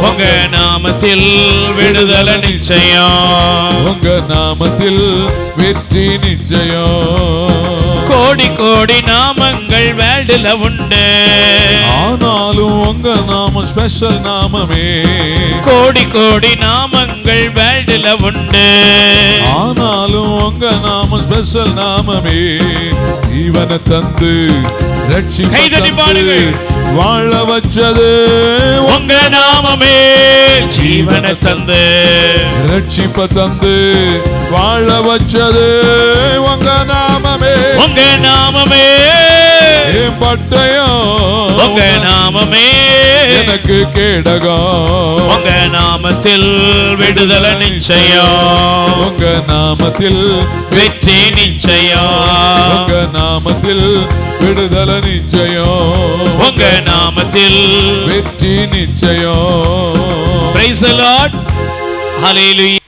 உங்க நாமத்தில் விடுதலை நிச்சயம், உங்க நாமத்தில் வெற்றி நிச்சயம். கோடி கோடி நாமங்கள் வேர்ல்டுல உண்டு, ஆனாலும் உங்க நாமம் ஸ்பெஷல் நாமமே. கோடி கோடி நாமங்கள் வேர்ல்டுல உண்டு, ஆனாலும் உங்க நாமம் ஸ்பெஷல் நாமமே. ஜீவனை தந்து ரட்சிப்பு வாழ வச்சது உங்க நாமமே. ஜீவனை தந்து ரட்சிப்ப தந்து வாழ வச்சது உங்க நாமமே. உங்க நாமமே பட்டயம், உங்க நாமமே எனக்கு கேடகம். உங்க நாமத்தில் விடுதலை நிச்சயம், உங்க நாமத்தில் வெற்றி நிச்சயம், உங்க நாமத்தில் விடுதலை நிச்சயம், உங்க நாமத்தில் வெற்றி நிச்சயம். Praise the Lord. Hallelujah.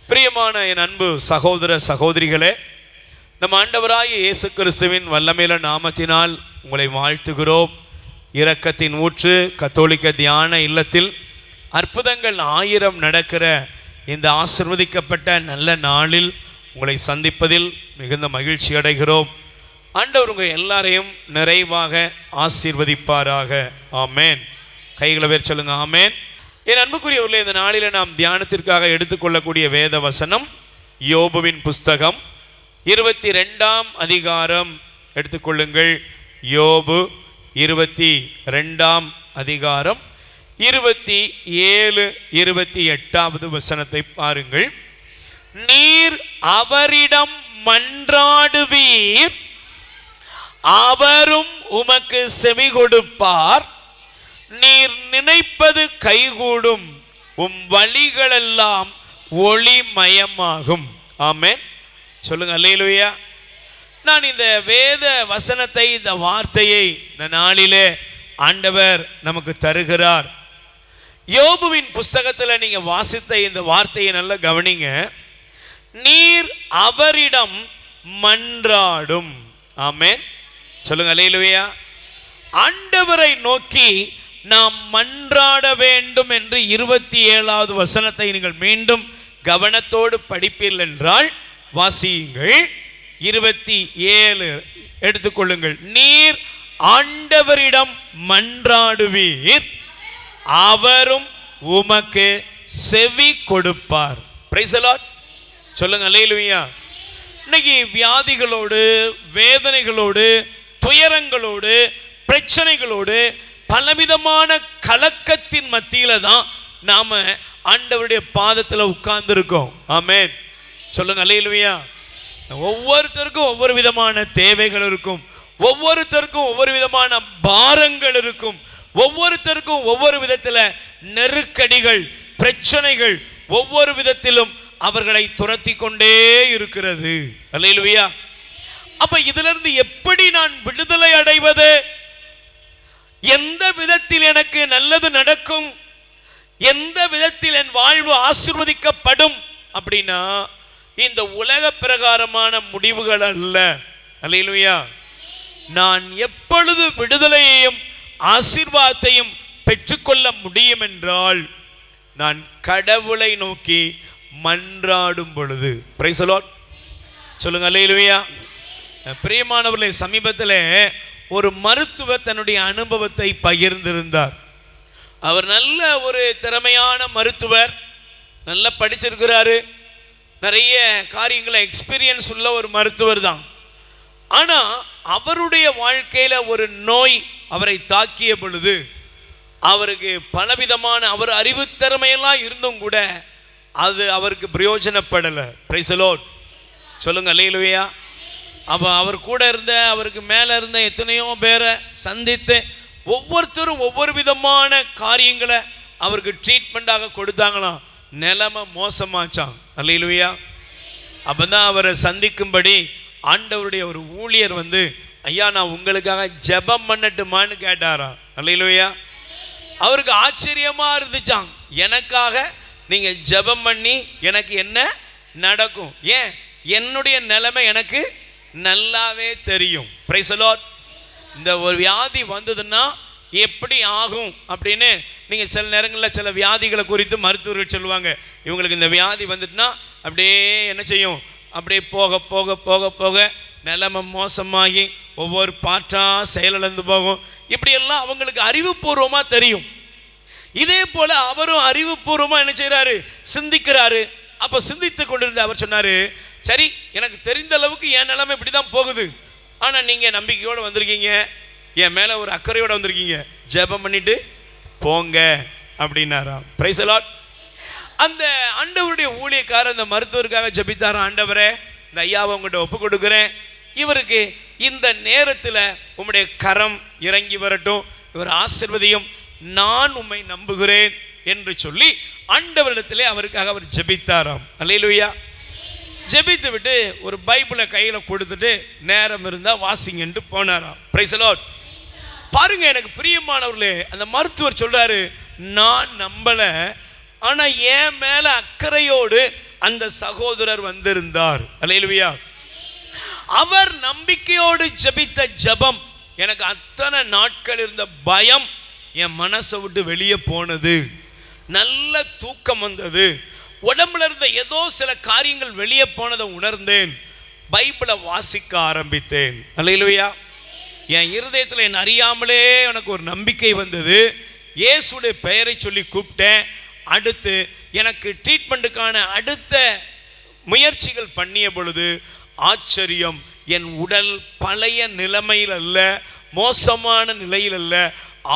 பிரியமான என் அன்பு சகோதர சகோதரிகளே, நம் ஆண்டவராகிய இயேசு கிறிஸ்துவின் வல்லமையுள்ள நாமத்தினால் உங்களை வாழ்த்துகிறோம். இரக்கத்தின் ஊற்று கத்தோலிக்க தியான இல்லத்தில் அற்புதங்கள் 1000 நடக்கிற இந்த ஆசீர்வதிக்கப்பட்ட நல்ல நாளில் உங்களை சந்திப்பதில் மிகுந்த மகிழ்ச்சி அடைகிறோம். ஆண்டவர் உங்கள் எல்லாரையும் நிறைவாக ஆசீர்வதிப்பாராக. ஆமேன். கைகளை பேர் சொல்லுங்க. ஆமேன். என் அன்புக்குரியவர்களே, இந்த நாளில் நாம் தியானத்திற்காக எடுத்துக்கொள்ளக்கூடிய வேத வசனம் யோபுவின் புஸ்தகம் 22ஆம் அதிகாரம் எடுத்துக்கொள்ளுங்கள். யோபு 22ஆம் அதிகாரம் 27, 28வது வசனத்தை பாருங்கள். நீர் அவரிடம் மன்றாடுவீர், அவரும் உமக்கு செவி கொடுப்பார். நீர் நினைப்பது கைகூடும், உம் வழிகளெல்லாம் ஒளிமயமாகும். ஆமென். சொல்லுங்க அல்லேலூயா. நான் இந்த வேத வசனத்தை, இந்த வார்த்தையை இந்த நாளிலே ஆண்டவர் நமக்கு தருகிறார். யோபுவின் புஸ்தகத்தில் நீங்க வாசித்த இந்த வார்த்தையை நல்லா கவனிங்க. நீர் அவரிடம் மன்றாடும். ஆமென். சொல்லுங்க அல்லேலூயா. ஆண்டவரை நோக்கி நாம் மன்றாட வேண்டும் என்று 27வது வசனத்தை நீங்கள் மீண்டும் கவனத்தோடு படிப்பீர்கள் என்றால் வாசியுங்கள். 27 எடுத்துக்கொள்ளுங்கள். நீர் ஆண்டவரிடம் மன்றாடுவீர், அவரும் உமக்கு செவி கொடுப்பார். Price the lord. சொல்லுங்க அல்லேலூயா. இன்னைக்கு வியாதிகளோடு, வேதனைகளோடு, துயரங்களோடு, பிரச்சனைகளோடு, பலவிதமான கலக்கத்தின் மத்தியில தான் நாம ஆண்டவருடைய பாதத்தில் உட்கார்ந்து இருக்கோம். ஆமென். சொல்லுங்க அல்லேலூயா. ஒவ்வொருத்தருக்கும் ஒவ்வொரு விதமான தேவைகள் இருக்கும், ஒவ்வொருத்தருக்கும் ஒவ்வொரு விதமான பாரங்கள் இருக்கும், ஒவ்வொருத்தருக்கும் ஒவ்வொரு விதத்தில் நெருக்கடிகள், பிரச்சனைகள் ஒவ்வொரு விதத்திலும் அவர்களை துரத்தி கொண்டே இருக்கிறது. அல்லேலூயா. அப்ப இதிலிருந்து எப்படி நான் விடுதலை அடைவது? எந்த விதத்தில் எனக்கு நல்லது நடக்கும்? எந்த விதத்தில் என் வாழ்வு ஆசீர்வதிக்கப்படும்? அப்படின்னா இந்த உலக பிரகாரமான முடிவுகள் அல்ல. அல்லேலூயா. நான் எப்பொழுது விடுதலையையும் ஆசீர்வாதத்தையும் பெற்றுக்கொள்ள முடியும் என்றால் நான் கடவுளை நோக்கி மன்றாடும் பொழுது. Price the lord. சொல்லுங்க அல்லேலூயா. பிரியமானவர்களே, சமீபத்தில் ஒரு மருத்துவர் தன்னுடைய அனுபவத்தை பகிர்ந்திருந்தார். அவர் நல்ல ஒரு திறமையான மருத்துவர், நல்லா படிச்சிருக்கிறாரு, நிறைய காரியங்களை எக்ஸ்பீரியன்ஸ் உள்ள ஒரு மருத்துவர் தான். ஆனால் அவருடைய வாழ்க்கையில் ஒரு நோய் அவரை தாக்கிய பொழுது அவருக்கு பலவிதமான, அவர் அறிவுத்திறமையெல்லாம் இருந்தும் கூட அது அவருக்கு பிரயோஜனப்படலை. Price the lord. சொல்லுங்க அல்லேலூயா. அப்போ அவர் கூட இருந்த, அவருக்கு மேலே இருந்த எத்தனையோ பேரை சந்தித்து ஒவ்வொருத்தரும் ஒவ்வொரு விதமான காரியங்களை அவருக்கு ட்ரீட்மெண்ட்டாக கொடுத்தாங்களாம். நிலைமை மோசமாச்சான். அல்லேலூயா. அப்போ தான் அவரை சந்திக்கும்படி ஆண்டவருடைய ஒரு ஊழியர் வந்து, ஐயா நான் உங்களுக்காக ஜெபம் பண்ணட்டுமான்னு கேட்டாராம். அல்லேலூயா. அவருக்கு ஆச்சரியமாக இருந்துச்சான். எனக்காக நீங்கள் ஜெபம் பண்ணி எனக்கு என்ன நடக்கும்? ஏன், என்னுடைய நிலைமை எனக்கு நல்லாவே தெரியும். Price the Lord. இந்த ஒரு வியாதி வந்ததுன்னா எப்படி ஆகும் அப்படின்னு நீங்கள் சில நேரங்களில் சில வியாதிகளை குறித்து மருத்துவர்கள் சொல்லுவாங்க. இவங்களுக்கு இந்த வியாதி வந்துட்டுனா அப்படியே என்ன செய்யும், அப்படியே போக போக போக போக நிலைமை மோசமாகி ஒவ்வொரு பாட்டாக செயலிழந்து போகும். இப்படியெல்லாம் அவங்களுக்கு அறிவுபூர்வமாக தெரியும். இதே போல் அவரும் அறிவுபூர்வமாக என்ன செய்கிறாரு, சிந்திக்கிறாரு. அப்போ சிந்தித்து கொண்டிருந்த அவர் சொன்னார், சரி எனக்கு தெரிந்த அளவுக்கு என் நிலைமை இப்படி தான் போகுது, ஆனால் நீங்கள் நம்பிக்கையோடு வந்திருக்கீங்க, என் மேலே ஒரு அக்கறையோடு வந்திருக்கீங்க, ஜெபம் பண்ணிட்டு போங்க அப்படின்னாராம். Price the Lord. அந்த ஆண்டவருடைய ஊழியக்காரர் அந்த மருத்துவருக்காக ஜெபித்தாராம். ஆண்டவரே, இந்த ஐயாவை உங்கள்கிட்ட ஒப்பு கொடுக்குறேன், இவருக்கு இந்த நேரத்தில் உம்முடைய கரம் இறங்கி வரட்டும், இவர் ஆசீர்வதியும், நான் உம்மை நம்புகிறேன் என்று சொல்லி ஆண்டவரிடத்திலே அவருக்காக அவர் ஜெபித்தாராம். அல்லேலூயா. ஜெபித்து விட்டு ஒரு பைபிளை கையில் கொடுத்துட்டு நேரம் இருந்தால் வாசிங்கன்ட்டு போனாராம். Praise the lord. பாருங்க, எனக்கு பிரியமானவர்களே, அந்த மருத்துவர் சொல்றாரு, நான் நம்பல, ஆனா என் மேல அக்கறையோடு அந்த சகோதரர் வந்திருந்தார். அல்லேலூயா. அவர் நம்பிக்கையோடு ஜெபித்த ஜெபம், எனக்கு அத்தனை நாட்கள் இருந்த பயம் என் மனசை விட்டு வெளியே போனது, நல்ல தூக்கம் வந்தது, உடம்புல இருந்த ஏதோ சில காரியங்கள் வெளியே போனதை உணர்ந்தேன், பைபிளை வாசிக்க ஆரம்பித்தேன். அல்லேலூயா. என் இருதயத்தில் என் அறியாமலே எனக்கு ஒரு நம்பிக்கை வந்தது, இயேசுடைய பெயரை சொல்லி கூப்பிட்டேன். அடுத்து எனக்கு ட்ரீட்மெண்ட்டுக்கான அடுத்த முயற்சிகள் பண்ணிய பொழுது ஆச்சரியம், என் உடல் பழைய நிலைமையில் அல்ல, மோசமான நிலையில் அல்ல,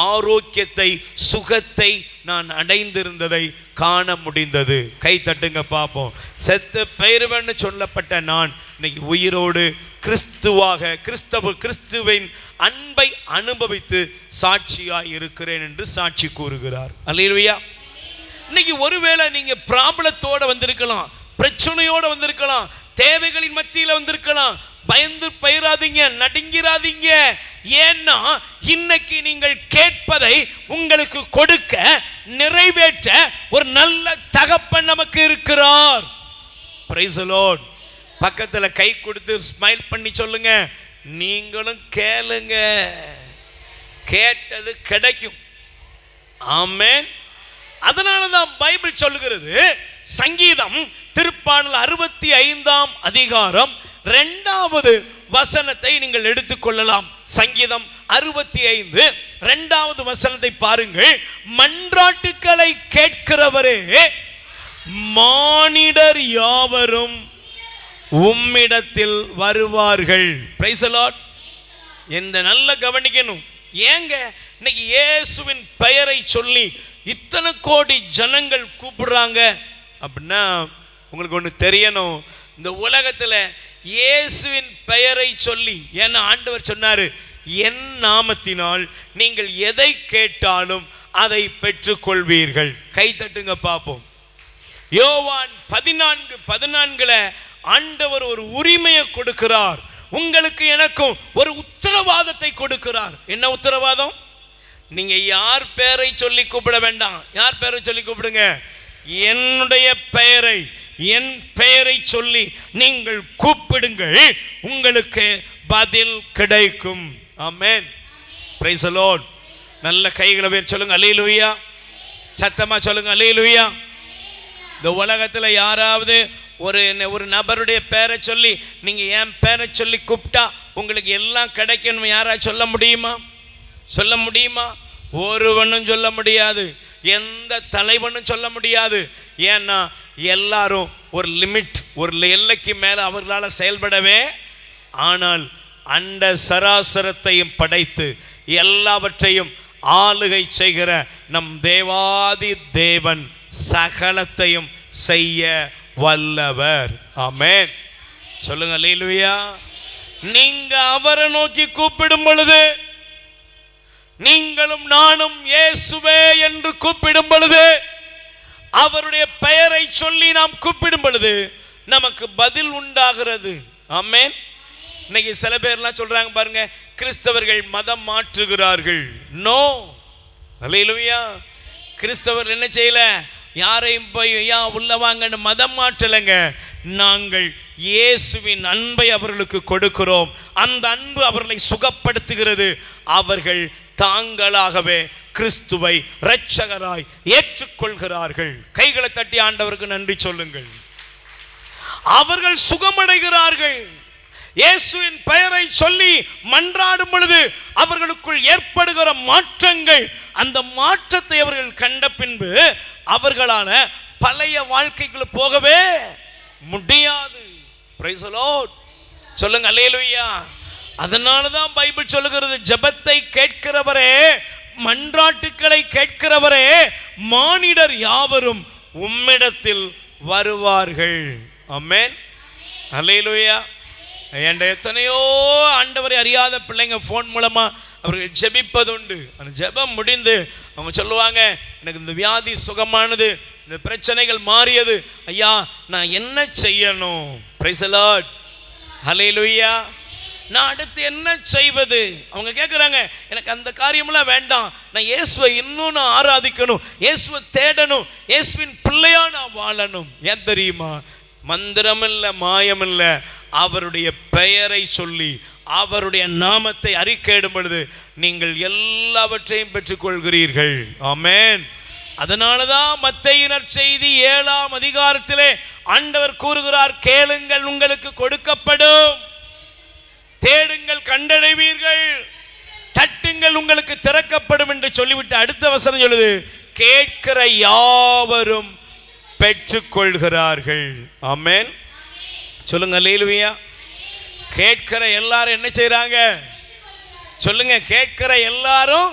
ஆரோக்கியத்தை சுகத்தை நான் அடைந்திருந்ததை காண முடிந்தது. கை தட்டுங்க பார்ப்போம். செத்து பெயருவன்னு சொல்லப்பட்ட நான் இன்னைக்கு உயிரோடு கிறிஸ்துவாக கிறிஸ்துவின் அன்பை அனுபவித்து சாட்சியாய் இருக்கிறேன் என்று சாட்சி கூறுகிறார். அல்லேலூயா. இன்னைக்கு ஒருவேளை நீங்க ப்ராப்ளத்தோட வந்திருக்கலாம், பிரச்சனையோட வந்திருக்கலாம், தேவைகளின் மத்தியில் வந்திருக்கலாம். பயந்து பயிராதீங்க, நடுங்கிறாதீங்க. ஏன்னா இன்னைக்கு நீங்கள் கேட்பதை உங்களுக்கு கொடுக்க, நிறைவேற்ற ஒரு நல்ல தகப்பன் நமக்கு இருக்கிறார். Price the Lord. பக்கத்துல கை கொடுத்து ஸ்மைல் பண்ணி சொல்லுங்க, நீங்களும் கேளுங்க, கேட்டது கிடைக்கும். ஆமென். அதனாலதான் பைபிள் சொல்லுகிறது, சங்கீதம் திருப்பாடல் 65ஆம் அதிகாரம் 2வது வசனத்தை நீங்கள் எடுத்துக்கொள்ளலாம். சங்கீதம் 65 2வது வசனத்தை பாருங்கள். மன்றாட்டுக்களை கேட்கிறவரே, மானிடர் யாவரும் உம்மிடத்தில் வருவார்கள். Price the Lord. இந்த நல்ல கவனிக்கணும். ஏங்க இன்னைக்கு இயேசுவின் பெயரை சொல்லி இத்தனை கோடி ஜனங்கள் கூப்பிடுறாங்க அப்படின்னா உங்களுக்கு ஒன்று தெரியணும், இந்த உலகத்தில் இயேசுவின் பெயரை சொல்லி, ஏன்னா ஆண்டவர் சொன்னாரு, என் நாமத்தினால் நீங்கள் எதை கேட்டாலும் அதை பெற்றுக்கொள்வீர்கள். கை தட்டுங்க பார்ப்போம். யோவான் 14:14 ஆண்டவர் ஒரு உரிமையை கொடுக்கிறார், உங்களுக்கு எனக்கும் ஒரு உத்தரவாதத்தை கொடுக்கிறார். என்ன உத்தரவாதம்? நீங்க யார் பெயரை சொல்லி கூப்பிட வேண்டாம். யார் பெயரை சொல்லி கூப்பிடுங்க? என்னுடைய பெயரை, என் பெயரை சொல்லி நீங்கள் கூப்பிடுங்கள், உங்களுக்கு பதில் கிடைக்கும். ஆமென். Praise the lord. நல்ல கைகளை பேர் சொல்லுங்க அல்லேலூயா. சத்தமா சொல்லுங்க அல்லேலூயா. இந்த உலகத்துல யாராவது ஒரு நபருடைய பெயரை சொல்லி நீங்க என் பெயரை சொல்லி கூப்பிட்டா உங்களுக்கு எல்லாம் கிடைக்கணும் யாராவது சொல்ல முடியுமா? சொல்ல முடியுமா? ஒருவனும் சொல்ல முடியாது, எந்த தலைவனும் சொல்ல முடியாது. ஏன்னா எல்லாரும் ஒரு லிமிட், ஒரு எல்லைக்கு மேலே அவர்களால் செயல்படவே. ஆனால் அண்ட சராசரத்தையும் படைத்து எல்லாவற்றையும் ஆளுகை செய்கிற நம் தேவாதி தேவன் சகலத்தையும் செய்ய வல்லவர். ஆமென். சொல்லுங்க அல்லேலூயா. நீங்க அவரை நோக்கி கூப்பிடும் பொழுது, நீங்களும் நானும் இயேசுவே என்று கூப்பிடும் பொழுது, அவருடைய பெயரை சொல்லி நாம் கூப்பிடும் பொழுது நமக்கு பதில் உண்டாகிறது. ஆமென். இன்னைக்கு சில பேர்லாம் சொல்றாங்க பாருங்க, கிறிஸ்தவர்கள் மதம் மாற்றுகிறார்கள். நோ. அல்லேலூயா. கிறிஸ்தவர் என்ன செய்யல, யாரையும் போய் ஐயா உள்ள வாங்கன்னு மதம் மாற்றலைங்க. நாங்கள் இயேசுவின் அன்பை அவர்களுக்கு கொடுக்கிறோம். அந்த அன்பு அவர்களை சுகப்படுத்துகிறது. அவர்கள் தாங்களாகவே கிறிஸ்துவை இரட்சகராய் ஏற்றுக்கொள்கிறார்கள். கைகளை தட்டி ஆண்டவருக்கு நன்றி சொல்லுங்கள். அவர்கள் சுகமடைகிறார்கள். இயேசுவின் பெயரை சொல்லி மன்றாடும் பொழுது அவர்களுக்குள் ஏற்படுகிற மாற்றங்கள், அந்த மாற்றத்தை அவர்கள் கண்ட பின்பு அவர்களான பழைய வாழ்க்கைக்குள்ள போகவே முடியாது. பிரைஸ் தி லார்ட் சொல்லுங்க அல்லேலூயா. அதனாலதான் பைபிள் சொல்லுகிறது, ஜெபத்தை கேட்கிறவரே, மன்றாட்டுக்களை கேட்கிறவரே, மானிடர் யாவரும் உம்மிடத்தில் வருவார்கள். ஆமென் அல்லேலூயா. என்ற எத்தனையோ ஆண்டவரை அறியாத பிள்ளைங்க ஃபோன் மூலமா அவர்கள் ஜெபிப்பதுண்டு. அந்த ஜெபம் முடிந்து அவங்க சொல்லுவாங்க, எனக்கு இந்த வியாதி சுகமானது, இந்த பிரச்சனைகள் மாறியது, ஐயா நான் என்ன செய்யணும்? பிரைஸ் தி லார்ட் ஹல்லேலூயா. நான் அடுத்து என்ன செய்வது? அவங்க கேட்குறாங்க, எனக்கு அந்த காரியமெல்லாம் வேண்டாம், நான் இயேசுவை இன்னும் நான் ஆராதிக்கணும், இயேசுவை தேடணும், இயேசுவின் பிள்ளையா நான் வாழணும். ஏன் தெரியுமா? மந்திரம் இல்லை, மாயம் இல்லை, அவருடைய பெயரை சொல்லி அவருடைய நாமத்தை அறிக்கையிடும் பொழுது நீங்கள் எல்லாவற்றையும் பெற்றுக்கொள்கிறீர்கள். ஆமென். அதனாலதான் மத்தேயு நற்செய்தி 7ஆம் அதிகாரத்திலே ஆண்டவர் கூறுகிறார், கேளுங்கள் உங்களுக்கு கொடுக்கப்படும், தேடுங்கள் கண்டடைவீர்கள், தட்டுங்கள் உங்களுக்கு திறக்கப்படும் என்று சொல்லிவிட்டு அடுத்த வசனம் சொல்லுது, கேட்கிற யாவரும் பெற்றுக்கொள்கிறார்கள். ஆமென் சொல்லுங்க அல்லேலூயா. கேட்கிற எல்லாரும் என்ன செய்றாங்க சொல்லுங்க? கேட்கிற எல்லாரும்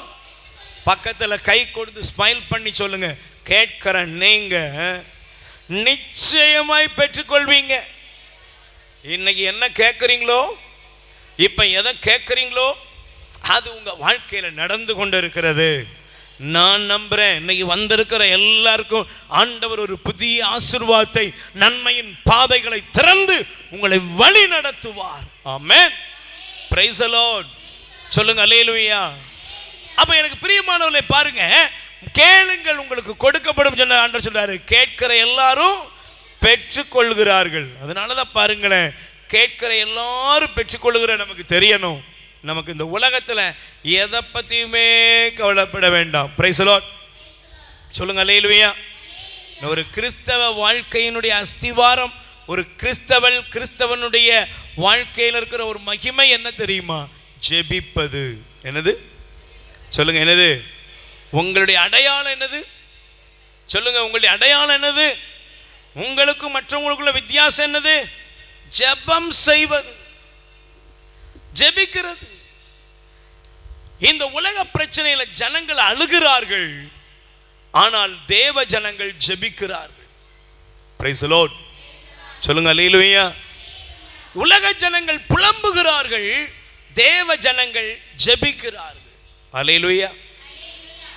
பக்கத்துல கை கொடுத்து ஸ்மைல் பண்ணி சொல்லுங்க, கேட்கிற நீங்க நிச்சயமாய் பெற்றுக்கொள்வீங்க. இன்னைக்கு என்ன கேட்குறீங்களோ, இப்ப எதை கேட்குறீங்களோ அது உங்க வாழ்க்கையில நடந்து கொண்டு இருக்கிறது. நான் நம்புறேன், இன்னைக்கு வந்திருக்கிற எல்லாருக்கும் ஆண்டவர் ஒரு புதிய ஆசீர்வாதத்தை, நன்மையின் பாதைகளை திறந்து உங்களை வழி நடத்துவார். ஆமென் பிரைஸ் தி லார்ட் சொல்லுங்க அல்லேலூயா. அப்ப எனக்கு பிரியமானவர்களே பாருங்க, கேளுங்கள் உங்களுக்கு கொடுக்கப்படும் சொன்ன ஆண்டவர் சொல்றாரு, கேட்கிற எல்லாரும் பெற்றுக்கொள்கிறார்கள். அதனாலதான் பாருங்களேன், கேட்கிற எல்லாரும் பெற்றுக்கொள்கிற நமக்கு தெரியணும். நமக்கு இந்த உலகத்துல எதை பத்தியுமே கவலைப்பட வேண்டாம். பிரைஸ் தி லார்ட் சொல்லுங்க அல்லேலூயா. ஒரு கிறிஸ்தவ வாழ்க்கையினுடைய அஸ்திவாரம், ஒரு கிறிஸ்தவனுடைய வாழ்க்கையில் இருக்கிற ஒரு மகிமை என்ன தெரியுமா? ஜெபிப்பது. என்னது சொல்லுங்க? என்னது உங்களுடைய அடையாளம்? என்னது சொல்லுங்க? உங்களுடைய அடையாளம் என்னது? உங்களுக்கும் மற்றவங்களுக்குள்ள வித்தியாசம் என்னது? ஜெபம் செய்வது, ஜெபிக்கிறது. இந்த உலக பிரச்சனையில ஜனங்கள் அழுகிறார்கள், ஆனால் தேவ ஜனங்கள் ஜெபிக்கிறார்கள். பிரைஸ் தி லார்ட் சொல்லுங்க அல்லேலூயா. உலக ஜனங்கள் புலம்புகிறார்கள், தேவ ஜனங்கள் ஜெபிக்கிறார்கள். அல்லேலூயா.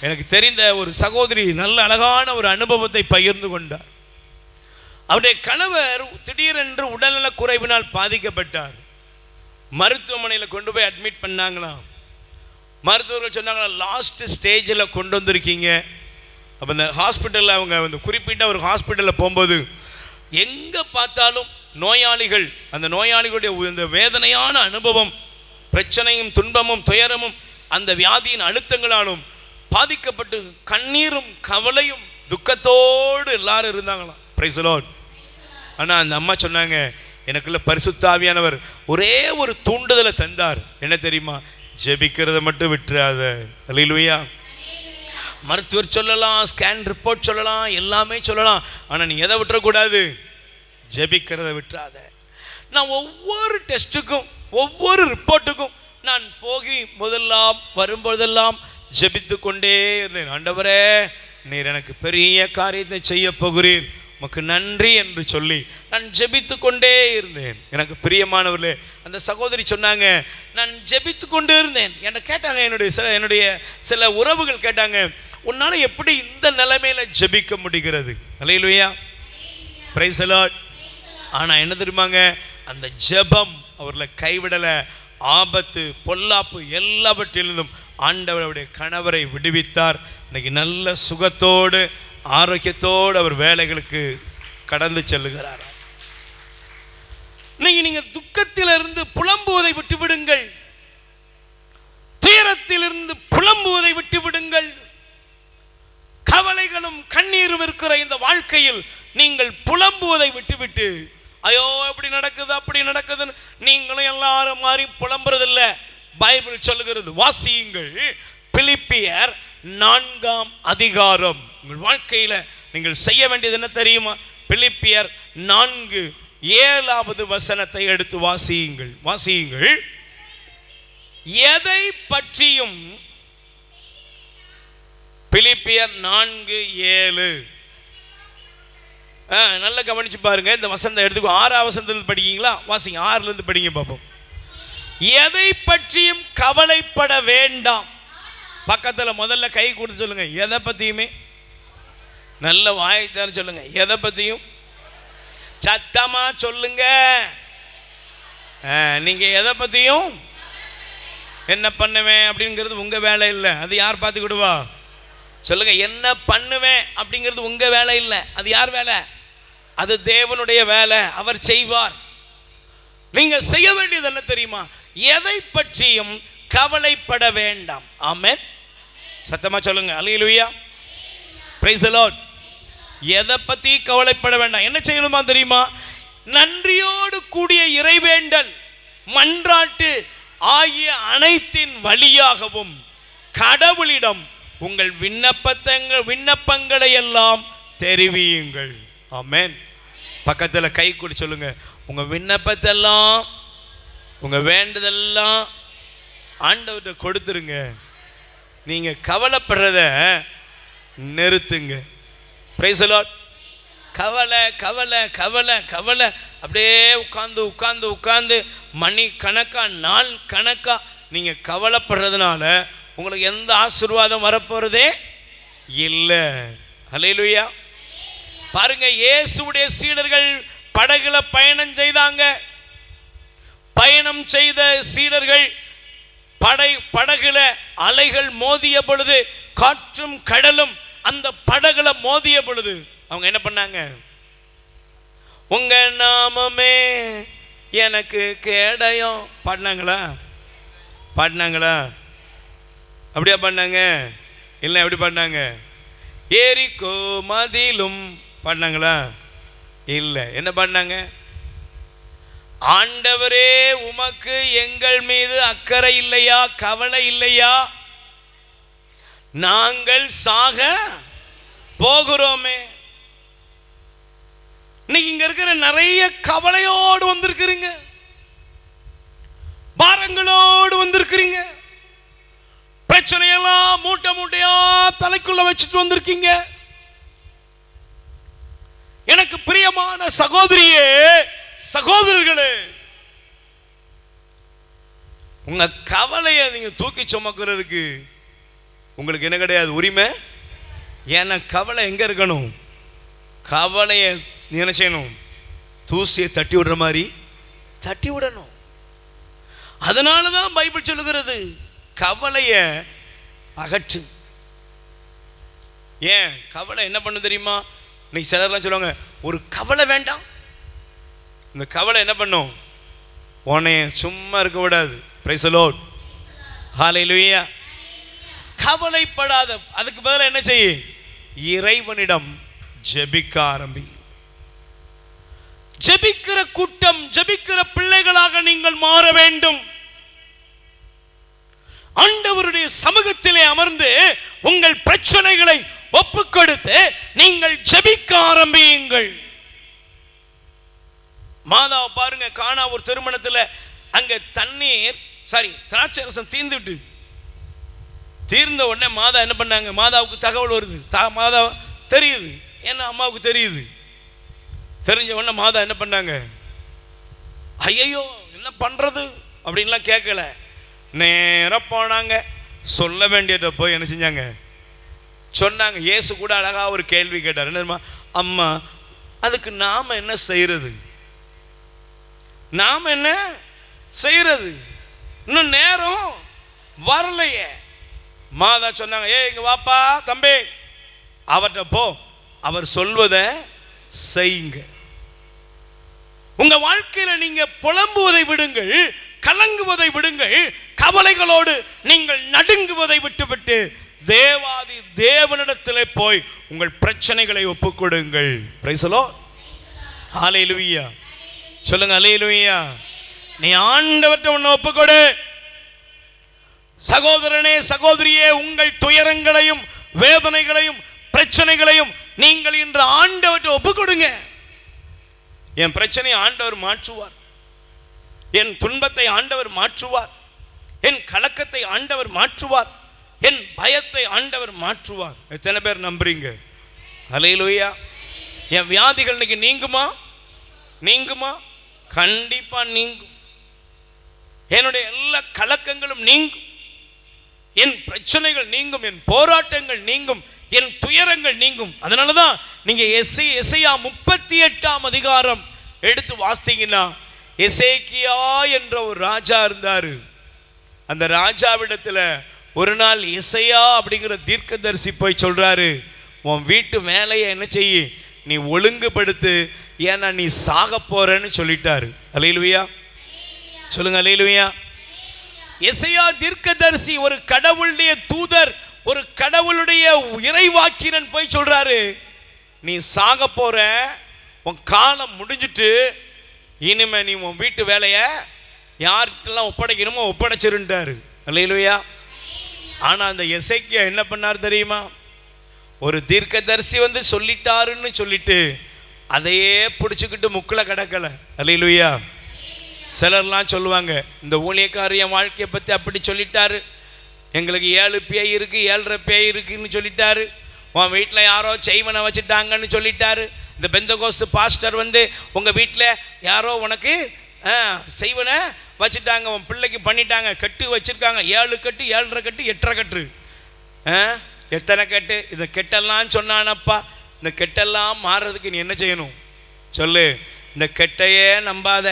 எனக்கு தெரிந்த ஒரு சகோதரி நல்ல அழகான ஒரு அனுபவத்தை பகிர்ந்து கொண்டார். அவருடைய கணவர் திடீரென்று உடல்நல குறைவினால் பாதிக்கப்பட்டார். மருத்துவமனையில் கொண்டு போய் அட்மிட் பண்ணாங்களாம். மருத்துவர்கள் சொன்னாங்களா, லாஸ்ட் ஸ்டேஜில் கொண்டு வந்திருக்கீங்க. அப்போ இந்த ஹாஸ்பிட்டலில் அவங்க வந்து குறிப்பிட்ட ஒரு ஹாஸ்பிட்டலில் போகும்போது எங்கே பார்த்தாலும் நோயாளிகள், அந்த நோயாளிகளுடைய இந்த வேதனையான அனுபவம், பிரச்சனையும் துன்பமும் துயரமும் அந்த வியாதியின் அழுத்தங்களாலும் பாதிக்கப்பட்டு கண்ணீரும் கவலையும் துக்கத்தோடு எல்லாரும் இருந்தாங்களாம். Price the Lord. ஆனால் அந்த அம்மா சொன்னாங்க, எனக்குள்ள பரிசுத்த ஆவியானவர் ஒரே ஒரு தூண்டுதலை தந்தார். என்ன தெரியுமா? ஜெபிக்கிறத மட்டும் விட்டுறாத. அல்லேலூயா. மருத்துவர் சொல்லலாம், ஸ்கேன் ரிப்போர்ட் சொல்லலாம், எல்லாமே சொல்லலாம், ஆனால் நீ எதை விட்டுறக்கூடாது? ஜெபிக்கிறத விட்டுறாத. நான் ஒவ்வொரு டெஸ்ட்டுக்கும் ஒவ்வொரு ரிப்போர்ட்டுக்கும் நான் போகி முதல்லாம் வரும்போதெல்லாம் ஜெபித்து கொண்டே இருந்தேன். ஆண்டவரே, நீர் எனக்கு பெரிய காரியத்தை செய்ய போகிறீர், உமக்கு நன்றி என்று சொல்லி நான் ஜெபித்து கொண்டே இருந்தேன். எனக்கு பிரியமானவர்களே, அந்த சகோதரி சொன்னாங்க, நான் ஜெபித்து கொண்டே இருந்தேன். என்னை கேட்டாங்க, என்னுடைய சில உறவுகள் கேட்டாங்க, உன்னால் எப்படி இந்த நிலைமையில ஜெபிக்க முடிகிறது? அல்லேலூயா, பிரைஸ் தி லார்ட். ஆனால் என்ன தெரியுமாங்க, அந்த ஜெபம் அவர்களை கைவிடலை. ஆபத்து பொல்லாப்பு எல்லாவற்றிலிருந்தும் ஆண்டவருடைய கணவரை விடுவித்தார். இன்னைக்கு நல்ல சுகத்தோடு ஆரோக்கியத்தோடு அவர் வேலைகளுக்கு கடந்து செல்லுகிறார். இன்னைக்கு நீங்க துக்கத்திலிருந்து புலம்புவதை விட்டுவிடுங்கள். துயரத்திலிருந்து புலம்புவதை விட்டு விடுங்கள். கவலைகளும் கண்ணீரும் இருக்கிற இந்த வாழ்க்கையில் நீங்கள் புலம்புவதை விட்டுவிட்டு, ஐயோ இப்படி நடக்குது அப்படி நடக்குதுன்னு நீங்களும் எல்லாரும் மாதிரி புலம்புறதில்ல. பைபிள் சொல்லுகிறது, வாசியுங்கள். பிலிப்பியர் 4ஆம் அதிகாரம். உங்கள் வாழ்க்கையில நீங்கள் செய்ய வேண்டியது என்ன தெரியுமா? பிலிப்பியர் 4:7 வசனத்தை எடுத்து வாசியுங்கள். வாசியுங்கள். எதை பற்றியும், பிலிப்பியர் 4:7 நல்லா கவனிச்சு பாருங்க. இந்த வசனத்தை எடுத்துக்கோ. 6ஆம் வசனத்திலிருந்து படிக்கீங்களா? வாசிங்க. 6லிருந்து படிங்க பார்ப்போம். எதை பற்றியும் கவலைப்பட வேண்டாம். பக்கத்தில் முதல்ல கை கொடுத்து சொல்லுங்க, எதை பற்றியுமே. நல்ல வாய்த்தாலும் சொல்லுங்க, எதை பற்றியும். சத்தமா சொல்லுங்க. நீங்க எதை பற்றியும் என்ன பண்ணுவேன் அப்படிங்கிறது உங்க வேலை இல்லை. அது யார் பார்த்துக்கிடுவா? சொல்லுங்க. என்ன பண்ணுவேன் அப்படிங்கிறது உங்க வேலை இல்லை. அது யார் வேலை? அது தேவனுடைய வேலை. அவர் செய்வார். நீங்க செய்ய வேண்டியது என்ன தெரியுமா? எதை பற்றியும் கவலைப்பட வேண்டாம். ஆமென். சத்தமா சொல்லுங்க. அல்லேலூயா. Praise the lord. எதை பத்தி கவலைப்பட வேண்டாம். என்ன செய்யணுமா தெரியுமா? நன்றியோடு கூடிய இறைவேண்டல், மன்றாட்டு ஆகிய அனைத்தின் வழியாகவும் கடவுளிடம் உங்கள் விண்ணப்பங்களை எல்லாம் தெரிவியுங்கள். ஆமென். பக்கத்தில் கை கூடி சொல்லுங்க, உங்க விண்ணப்பத்தெல்லாம் உங்க வேண்டுதெல்லாம் ஆண்டவர்கிட்ட கொடுத்துருங்க. நீங்க கவலைப்படுறத நிறுத்துங்க. Price the Lord. கவலை கவலை கவலை கவலை அப்படியே உட்கார்ந்து மணி கணக்கா நாள் கணக்கா நீங்க கவலைப்படுறதுனால உங்களுக்கு எந்த ஆசீர்வாதம் வரப்போறதே இல்லை. அல்லேலூயா. பாருங்க, இயேசுவுடைய சீடர்கள் படகுல பயணம் செய்தாங்க. பயணம் செய்த சீடர்கள் படகுல அலைகள் மோதிய பொழுது, காற்றும் கடலும் அந்த படகுல மோதிய பொழுது அவங்க என்ன பண்ணாங்க? உங்க நாமமே எனக்கு கேடயம் பாடினாங்களா? அப்படியா பாடினாங்க? இல்லை, எப்படி பாடினாங்க? எரிகோ மதிலும் பாடினாங்களா? இல்லை. என்ன பாடினாங்க? ஆண்டவரே உமக்கு எங்கள் மீது அக்கறை இல்லையா, கவலை இல்லையா? நாங்கள் சாக போகிறோமே. இன்னைக்கு இங்க இருக்கிற நிறைய கவலையோடு வந்திருக்கிறீங்க, பாரங்களோடு வந்திருக்கிறீங்க, பிரச்சனையெல்லாம் மூட்டை மூட்டையா தலைக்குள்ள வச்சுட்டு வந்திருக்கீங்க. எனக்கு பிரியமான சகோதரியே, சகோதரர்களே, உங்க கவலையை நீங்க தூக்கி சுமக்கிறதுக்கு உங்களுக்கு என்ன கிடையாது, உரிமை. ஏன்னா கவலை எங்க இருக்கணும்? கவலையை நீ என்ன செய்யணும்? தூசியை தட்டி விடுற மாதிரி தட்டி விடணும். அதனாலதான் பைபிள் சொல்லுகிறது, கவலைய அகற்று. ஏன் கவலை என்ன பண்ணு தெரியுமா? இன்னைக்கு சிலர்லாம் சொல்லுவாங்க, ஒரு கவலை வேண்டாம். இந்த கவலை என்ன பண்ணும்? உன்னை சும்மா இருக்க விடாது. Praise the lord. ஹல்லேலூயா. கவலைப்படாத. அதுக்கு பதிலா என்ன செய்ய? இறைவனிடம் ஜெபிக்க ஆரம்பி. ஜெபிக்கிற கூட்டம், ஜெபிக்கிற பிள்ளைகளாக நீங்கள் மாற வேண்டும். ஆண்டவருடைய சமூகத்திலே அமர்ந்து உங்கள் பிரச்சனைகளை ஒப்புக் கொடுத்து நீங்கள் ஜெபிக்க ஆரம்பியுங்கள். மாதாவை பாருங்க, கானா ஒரு திருமணத்தில் அங்க திராட்சை ரசம் தீர்ந்த உடனே மாதா என்ன பண்ணாங்க? மாதாவுக்கு தகவல் வருது. மாதா தெரியுது, ஏன்னா அம்மாவுக்கு தெரியுது. தெரிஞ்ச உடனே மாதா என்ன பண்ணாங்க? ஐயோ என்ன பண்றது அப்படின்லாம் கேட்கல, நேரா போனாங்க. சொல்ல வேண்டியதை போய் என்ன செஞ்சாங்க? சொன்னாங்க. இயேசு கூட அழகா ஒரு கேள்வி கேட்டார். என்ன? அம்மா, அதுக்கு நாம என்ன செய்யறது? நாம என்ன செய்யறது? இன்னும் நேரம் வரலையே. மாதா சொன்னாங்க, இங்க வாப்பா தம்பி, அவர்கிட்ட போ, அவர் சொல்வதை செய்யுங்க. உங்க வாழ்க்கையில நீங்க புலம்புவதை விடுங்கள், கலங்குவதை விடுங்கள், கவலைகளோடு நீங்கள் நடுங்குவதை விட்டுவிட்டு தேவாதி தேவனிடத்திலே போய் உங்கள் பிரச்சனைகளை ஒப்புக்கொடுங்கள். Price the lord. ஹல்லேலூயா. சொல்லுங்க ஹல்லேலூயா. நீ ஆண்டவர்கிட்ட உன்னை ஒப்புக்கொடு. சகோதரனே சகோதரியே, உங்கள் துயரங்களையும் வேதனைகளையும் பிரச்சனைகளையும் நீங்கள் இன்று ஆண்டவர்கிட்ட ஒப்புக்கொடுங்க. என் பிரச்சனையை ஆண்டவர் மாற்றுவார், என் துன்பத்தை ஆண்டவர் மாற்றுவார், என் கலக்கத்தை ஆண்டவர் மாற்றுவார், என் பயத்தை ஆண்டவர் மாற்றுவார். எத்தனை பேர் நம்புறீங்க? ஹல்லேலூயா. என் வியாதிகள் இன்னைக்கு நீங்குமா? நீங்குமா? கண்டிப்பா நீங்கும். என்னுடைய எல்லா கலக்கங்களும் நீங்கும், என் பிரச்சனைகள் நீங்கும், என் போராட்டங்கள் நீங்கும், என் துயரங்கள் நீங்கும். அதனாலதான் நீங்க எசேக்கியா 38ஆம் அதிகாரம் எடுத்து வாசித்தீங்கன்னா, எசேக்கியா என்ற ஒரு ராஜா இருந்தாரு. அந்த ராஜாவிடத்துல ஒரு நாள் எசையா அப்படிங்கிற தீர்க்கதரிசி போய் சொல்றாரு, உன் வீட்டு வேலையை என்ன செய்ய, நீ ஒழுங்குபடுத்து, ஏன்னா நீ சாக போறன்னு சொல்லிட்டாரு. அல்லேலூயா. சொல்லுங்க அல்லேலூயா. எசையா தீர்க்கதரிசி ஒரு கடவுளுடைய தூதர், ஒரு கடவுளுடைய இறைவாக்கினன் போய் சொல்றாரு, நீ சாக போற, உன் காலம் முடிஞ்சிட்டு, இனிமே நீ உன் வீட்டு வேலையை யார்கிட்டலாம் ஒப்படைக்கணுமோ ஒப்படைச்சிருந்தாரு. அல்லேலூயா. ஆனா அந்த எசேக்கியா என்ன பண்ணார் தெரியுமா? ஒரு தீர்க்கதரிசி வந்து சொல்லிட்டாருன்னு சொல்லிட்டு அதையே பிடிச்சுக்கிட்டு முக்கில் கிடக்கல. அல்லேலூயா. சிலர்லாம் சொல்லுவாங்க, இந்த ஊழியக்காரர் என் வாழ்க்கையை பற்றி அப்படி சொல்லிட்டாரு, எங்களுக்கு 7 பேய் இருக்கு, 7.5 பேய் இருக்குன்னு சொல்லிட்டாரு, உன் வீட்டில் யாரோ செய்வனை வச்சுட்டாங்கன்னு சொல்லிட்டாரு, இந்த பெந்தகோஸ்து பாஸ்டர் வந்து உங்கள் வீட்டில் யாரோ உனக்கு செய்வனை வச்சுட்டாங்க, உன் பிள்ளைக்கு பண்ணிட்டாங்க, கட்டு வச்சுருக்காங்க, 7 கட்டு 7.5 கட்டு 8.5 கட்டு, எத்தனை கட்டு, இந்த கெட்டெல்லாம் சொன்னானப்பா. இந்த கெட்டெல்லாம் மாறுறதுக்கு நீ என்ன செய்யணும் சொல்லு? இந்த கெட்டையே நம்பாத,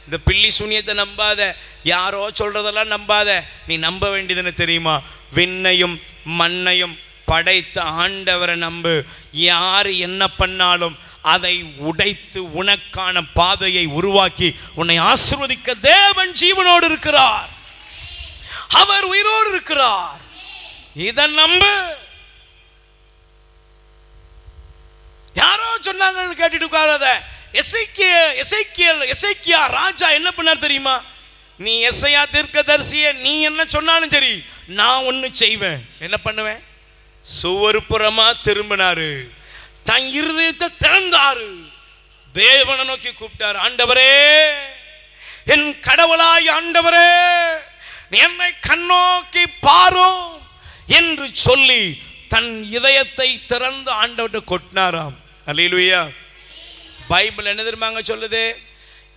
இந்த பில்லி சூனியத்தை நம்பாத, யாரோ சொல்றதெல்லாம் நம்பாத. நீ நம்ப வேண்டியதுன்னு தெரியுமா? விண்ணையும் மண்ணையும் படைத்த ஆண்டவரை நம்பு. யார் என்ன பண்ணாலும் அதை உடைத்து உனக்கான பாதையை உருவாக்கி உன்னை ஆசீர்வதிக்க தேவன் ஜீவனோடு இருக்கிறார், அவர் உயிரோடு இருக்கிறார். இதை நம்பு. யாரோ சொன்னாங்கன்னு கேட்டுட்டு உட்காராத. எசேக்கியா ராஜா என்ன பண்ணார் தெரியுமா? நீ எசையா தீர்க்கதரிசியே நீ என்ன சொன்னாலும் சரி, நான் ஒன்று செய்வேன். என்ன பண்ணுவேன்? சுவர்புறமா திரும்பினாரு, தன் இருதயத்தை திறந்தாரு, தேவனை நோக்கி கூப்பிட்டார், ஆண்டவரே, என் கடவுளாய் ஆண்டவரே, என்னை கண்ணோக்கி பாரும் என்று சொல்லி தன் இதயத்தை திறந்து ஆண்டவர்கிட்ட கொட்டினாராம். அல்லேலூயா. பைபிள் என்ன தெரியுமாங்க சொல்லுது?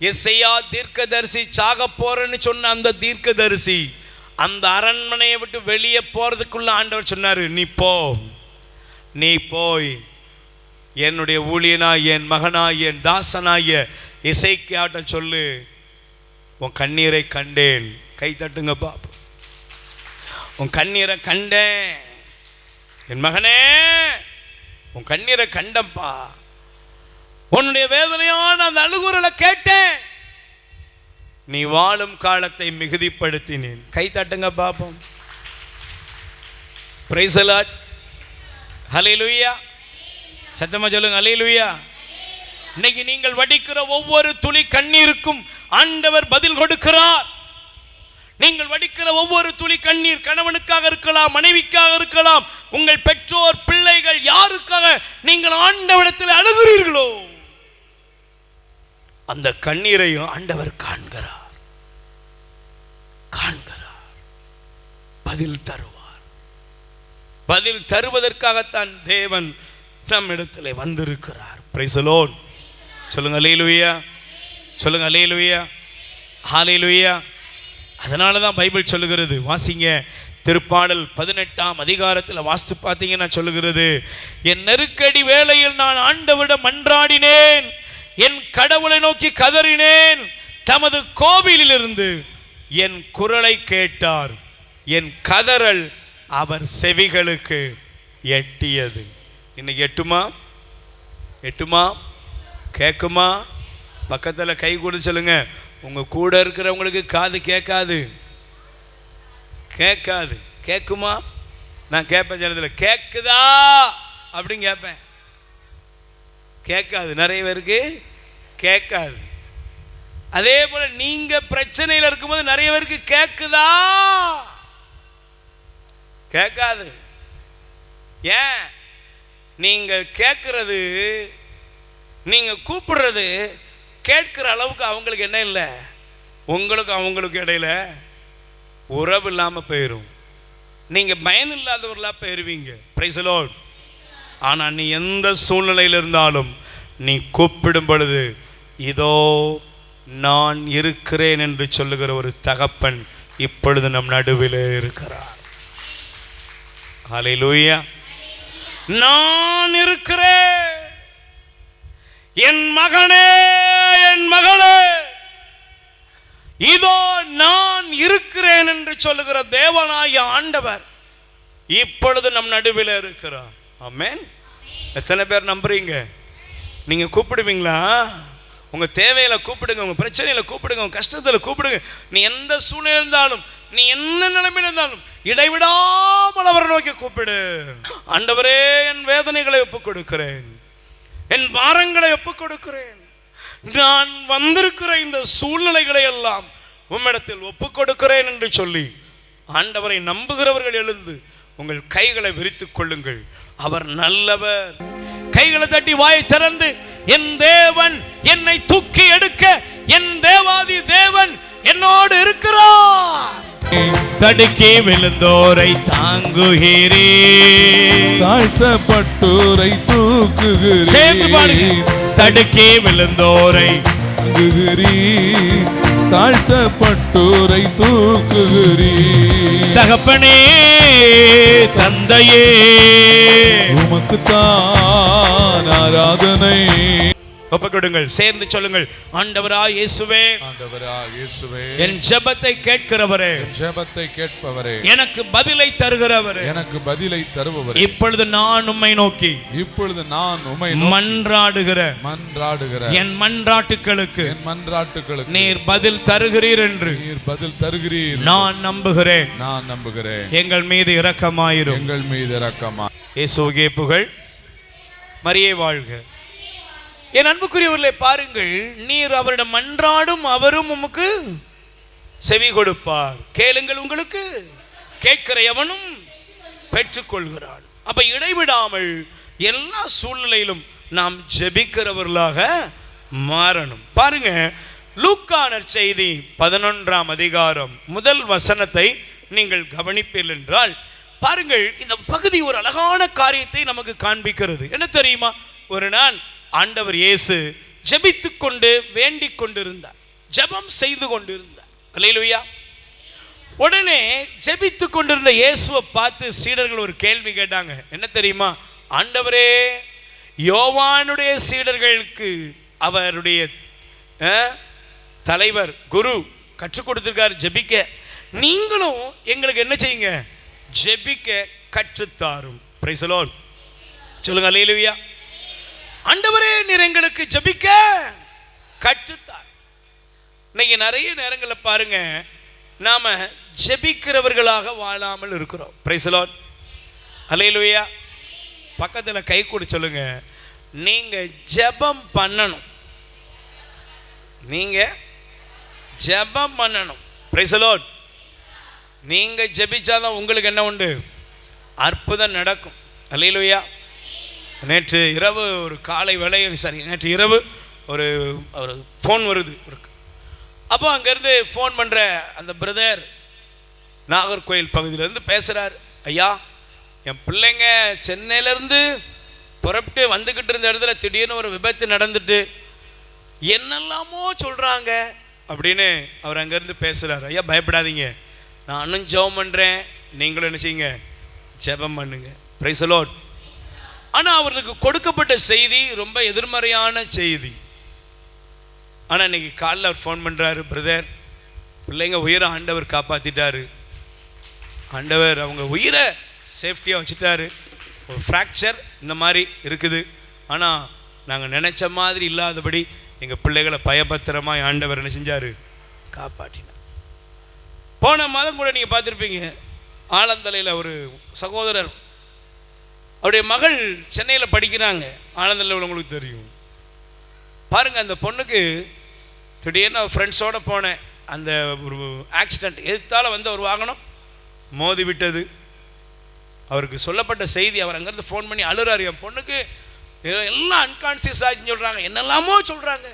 எசேயா தீர்க்கதரிசி சாக போறேன்னு சொன்ன அந்த தீர்க்கதரிசி அந்த அரண்மனையை விட்டு வெளியே போறதுக்குள்ள ஆண்டவர் சொன்னாரு, நீ போய் என்னுடைய ஊழியனாய், என் மகனாய், என் தாசனாய எசேக்கியாட்ட சொல்லு, உன் கண்ணீரை கண்டேன். கை தட்டுங்க பாப்போம். உன் கண்ணீரை கண்டேன் என் மகனே, உன் கண்ணீரை கண்டப்பா, உன்னுடைய வேதனையான அந்த அழுகுரலை கேட்டேன், நீ வாழும் காலத்தை மிகுதிப்படுத்தினேன். கை தட்டுங்க பாப்போம். Praise the lord. ஹல்லேலூயா. சத்தமா சொல்லுங்க ஹல்லேலூயா. இன்னைக்கு நீங்கள் வடிக்கிற ஒவ்வொரு துளி கண்ணீருக்கும் ஆண்டவர் பதில் கொடுக்கிறார். நீங்கள் வடிக்கிற ஒவ்வொரு துளி கண்ணீர் கணவனுக்காக இருக்கலாம், மனைவிக்காக இருக்கலாம், உங்கள் பெற்றோர், பிள்ளைகள், யாருக்காக நீங்கள் ஆண்டவரிடத்தில் அழுகிறீர்களோ அந்த கண்ணீரையும் ஆண்டவர் காண்கிறார், பதில் தருவார். பதில் தருவதற்காகத்தான் தேவன் நம்மிடத்தில் வந்திருக்கிறார். Price the lord. சொல்லுங்க அல்லேலூயா. சொல்லுங்க அல்லேலூயா. ஹல்லேலூயா. அதனால தான் பைபிள் சொல்லுகிறது, வாசிங்க, திருப்பாடல் 18ஆம் அதிகாரத்தில் வாசித்து பார்த்தீங்கன்னா சொல்லுகிறது, என் நெருக்கடி வேளையில் நான் ஆண்டவரிடம் மன்றாடினேன், என் கடவுளை நோக்கி கதறினேன், தமது கோவிலிலிருந்து என் குரலை கேட்டார், என் கதறல் அவர் செவிகளுக்கு எட்டியது. இன்னைக்கு எட்டுமா? கேட்குமா? பக்கத்தில் கை கொடு சொல்லுங்க, உங்கள் கூட இருக்கிறவங்களுக்கு காது கேட்காது. கேட்காது. கேட்குமா? நான் கேட்பேன் ஜனத்தில், கேட்குதா அப்படின்னு கேட்பேன். கேட்காது. நிறைய பேருக்கு கேட்காது. அதே போல நீங்க பிரச்சனையில் இருக்கும்போது நிறைய பேருக்கு கேட்குதா? கேட்காது. ஏன்? நீங்க கேட்கறது, நீங்க கூப்பிடுறது கேட்கிற அளவுக்கு அவங்களுக்கு என்ன இல்லை, உங்களுக்கு அவங்களுக்கு இடையில உறவு இல்லாம போயிடும். நீங்க பயன் இல்லாதவர்களா போயிருவீங்க. Price the Lord. ஆனா நீ எந்த சூழ்நிலையில் இருந்தாலும் நீ கூப்பிடும் பொழுது இதோ நான் இருக்கிறேன் என்று சொல்லுகிற ஒரு தகப்பன் இப்பொழுது நம் நடுவிலே இருக்கிறார். ஹல்லேலூயா. நான் இருக்கிறேன், என் மகனே, என் மகளே, இதோ நான் இருக்கிறேன் என்று சொல்லுகிற தேவனாகிய ஆண்டவர் இப்பொழுது நம் நடுவில் இருக்கிறார். ஆமென். எத்தனை பேர் நம்புறீங்க? நீங்க கூப்பிடுவீங்களா? உங்க தேவையில கூப்பிடுங்க, உங்க பிரச்சனையில கூப்பிடுங்க, உங்க கஷ்டத்துல கூப்பிடுங்க. நீ எந்த சூழ்நிலை இருந்தாலும், நீ என்ன நிலைமையில் இருந்தாலும் இடைவிடாமல் அவரை நோக்கி கூப்பிடு. ஆண்டவரே, என் வேதனைகளை ஒப்புக் கொடுக்கிறேன், என் பாரங்களை ஒப்புக் கொடுக்கிறேன், நான் வந்திருக்கிற இந்த சூழ்நிலைகளை எல்லாம் உம்மிடத்தில் ஒப்புக் கொடுக்கிறேன் என்று சொல்லி ஆண்டவரை நம்புகிறவர்கள் எழுந்து உங்கள் கைகளை விரித்துக் கொள்ளுங்கள். அவர் நல்லவர். கைகளை தட்டி வாயை திறந்து, என் தேவன் என்னை தூக்கி எடுக்க, என் தேவாதி தேவன் என்னோடு இருக்கிறார். தடுக்கி விழுந்தோரை தாங்குகிறேன், தாழ்த்தப்பட்டோரை தூக்குகிறேன். சேர்ந்து பாடுங்க. தடுக்கி விழுந்தோரை தாங்குகிறேன், தாழ்த்தப்பட்டோரை தூக்குகிறேன். தகப்பனே, தந்தையே, உமக்குத்தான் ஆராதனை. ஒப்புக்கொடுங்கள். சேர்ந்து சொல்லுங்கள். ஆண்டவராய் இயேசுவே, ஆண்டவராய் இயேசுவே, என் ஜெபத்தை கேட்கிறவரே, என் ஜெபத்தை கேட்பவரே, எனக்கு பதிலை தருகிறவரே, எனக்கு பதிலை தருபவரே, இப்பொழுது நான் உம்மை நோக்கி, இப்பொழுது நான் உம்மை மன்றாடுகிற என் மன்றாட்டுகளுக்கு என் மன்றாட்டுகளுக்கு நீர் பதில் தருகிறீர் என்று நீர் பதில் தருகிறீர் நான் நம்புகிறேன். நான் நம்புகிறேன். எங்கள் மீது இரக்கமாயிரும். எங்கள் மீது இரக்கமாயிரும். இயேசுவே புகழ், மரியே வாழ்க. என் அன்புக்குரியவர்களே, பாருங்கள், நீர் அவரிடம் மன்றாடும், அவரும் உமக்கு செவி கொடுப்பார். கேளுங்கள், உங்களுக்கு கேட்கிற எவனும் பெற்றுக்கொள்கிறான். அப்ப இடைவிடாமல் எல்லா சூழ்நிலையிலும் நாம் ஜெபிக்கிறவர்களாக மாறணும். பாருங்க, லூக்கா நற்செய்தி 11ஆம் அதிகாரம் 1 வசனத்தை நீங்கள் கவனிப்பீர்கள் என்றால், பாருங்கள், இந்த பகுதி ஒரு அழகான காரியத்தை நமக்கு காண்பிக்கிறது. என்ன தெரியுமா? ஒரு நாள் ஆண்டவர் இயேசு ஜெபித்துக் கொண்டு வேண்டிக் கொண்டிருந்தார், ஜெபம் செய்து கொண்டிருந்தார். அல்லேலூயா. உடனே ஜெபித்துக் கொண்டிருந்த இயேசுவை பார்த்து சீடர்கள் ஒரு கேள்வி கேட்டாங்க. என்ன தெரியுமா? ஆண்டவரே, யோவானுடைய சீடர்களுக்கு அவருடைய தலைவர் குரு கற்றுக் கொடுத்திருக்காரு ஜெபிக்க, நீங்களும் எங்களுக்கு என்ன செய்யுங்க? ஜெபிக்க கற்றுத்தாரும். Praise the lord. சொல்லுங்க அல்லேலூயா. ஆண்டவரே, நீர் எங்களுக்கு ஜெபிக்க கற்றுத்தார். இன்னைக்கு நிறைய நேரங்களில் பாருங்க, நாம ஜெபிக்கிறவர்களாக வாழாமல் இருக்கிறோம். Praise the lord. அல்லேலூயா. பக்கத்தில் கை கொடு சொல்லுங்க, நீங்க ஜெபம் பண்ணணும். நீங்க ஜெபம் பண்ணணும். Price the Lord. நீங்க ஜெபிச்சாதான் உங்களுக்கு என்ன உண்டு? அற்புதம் நடக்கும். அல்லேலூயா. நேற்று இரவு ஒரு காலை வேளை, நேற்று இரவு ஒரு ஃபோன் வருது. அப்போ அங்கேருந்து ஃபோன் பண்ணுற அந்த பிரதர் நாகர்கோயில் பகுதியிலேருந்து பேசுகிறார். ஐயா, என் பிள்ளைங்க சென்னையிலேருந்து புறப்பட்டு வந்துக்கிட்டு இருந்த இடத்துல திடீர்னு ஒரு விபத்து நடந்துட்டு என்னெல்லாமோ சொல்கிறாங்க அப்படின்னு அவர் அங்கேருந்து பேசுகிறார். ஐயா, பயப்படாதீங்க, நானும் ஜெபம் பண்ணுறேன், நீங்களும் என்ன செய்யுங்க? ஜெபம் பண்ணுங்க. Price the Lord. ஆனால் அவர்களுக்கு கொடுக்கப்பட்ட செய்தி ரொம்ப எதிர்மறையான செய்தி. ஆனால் இன்னைக்கு காலையில் அவர் ஃபோன் பண்ணுறாரு, பிரதர், பிள்ளைங்க உயிரை ஆண்டவர் காப்பாற்றிட்டாரு, ஆண்டவர் அவங்க உயிரை சேஃப்டியாக வச்சுட்டாரு, ஒரு ஃப்ராக்சர் இந்த மாதிரி இருக்குது, ஆனால் நாங்கள் நினச்ச மாதிரி இல்லாதபடி எங்கள் பிள்ளைகளை பயபத்திரமாக ஆண்டவர் என்ன செஞ்சார்? காப்பாற்றினார். போன மாதம் கூட நீங்கள் பார்த்துருப்பீங்க, ஆலந்தலையில் ஒரு சகோதரர், அவருடைய மகள் சென்னையில் படிக்கிறாங்க. ஆலந்தலையில் உள்ளவங்களுக்கு தெரியும். பாருங்கள், அந்த பொண்ணுக்கு திடீர்னு ஃப்ரெண்ட்ஸோடு போனேன். அந்த ஒரு ஆக்சிடெண்ட், எதிர்த்தால வந்து ஒரு வாகனம் மோதி விட்டது. அவருக்கு சொல்லப்பட்ட செய்தி, அவர் அங்கேருந்து ஃபோன் பண்ணி அழுறாரு, என் பொண்ணுக்கு எல்லாம் அன்கான்சியஸ் ஆச்சுன்னு சொல்கிறாங்க, என்னெல்லாமோ சொல்கிறாங்க.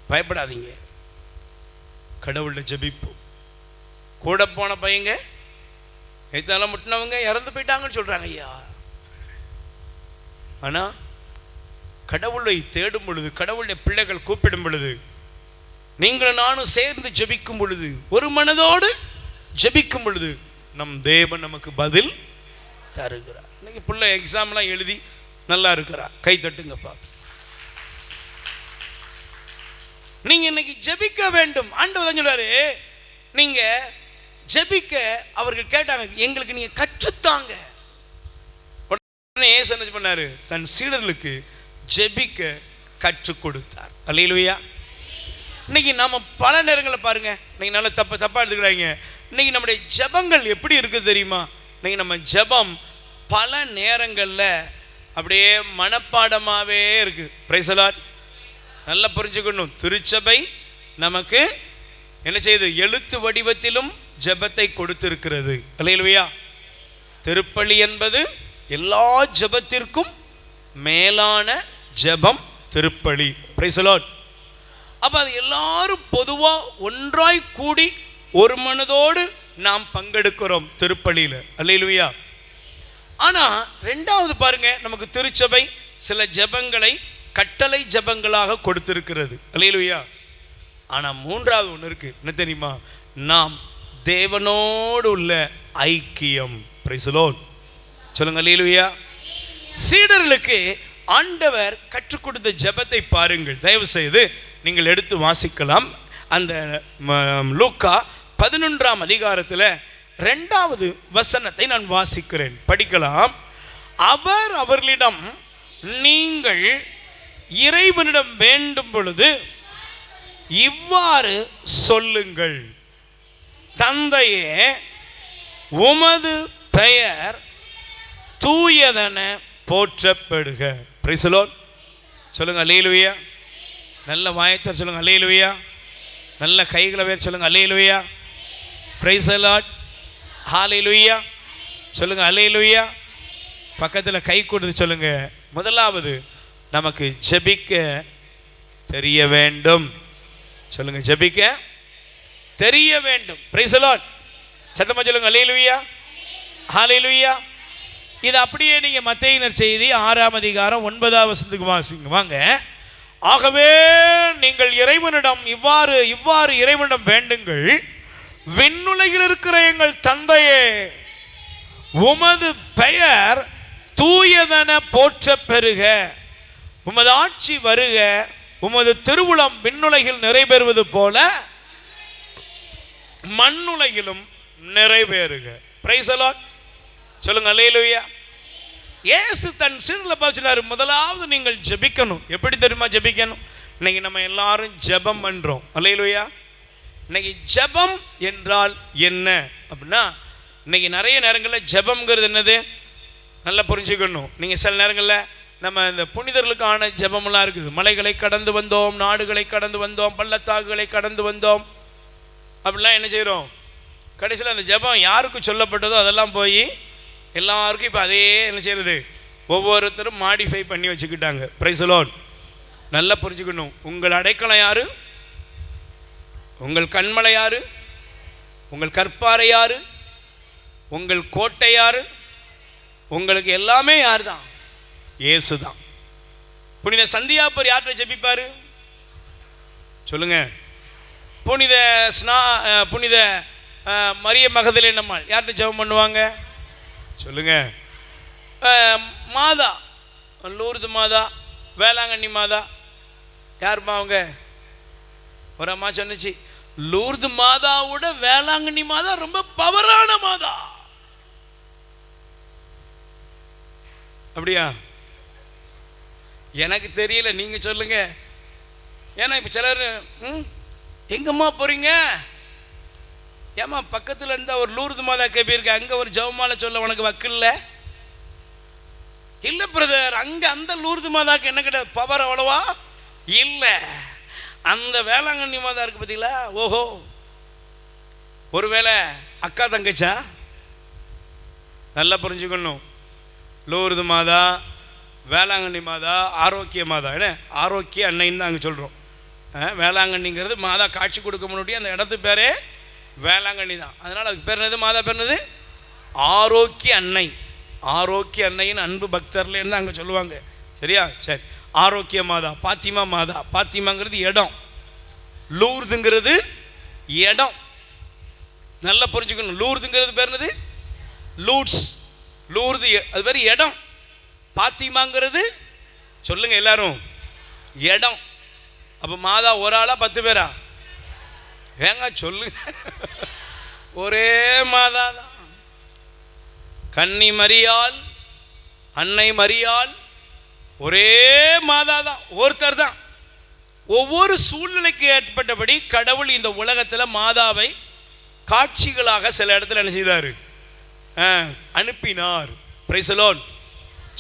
பயப்படாதீங்க, கடவுள்கிட்ட ஜெபிப்போம். கூட போன பையங்க எத்தால முட்டினவங்க இறந்து போயிட்டாங்கன்னு சொல்கிறாங்க ஐயா. ஆனால் கடவுளை தேடும் பொழுது, கடவுளுடைய பிள்ளைகள் கூப்பிடும் பொழுது, நீங்களும் நானும் சேர்ந்து ஜெபிக்கும் பொழுது, ஒரு மனதோடு ஜெபிக்கும் பொழுது, நம் தேவன் நமக்கு பதில் தருகிறார். இன்னைக்கு பிள்ளை எக்ஸாம்லாம் எழுதி நல்லா இருக்கிறா, கை தட்டுங்கப்பா. நீங்க இன்னைக்கு ஜெபிக்க வேண்டும். ஆண்டவர் சொல்றாரு, நீங்க ஜெபிக்க அவர்கள் கேட்டாங்க, எங்களுக்கு நீங்க கற்றுத்தாங்க. உடனே இயேசு என்ன பண்ணாரு, தன் சீடர்களுக்கு ஜெபிக்க கற்றுக் கொடுத்தார். அல்லேலூயா. இன்னைக்கு நாம பல நேரங்களில் பாருங்க, இன்னைக்கு நல்லா தப்பா எடுத்துக்கிறாங்க. இன்னைக்கு நம்முடைய ஜெபங்கள் எப்படி இருக்குது தெரியுமா? இன்னைக்கு நம்ம ஜெபம் பல நேரங்களில் அப்படியே மனப்பாடமாகவே இருக்கு. Price the lord. நல்லா புரிஞ்சுக்கணும், திருச்சபை நமக்கு என்ன செய்யுது, எழுத்து வடிவத்திலும் ஜெபத்தை கொடுத்திருக்கிறது. அல்லேலூயா. திருப்பலி என்பது எல்லா ஜெபத்திற்கும் மேலான ஜெபம் திருப்பலி. Price the Lord. அப்போ அது எல்லாரும் பொதுவாக ஒன்றாய் கூடி ஒரு மனதோடு நாம் பங்கெடுக்கிறோம் திருப்பலியில். அல்லேலூயா. ஆனால் ரெண்டாவது பாருங்க, நமக்கு திருச்சபை சில ஜெபங்களை கட்டளை ஜெபங்களாக கொடுத்திருக்கிறது. அல்லேலூயா. ஆனால் மூன்றாவது ஒன்று இருக்கு, என்ன தெரியுமா? நாம் தேவனோடு உள்ள ஐக்கியம். Price the lord. சொல்லுங்க அல்லேலூயா. சீடர்களுக்கு ஆண்டவர் கற்றுக் கொடுத்த ஜெபத்தை பாருங்கள், தயவு செய்து நீங்கள் எடுத்து வாசிக்கலாம். அந்த லூக்கா 11ஆம் அதிகாரத்தில் 2வது வசனத்தை நான் வாசிக்கிறேன், படிக்கலாம். அவர் அவர்களிடம், நீங்கள் இறைவனிடம் வேண்டும் பொழுது இவ்வாறு சொல்லுங்கள், தந்தையே, உமது பெயர் தூயதென போற்றப்படுக. Price the lord. சொல்லுங்க அல்லேலூயா. நல்ல வாயத்தர் சொல்லுங்க அல்லேலூயா. நல்ல கைகளை வேறு சொல்லுங்க அல்லேலூயா. Praise the lord. ஹல்லேலூயா. சொல்லுங்க அல்லேலூயா. பக்கத்தில் கை கொடுத்து சொல்லுங்க. முதலாவது, நமக்கு ஜெபிக்க தெரிய வேண்டும். சொல்லுங்க, ஜெபிக்க தெரிய வேண்டும். Price the lord. சத்தமா சொல்லுங்க அல்லேலூயா. ஹல்லேலூயா. இது அப்படியே நீங்க மத்தேயுவின் செய்தி 6ஆம் அதிகாரம் 9ஆம் வசனத்துக்கு வாசிங்க வாங்க. ஆகவே நீங்கள் இறைவனிடம் இவ்வாறு இறைவனிடம் வேண்டுங்கள், விண்ணுலகில் இருக்கிற எங்கள் தந்தையே, உமது பெயர் தூயதென போற்ற பெறுக, உமது ஆட்சி வருக, உமது திருவுளம் விண்ணுலகில் நிறைவேறுவது போல மண்ணுலகிலும் நிறைவேறுக. Price the lord. சொல்லுங்க அல்லேலூயா. இயேசு தன் சீடர்களை பார்த்து சொன்னார், முதலாவது நீங்கள் ஜெபிக்கணும். எப்படி தெரியுமா ஜெபிக்கணும்? இன்னைக்கு நம்ம எல்லாரும் ஜெபம் பண்றோம். அல்லேலூயா. இன்னைக்கு ஜெபம் என்றால் என்ன அப்படின்னா, இன்னைக்கு நிறைய நேரங்களில் ஜெபம்ங்கிறது என்னது நல்லா புரிஞ்சுக்கணும். நீங்கள் சில நேரங்களில் நம்ம இந்த புனிதர்களுக்கான ஜெபமெல்லாம் இருக்குது. மலைகளை கடந்து வந்தோம், நாடுகளை கடந்து வந்தோம், பள்ளத்தாக்குகளை கடந்து வந்தோம் அப்படிலாம் என்ன செய்கிறோம்? கடைசியில் அந்த ஜெபம் யாருக்கு சொல்லப்பட்டதோ அதெல்லாம் போய் எல்லாருக்கும் இப்போ அதே என்ன செய்கிறது, ஒவ்வொருத்தரும் மாடிஃபை பண்ணி வச்சுக்கிட்டாங்க. Praise the lord. நல்லா புரிஞ்சுக்கணும், உங்கள் அடைக்கலம் யாரு? உங்கள் கண்மலை யாரு? உங்கள் கற்பாறை யாரு? உங்கள் கோட்டை யாரு? உங்களுக்கு எல்லாமே யார் தான்? இயேசு தான். புனித சந்தியாப்பர் யார்கிட்ட ஜெபிப்பாரு சொல்லுங்க? புனித மரிய மகதலேன் அம்மாள் யார்கிட்ட ஜெபம் பண்ணுவாங்க சொல்லுங்க? மாதா, லூர்து மாதா, வேளாங்கண்ணி மாதா, யாருமா அவங்க? ஒரு அம்மா சொன்னிச்சு, லூர்து மாதாவோட வேளாங்கண்ணி மாதா ரொம்ப பவரான மாதா. அப்படியா? எனக்கு தெரியல, நீங்க சொல்லுங்க. ஏன்னா இப்ப சிலர் எங்கம்மா போறீங்க? ஏமா பக்கத்தில் இருந்தால் ஒரு லூர்து மாதா கேப்பியிருக்க, அங்கே ஒரு ஜெபமாலை சொல்ல உனக்கு வக்கில்ல? இல்லை பிரதர், அங்கே அந்த லூர்து மாதாக்கு என்ன கிடையாது, பவர் அவ்வளவா இல்லை. அந்த வேளாங்கண்ணி மாதா இருக்கு பார்த்தீங்களா? ஓஹோ, ஒருவேளை அக்கா தங்கச்சா? நல்லா புரிஞ்சுக்கணும். லூர்து மாதா, வேளாங்கண்ணி மாதா, ஆரோக்கிய மாதா, என்ன ஆரோக்கிய அன்னைன்னு தான் அங்கே சொல்கிறோம். வேளாங்கண்ணிங்கிறது மாதா காட்சி கொடுக்க முன்னாடி அந்த இடத்து பேரே வேளாங்கண்ணி தான். அதனால் அதுக்கு பேர் என்னது, மாதா பேர் என்னது? ஆரோக்கிய அன்னை. ஆரோக்கிய அன்னைன்னு அன்பு பக்தர்லேருந்து அங்கே சொல்லுவாங்க. சரியா? சரி. ஆரோக்கிய மாதா, பாத்திமா மாதா. பாத்திமாங்கிறது இடம், லூர்துங்கிறது இடம். நல்லா புரிஞ்சுக்கணும். லூர்துங்கிறது பேர் என்னது? லூட்ஸ். லூர்து அது பேர் இடம். பாத்திமாங்கிறது சொல்லுங்க எல்லாரும், இடம். அப்போ மாதா ஒரு ஆளா 10 பேரா? ஏங்க சொல்லுங்க, ஒரே மாதா தான். கன்னி மரியாள், அன்னை மரியாள், ஒரே மாதா தான், ஒருத்தர் தான். ஒவ்வொரு சூழ்நிலைக்கு ஏற்பட்டபடி கடவுள் இந்த உலகத்தில் மாதாவை காட்சிகளாக சில இடத்துல என்ன செய்தார், அனுப்பினார். Price the lord.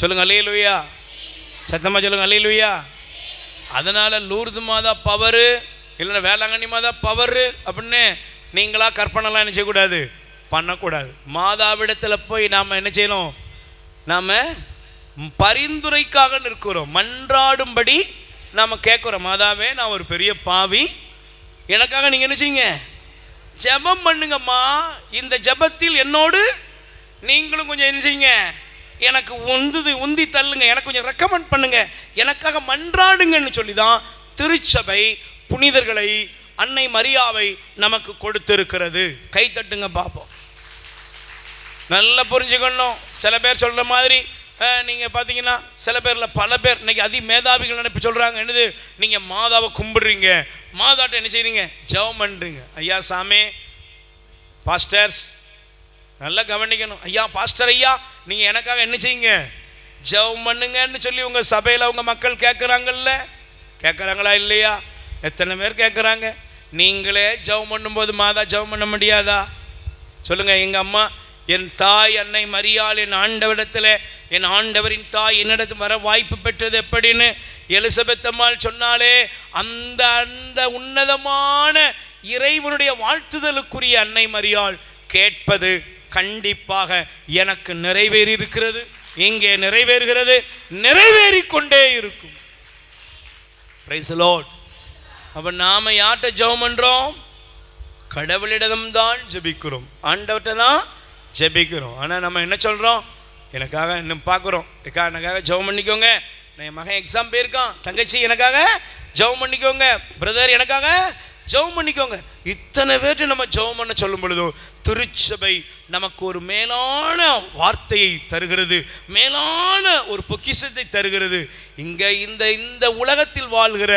சொல்லுங்க அல்லேலூயா. சத்தமா சொல்லுங்க அல்லேலூயா. அதனால லூர்து மாதா பவரு, இல்லைன்னா வேளாங்கண்ணி மாதா பவரு அப்படின்னு நீங்களா கற்பனைலாம் என்ன செய்யக்கூடாது, பண்ணக்கூடாது. மாதாவிடத்தில் போய் நாம் என்ன செய்யணும், நாம் பரிந்துரைக்காக நிற்கிறோம், மன்றாடும்படி நாம் கேட்குறோம். மாதாவே, நான் ஒரு பெரிய பாவி, எனக்காக நீங்கள் என்ன செய்யுங்க, ஜெபம் பண்ணுங்கம்மா. இந்த ஜெபத்தில் என்னோடு நீங்களும் கொஞ்சம் என்ன செய்யுங்க, எனக்கு உந்தி தள்ளுங்க, எனக்கு கொஞ்சம் ரெக்கமெண்ட் பண்ணுங்க, எனக்காக மன்றாடுங்கன்னு சொல்லி தான் திருச்சபை புனிதர்களை, அன்னை மரியாவை நமக்கு கொடுத்திருக்கிறது. கை தட்டுங்க பார்ப்போம். நல்லா புரிஞ்சுக்கணும். சில பேர் சொல்கிற மாதிரி நீங்கள் பார்த்தீங்கன்னா சில பேரில் பல பேர் இன்னைக்கு அதி மேதாவிகள் நினைப்பு சொல்கிறாங்க, என்னது, நீங்கள் மாதாவை கும்பிடுறீங்க, மாதாட்ட என்ன செய்றீங்க, ஜெபம் பண்ணுறீங்க. ஐயா சாமி, பாஸ்டர்ஸ் நல்லா கவனிக்கணும். ஐயா பாஸ்டர், ஐயா நீங்கள் எனக்காக என்ன செய்யுங்க, ஜெபம் பண்ணுங்கன்னு சொல்லி உங்கள் சபையில் உங்கள் மக்கள் கேட்குறாங்கல்ல? கேட்குறாங்களா இல்லையா? எத்தனை பேர் கேட்குறாங்க? நீங்களே ஜெபம் பண்ணும்போது மாதா ஜெபம் பண்ண முடியாதா? சொல்லுங்கள். எங்கள் அம்மா, என் தாய் அன்னை மரியாள் என் ஆண்டவரிடத்தில், என் ஆண்டவரின் தாய் என்னிடத்து வர வாய்ப்பு பெற்றது எப்படின்னு எலிசபெத் அம்மாள் சொன்னாலே, அந்த அந்த உன்னதமான இறைவனுடைய வாழ்த்துதலுக்குரிய அன்னை மரியாள் கேட்பது கண்டிப்பாக எனக்கு நிறைவேறி இருக்கிறது, இங்கே நிறைவேறுகிறது, நிறைவேறிக்கொண்டே இருக்கும். Price the Lord. அப்போ நாம் யார்கிட்ட ஜெபம் பண்ணுறோம்? கடவுளிடம்தான் ஜெபிக்கிறோம், ஆண்டவர்கிட்ட தான் ஜெபிக்கிறோம். ஆனால் நம்ம என்ன சொல்கிறோம், எனக்காக இன்னும் பார்க்குறோம், எனக்காக ஜெபம் பண்ணிக்கோங்க, என் மகன் எக்ஸாம் போயிருக்கான், தங்கச்சி எனக்காக ஜெபம் பண்ணிக்கோங்க, பிரதர் எனக்காக ஜெபம் பண்ணிக்கோங்க. இத்தனை பேர்ட்டு நம்ம ஜெபம் பண்ண சொல்லும் பொழுதும் திருச்சபை நமக்கு ஒரு மேலான வார்த்தையை தருகிறது, மேலான ஒரு பொக்கிஷத்தை தருகிறது. இங்கே இந்த உலகத்தில் வாழ்கிற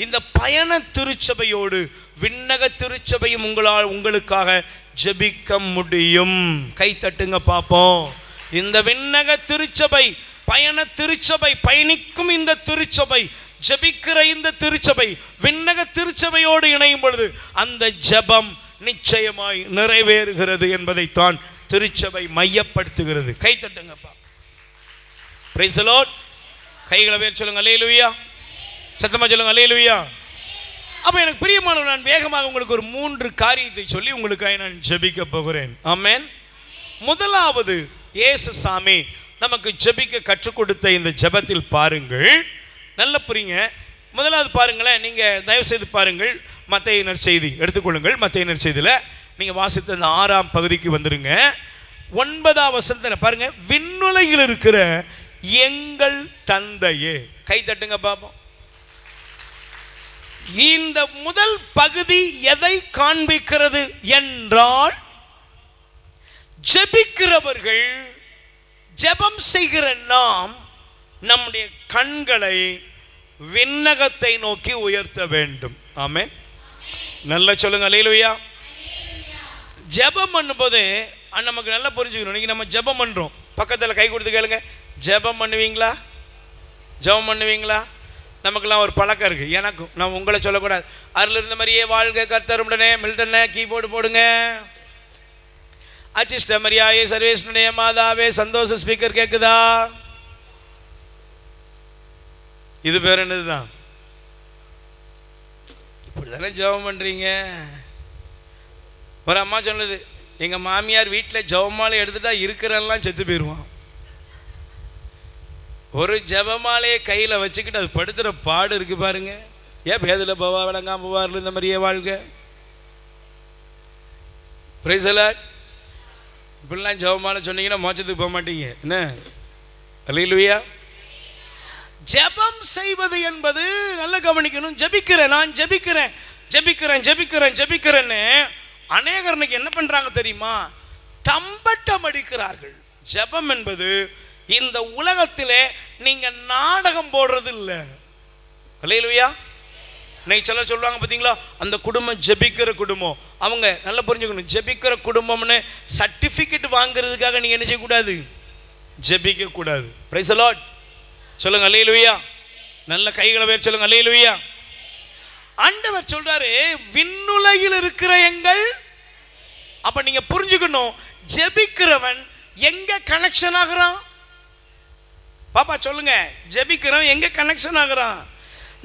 இந்த பயண திருச்சபையோடு விண்ணக திருச்சபையும் உங்களுக்காக ஜெபிக்க முடியும். கை தட்டுங்க பார்ப்போம். இந்த விண்ணக திருச்சபை, பயண திருச்சபை, பயணிக்கும் இந்த திருச்சபை, ஜெபிக்கிற இந்த திருச்சபை விண்ணக திருச்சபையோடு இணையும் பொழுது அந்த ஜெபம் நிச்சயமாய் நிறைவேறுகிறது என்பதைத்தான் திருச்சபை மையப்படுத்துகிறது. கை தட்டுங்கப்பா. Price the Lord. கைகளை வேர் சொல்லுங்க அல்லேலூயா. சத்தமா சொல்லுங்க அல்லேலூயா. அப்போ எனக்கு பிரியமானவர், நான் வேகமாக உங்களுக்கு ஒரு 3 காரியத்தை சொல்லி உங்களுக்காக நான் ஜெபிக்க போகிறேன். ஆமென். முதலாவது, இயேசு சாமி நமக்கு ஜெபிக்க கற்றுக் கொடுத்த இந்த ஜெபத்தில் பாருங்கள், நல்ல புரியுங்க. முதலாவது பாருங்களேன், நீங்கள் தயவு செய்து பாருங்கள், மத்தேயு நற்செய்தி எடுத்துக்கொள்ளுங்கள். மத்தேயு நற்செய்தியில் நீங்கள் வாசித்த அந்த 6ஆம் பகுதிக்கு வந்துருங்க. 9ஆம் வசனத்தில் பாருங்க, விண்ணுலகில் இருக்கிற எங்கள் தந்தையே. கை தட்டுங்க பாப்போம். இந்த முதல் பகுதி எதை காண்பிக்கிறது என்றால், ஜெபிக்கிறவர்கள், ஜெபம் செய்கிற நாம் நம்முடைய கண்களை விண்ணகத்தை நோக்கி உயர்த்த வேண்டும். ஆமென். நல்லா சொல்லுங்க அல்லேலூயா. ஜெபம் பண்ணும்போது நமக்கு நல்லா புரிஞ்சுக்கணும். இன்னைக்கு நம்ம ஜெபம் பண்றோம், பக்கத்தில் கை கொடுத்து கேளுங்க, ஜெபம் பண்ணுவீங்களா? ஜெபம் பண்ணுவீங்களா? நமக்கெல்லாம் ஒரு பழக்கம் இருக்குது, எனக்கும். நான் உங்களை சொல்லக்கூடாது. அருள் இருந்த மாதிரியே வாழ்க கர்த்தருடனே. மில்டனே கீபோர்டு போடுங்க. அச்சிஷ்ட மரியாயே சர்வேஸ்வனுடைய மாதாவே சந்தோஷ ஸ்பீக்கர் கேட்குதா? இது பேர் என்னதுதான்? இப்படி தானே ஜெபம் பண்ணுறீங்க. ஒரு அம்மா சொன்னது, எங்கள் மாமியார் வீட்டில் ஜெபமாலை எடுத்துட்டா இருக்கிறெல்லாம் செத்து போயிடுவான். ஒரு ஜெபமாலையை கையில் வச்சுக்கிட்டு அது படுத்துகிற பாடு இருக்கு பாருங்க. ஏன் பேதில் போவா விளங்காம போவார்ல இந்த மாதிரியே வாழ்க. பிரைஸ் அலாட். இப்படிலாம் ஜெபமாலை சொன்னீங்கன்னா மோட்சத்துக்கு போக மாட்டீங்க. என்ன அல்லேலூயா. ஜெபம் செய்வது என்பது நல்ல கவனிக்கணும். ஜெபிக்கிறேன், நான் ஜெபிக்கிறேன் ஜெபிக்கிறேன் ஜெபிக்கிறேன் ஜெபிக்கிறேன்னு அநேகர் இன்னைக்கு என்ன பண்றாங்க தெரியுமா? தம்பட்டம் அடிக்கிறார்கள். ஜெபம் என்பது இந்த உலகத்திலே நீங்க நாடகம் போடுறது இல்லை. அல்லேலூயா. இன்னைக்கு சிலர் சொல்லுவாங்க பார்த்தீங்களா, அந்த குடும்பம் ஜெபிக்கிற குடும்பம். அவங்க நல்லா புரிஞ்சுக்கணும், ஜெபிக்கிற குடும்பம்னு சர்டிஃபிகேட் வாங்குறதுக்காக நீங்க என்ன செய்யக்கூடாது? ஜெபிக்க கூடாது. பிரைஸ் தி லார்ட் சொல்லுங்க. அல்லேலூயா. நல்ல கைகளை பேர் சொல்லுங்க. அல்லேலூயா. ஆண்டவர் சொல்றாரு, விண்ணுலகில் இருக்கிற எங்கள். அப்ப நீங்க புரிஞ்சுக்கணும், ஜெபிக்கிறவன் எங்க கனெக்ஷன் ஆகுறான்? பாப்பா சொல்லுங்க, ஜெபிக்கிறவன் எங்க கனெக்ஷன் ஆகுறான்?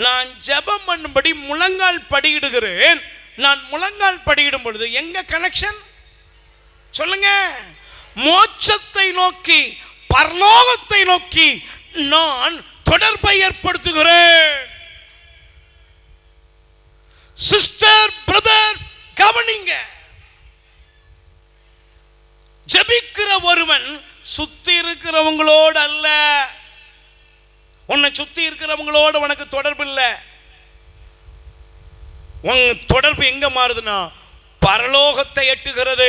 நான் ஜெபம் பண்ணும்படி முழங்கால் படியிடுகிறேன். நான் முழங்கால் படியிடும் பொழுது எங்க கனெக்ஷன் சொல்லுங்க? மோட்சத்தை நோக்கி, பரலோகத்தை நோக்கி நான் தொடர்பை ஏற்படுத்துகிறேன். சிஸ்டர் பிரதர்ஸ் கவனிங்க, ஜெபிக்கிற ஒருவன் சுத்தி இருக்கிறவங்களோடு அல்ல. உன்னை சுத்தி இருக்கிறவங்களோடு உனக்கு தொடர்பு இல்லை. உன் தொடர்பு எங்க மாறுதுன்னா பரலோகத்தை எட்டுகிறது.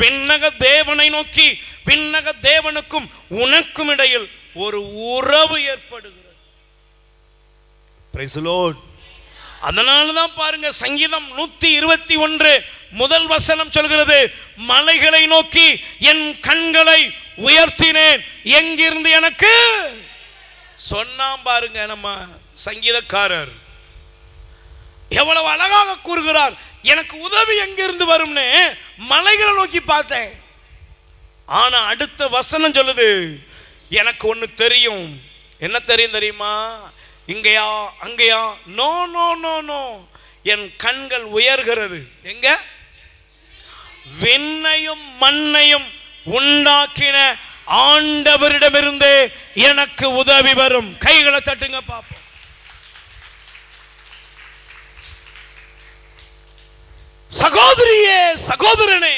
விண்ணக தேவனை நோக்கி, விண்ணக தேவனுக்கும் உனக்கும் இடையில் ஒரு உறவு ஏற்படுகிறது. Price the Lord. அதனாலதான் பாருங்க, சங்கீதம் 121 முதல் வசனம் சொல்கிறது, மலைகளை நோக்கி என் கண்களை உயர்த்தினேன், எங்கிருந்து எனக்கு சொன்னாம். பாருங்க, நம்ம சங்கீதக்காரர் எவ்வளவு அழகாக கூறுகிறார். எனக்கு உதவி எங்கிருந்து வரும்னு மலைகளை நோக்கி பார்த்தேன். ஆனா அடுத்த வசனம் சொல்லுது, எனக்கு ஒண்ணு தெரியும். என்ன தெரியும் தெரியுமா? இங்கயா அங்கயா? No no no no. என் கண்கள் உயர்கிறது எங்க? விண்ணையும் மண்ணையும் உண்டாக்கின ஆண்டவரிடமிருந்து எனக்கு உதவி வரும். கைகளை தட்டுங்க பாப்போம். சகோதரியே, சகோதரனே,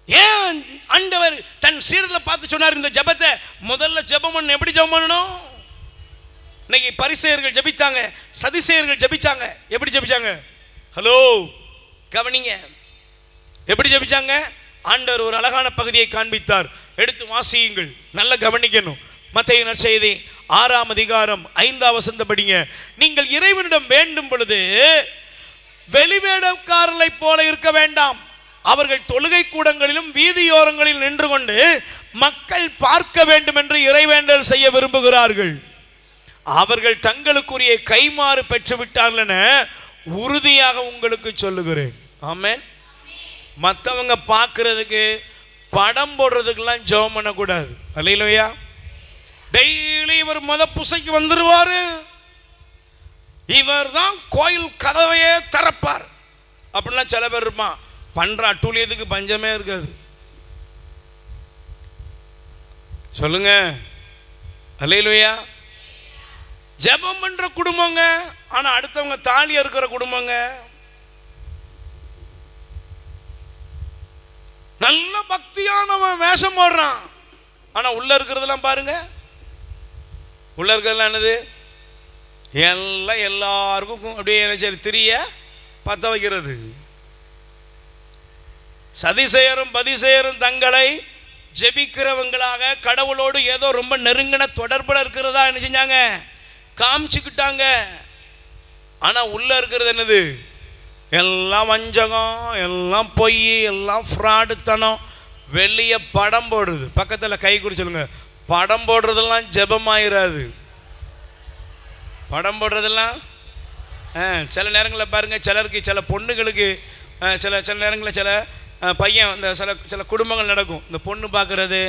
ஏன் ஆண்டவர் தன் சீடர்களை பார்த்து சொன்னார் இந்த ஜெபத்தை? முதல்ல ஜெபம் பண்ணணும். எப்படி ஜெபம் பண்ணணும்? இன்னைக்கு பரிசேயர்கள் ஜெபிச்சாங்க, சதிசேயர்கள் ஜெபிச்சாங்க. எப்படி ஜெபிச்சாங்க? ஹலோ கவனிங்க, எப்படி ஜெபிச்சாங்க? ஆண்டவர் ஒரு அழகான பகுதியை காண்பித்தார். எடுத்து வாசியுங்கள், நல்ல கவனிக்கணும். மத்தேயு நற்செய்தி 6ஆம் அதிகாரம் 5ஆம் வசனம் படிங்க. நீங்கள் இறைவனிடம் வேண்டும் பொழுது வெளிவேடக்காரர்களை போல இருக்க வேண்டாம். அவர்கள் தொழுகை கூடங்களிலும் வீதியோரங்களில் நின்று கொண்டு மக்கள் பார்க்க வேண்டும் என்று இறைவேண்டல் செய்ய விரும்புகிறார்கள். அவர்கள் தங்களுக்குரிய கைமாறு பெற்று விட்டார்கள் என உறுதியாக உங்களுக்கு சொல்லுகிறேன். ஆமென். மற்றவங்க பார்க்கறதுக்கு, படம் போடுறதுக்கெல்லாம் ஜெபம் பண்ணக்கூடாது. அல்லேலூயா. டெய்லி இவர் மத பூசைக்கு வந்துருவாரு, இவர் தான் கோயில் கதவையே திறப்பார் அப்படின்னா சில பேர் இருப்பான். பண்ற அட்டூழியத்துக்கு பஞ்சமே இருக்காது. சொல்லுங்க. அல்லேலூயா. ஜெபம் பண்ற குடும்பங்க, ஆனா அடுத்தவங்க தாலி இருக்கிற குடும்பங்க. நல்ல பக்தியானவன் வேஷம் போடுறான், ஆனா உள்ள இருக்கிறதெல்லாம் பாருங்க. உள்ள இருக்கிறதெல்லாம் என்னது? எல்லாம் எல்லாருக்கும் அப்படியே திரிய பத்த வைக்கிறது. சதிசெயரும் பதிசெயரும் தங்களை ஜெபிக்கிறவங்களாக கடவுளோடு ஏதோ ரொம்ப நெருங்கின தொடர்புல இருக்கிறதா என்ன செஞ்சாங்க? காமிச்சுக்கிட்டாங்க. ஆனா உள்ள இருக்கிறது என்னது? எல்லாம் வஞ்சகம், எல்லாம் பொய், எல்லாம் ஃப்ராடுத்தனம். வெளியே படம் போடுறது. பக்கத்தில் கை குடி சொல்லுங்க, படம் போடுறதெல்லாம் ஜெபமாயிராது. படம் போடுறதெல்லாம் சில நேரங்களில் பாருங்கள், சிலருக்கு சில பொண்ணுகளுக்கு சில நேரங்களில் சில பையன் இந்த சில குடும்பங்கள் நடக்கும். இந்த பொண்ணு பார்க்குறது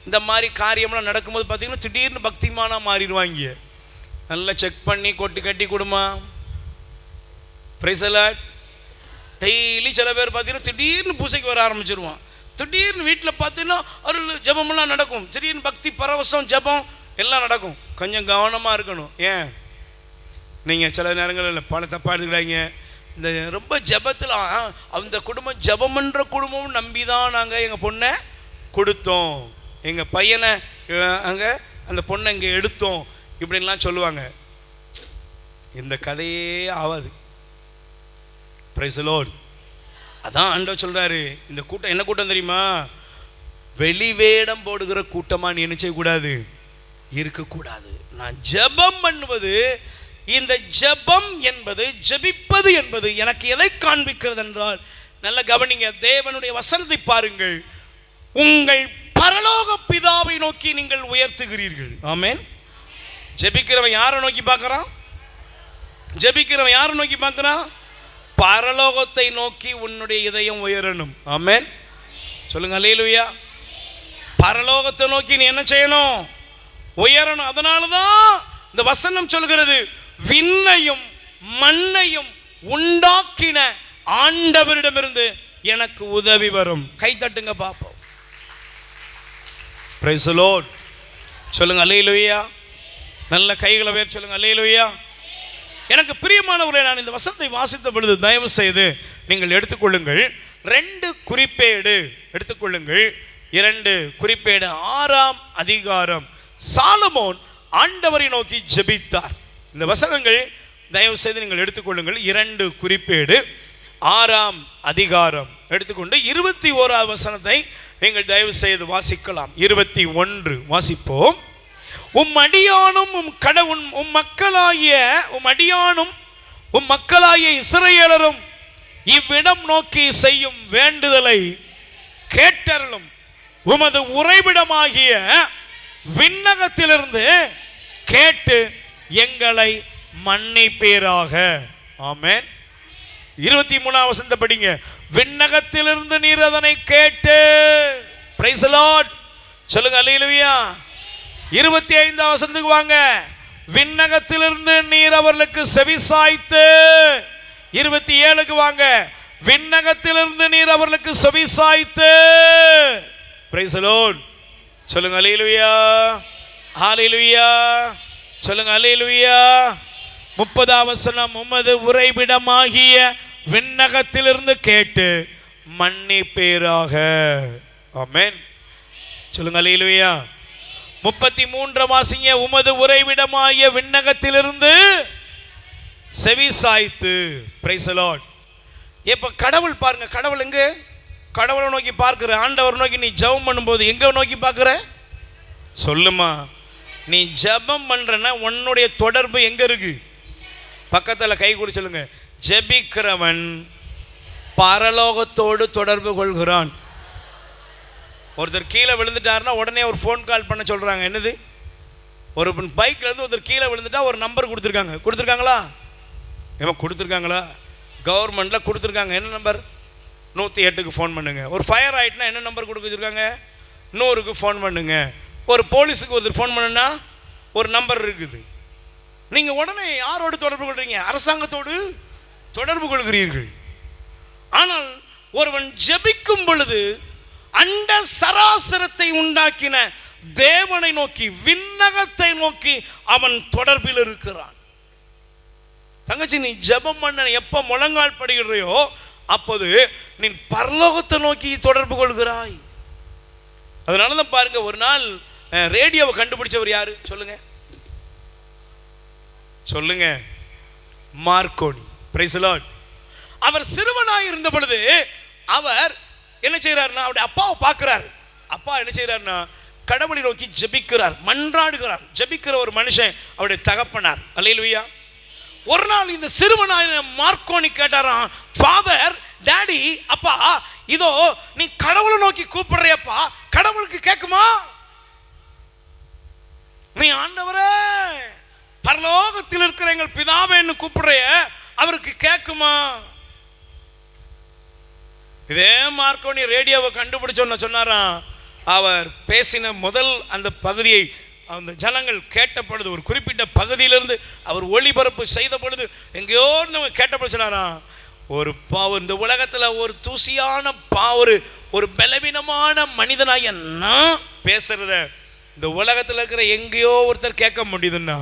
இந்த மாதிரி காரியம்லாம் நடக்கும்போது பார்த்திங்கன்னா திடீர்னு பக்திமானாக மாறிடுவாங்க. நல்லா செக் பண்ணி கொட்டி கட்டி குடும்பம் பிரைஸ் அலாட். டெய்லி சில பேர் பார்த்தீங்கன்னா திடீர்னு பூசைக்கு வர ஆரம்பிச்சிருவான். திடீர்னு வீட்டில் பார்த்தீங்கன்னா அருள் ஜபமெல்லாம் நடக்கும். திடீர்னு பக்தி பரவசம் ஜபம் எல்லாம் நடக்கும். கொஞ்சம் கவனமாக இருக்கணும். ஏன் நீங்கள் சில நேரங்களில் பல தப்பாக எடுத்துக்கிறாங்க. இந்த ரொம்ப ஜபத்தில் அந்த குடும்பம் ஜபம்ன்ற குடும்பம் நம்பி தான் நாங்கள் எங்கள் பொண்ணை கொடுத்தோம், எங்கள் பையனை அங்கே அந்த பொண்ணை இங்கே எடுத்தோம் இப்படின்லாம் சொல்லுவாங்க. இந்த கதையே ஆகாது. Price the Lord. அதான் ஆண்டவர் சொல்கிறாரு, இந்த கூட்டம் என்ன கூட்டம் தெரியுமா? வெளிவேடம் போடுகிற கூட்டமாக நீ என்ன செய்யக்கூடாது, இருக்கக்கூடாது. நான் ஜெபம் பண்ணுவது, இந்த ஜெபம் என்பது, ஜெபிப்பது என்பது எனக்கு எதை காண்பிக்கிறது என்றால், நல்ல கவனிங்க, தேவனுடைய வசனத்தை பாருங்கள். உங்கள் பரலோக பிதாவை நோக்கி நீங்கள் உயர்த்துகிறீர்கள். ஆமென். ஜெபிக்கிறவன் யாரை நோக்கி பார்க்கறான்? ஜெபிக்கிறவன் யாரை நோக்கி பார்க்கறான்? பரலோகத்தை நோக்கி உன்னுடைய இதயம் உயரணும். ஆமென். சொல்லுங்க அல்லேலூயா. பரலோகத்தை நோக்கி நீ என்ன செய்யணும்? உயரணும். அதனால தான் இந்த வசனம் சொல்கிறது, விண்ணையும் மண்ணையும் உண்டாக்கின ஆண்டவரிடமிருந்து எனக்கு உதவி வரும். கை தட்டுங்க பாப்போம். Praise the lord. சொல்லுங்க அல்லேலூயா. நல்ல கைகளை உயர்த்தி சொல்லுங்க அல்லேலூயா. எனக்கு பிரியமானவர்களே, நான் இந்த வசனத்தை வாசித்த பொழுது தயவு செய்து நீங்கள் எடுத்துக்கொள்ளுங்கள். 2 குறிப்பேடு எடுத்துக்கொள்ளுங்கள். 2 குறிப்பேடு 6ஆம் அதிகாரம். சாலமோன் ஆண்டவரை நோக்கி ஜெபித்தார். இந்த வசனங்கள் தயவு செய்து நீங்கள் எடுத்துக்கொள்ளுங்கள். 2 குறிப்பேடு 6ஆம் அதிகாரம் எடுத்துக்கொண்டு 21ஆம் வசனத்தை நீங்கள் தயவு செய்து வாசிக்கலாம். 21 வாசிப்போம். உம் அடியானும் உம் கடவுள் உம் மக்களாகிய இஸ்ரவேலரும் இவ்விடம் நோக்கி செய்யும் வேண்டுதலை கேட்டருளும். உமது உறைவிடமாகிய விண்ணகத்திலிருந்து கேட்டு எங்களை மன்னிப்பீராக. ஆமென். 23ஆம் வசனத்தை படிங்க. விண்ணகத்திலிருந்து நீர் அதனை கேட்டு. Price the lord. சொல்லுங்க அல்லேலூயா. 25ஆம் வசனத்துக்கு வாங்க. விண்ணகத்திலிருந்து நீர் அவர்களுக்கு செவிசாய்த்து. 27க்கு வாங்க. விண்ணகத்திலிருந்து நீர் அவர்களுக்கு செவிசாய்த்து. Price the lord. சொல்லுங்க அல்லேலூயா. ஹalleluya. சொல்லுங்க அல்லேலூயா. 30ஆம் வசனம். உமது உறைவிடமாகிய விண்ணகத்திலிருந்து கேட்டு மன்னிப்பீராக. ஆமென். சொல்லுங்க அல்லேலூயா. 33 வாசிங்க. உமது உறைவிடமாகிய விண்ணகத்திலிருந்து செவி சாய்த்து. Price the Lord. இப்ப கடவுள் பாருங்க, கடவுள் எங்க? கடவுளை நோக்கி பார்க்கிற, ஆண்டவர் நோக்கி நீ ஜெபம் பண்ணும்போது எங்க நோக்கி பார்க்கிற? சொல்லுமா. நீ ஜெபம் பண்றனா உன்னுடைய தொடர்பு எங்க இருக்கு? பக்கத்துல கை கூடி சொல்லுங்க. ஜெபிக்கிறவன் பரலோகத்தோடு தொடர்பு கொள்கிறான். ஒருத்தர் கீழே விழுந்துட்டாருன்னா உடனே ஒரு ஃபோன் கால் பண்ண சொல்கிறாங்க. என்னது? ஒரு பைக்கில் இருந்து ஒருத்தர் கீழே விழுந்துட்டா ஒரு நம்பர் கொடுத்துருக்காங்களா? ஏமா கொடுத்துருக்காங்களா? கவர்மெண்ட்டில் கொடுத்துருக்காங்க. என்ன நம்பர்? 108க்கு ஃபோன் பண்ணுங்க. ஒரு ஃபயர் ஆகிட்டுனா என்ன நம்பர் கொடுத்துருக்காங்க? 100க்கு ஃபோன் பண்ணுங்க. ஒரு போலீஸுக்கு ஒருத்தர் ஃபோன் பண்ணுன்னா ஒரு நம்பர் இருக்குது. நீங்கள் உடனே யாரோடு தொடர்பு கொள்கிறீங்க? அரசாங்கத்தோடு தொடர்பு கொள்கிறீர்கள். ஆனால் ஒருவன் ஜெபிக்கும் பொழுது அண்ட சராசரத்தை உண்டாக்கின தேவனை நோக்கி, விண்ணகத்தை நோக்கி அவன் தொடர்பில் இருக்கிறான். தங்கச்சி, நீ ஜெபம் பண்ண எப்ப முழங்கால் படுகிறாயோ அப்போது நீ பரலோகத்தை நோக்கி தொடர்பு கொள்கிறாய். அதனால தான் பாருங்க, ஒரு நாள் ரேடியோவை கண்டுபிடிச்சவர் யாரு? சொல்லுங்க சொல்லுங்க. மார்க்கோனி. Praise the lord. அவர் சிறுவனாய் இருந்த பொழுது அவர் என்ன செய்யறாருன்னா அவருடைய அப்பாவை பார்க்கிறார். அப்பா என்ன செய்யறாருன்னா கடவுளை நோக்கி ஜெபிக்கிறார், மன்றாடுகிறார். ஜெபிக்கிற ஒரு மனுஷன் அவருடைய தகப்பனார். அல்லேலூயா. ஒரு நாள் இந்த சிறுவனான மார்க்கோனி கேட்டாராம், ஃபாதர், டாடி, அப்பா, இதோ நீ கடவுளை நோக்கி கூப்பிடுறியப்பா, கடவுளுக்கு கேட்குமா? நீ ஆண்டவரே பரலோகத்தில் இருக்கிற எங்கள் பிதாவேன்னு கூப்பிடுறைய அவருக்கு கேட்குமா? இதே மார்க்கோனி ரேடியோவை கண்டுபிடிச்சோன்னு சொன்னாராம், அவர் பேசின முதல் அந்த பகுதியை அந்த ஜனங்கள் கேட்ட பொழுது, ஒரு குறிப்பிட்ட பகுதியிலிருந்து அவர் ஒளிபரப்பு செய்த பொழுது எங்கேயோ நம்ம கேட்ட பொழுது சொன்னாராம், ஒரு இந்த உலகத்தில் ஒரு தூசியான ஒரு பலவீனமான மனிதனாக நான் பேசுறத இந்த உலகத்தில் இருக்கிற எங்கேயோ ஒருத்தர் கேட்க முடியுதுன்னா,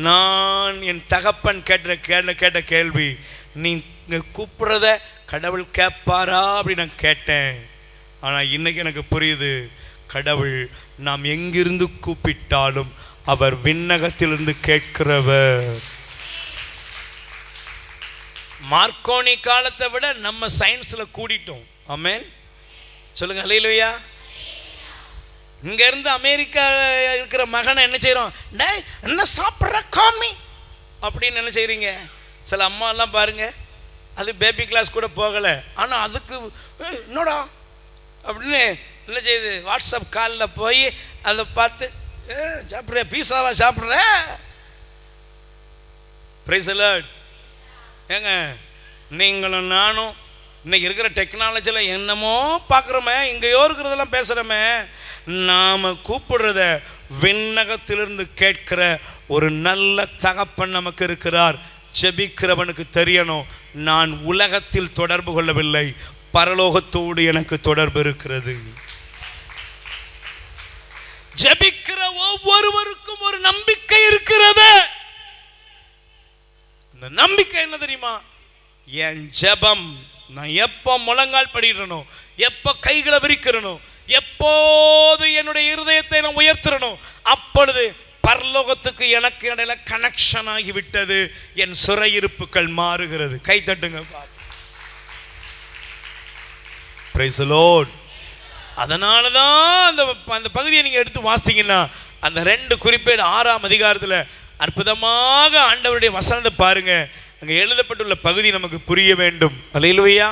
நான் என் தகப்பன் கேட்ட கேள்வி, நீங்க கூப்பிடுறத கடவுள் கேட்பாரா அப்படி நான் கேட்டேன். ஆனால் இன்னைக்கு எனக்கு புரியுது, கடவுள் நாம் எங்கிருந்து கூப்பிட்டாலும் அவர் விண்ணகத்திலிருந்து கேட்கிறவர். மார்க்கோனி காலத்தை விட நம்ம சயின்ஸ்ல கூடிட்டோம். ஆமென் சொல்லுங்க அல்லேலூயா. இங்க இருந்து அமெரிக்கா இருக்கிற மகனை என்ன செய்யறோம், என்ன சாப்பிட்ற காமி அப்படின்னு என்ன செய்றீங்க? சில அம்மா எல்லாம் பாருங்க, அது பேபி கிளாஸ் கூட போகலை, ஆனால் அதுக்கு என்னடா அப்படின்னு என்ன செய்யுது, வாட்ஸ்அப் காலில் போய் அதை பார்த்து சாப்பிட்ற பீஸாவா சாப்பிட்ற. Price the Lord. ஏங்க நீங்களும் நானும் இன்னைக்கு இருக்கிற டெக்னாலஜியில் என்னமோ பார்க்குறோமே, எங்கேயோ இருக்கிறதெல்லாம் பேசுகிறோமே, நாம் கூப்பிடுறத விண்ணகத்திலிருந்து கேட்கிற ஒரு நல்ல தகப்பன் நமக்கு இருக்கிறார். ஜெபிக்கிறவனுக்கு தெரியணும், நான் உலகத்தில் தொடர்பு கொள்ளவில்லை, பரலோகத்தோடு எனக்கு தொடர்பு இருக்கிறது. ஜெபிக்கிற ஒவ்வொருவருக்கும் ஒரு நம்பிக்கை இருக்கிறது. இந்த நம்பிக்கை என்ன தெரியுமா? என் ஜெபம் நான் எப்போ முழங்கால் படிடணும், எப்போ கைகளை விரிக்கிறணும், எப்போது என்னுடைய இருதயத்தை நான் உயர்த்தணும், அப்பொழுது பரலோகத்துக்கு எனக்கு இடையில கனெக்ஷன் ஆகிவிட்டது, என் சிறையிருப்புகள் மாறுகிறது. கை தட்டுங்க. Price the Lord. அதனால தான் அந்த பகுதியை நீங்க எடுத்து வாசித்தீங்கன்னா, அந்த 2 குறிப்பேடு 6ஆம் அதிகாரத்தில் அற்புதமாக ஆண்டவருடைய வசனத்தை பாருங்க. அங்கே எழுதப்பட்டுள்ள பகுதி நமக்கு புரிய வேண்டும். அல்லேலூயா.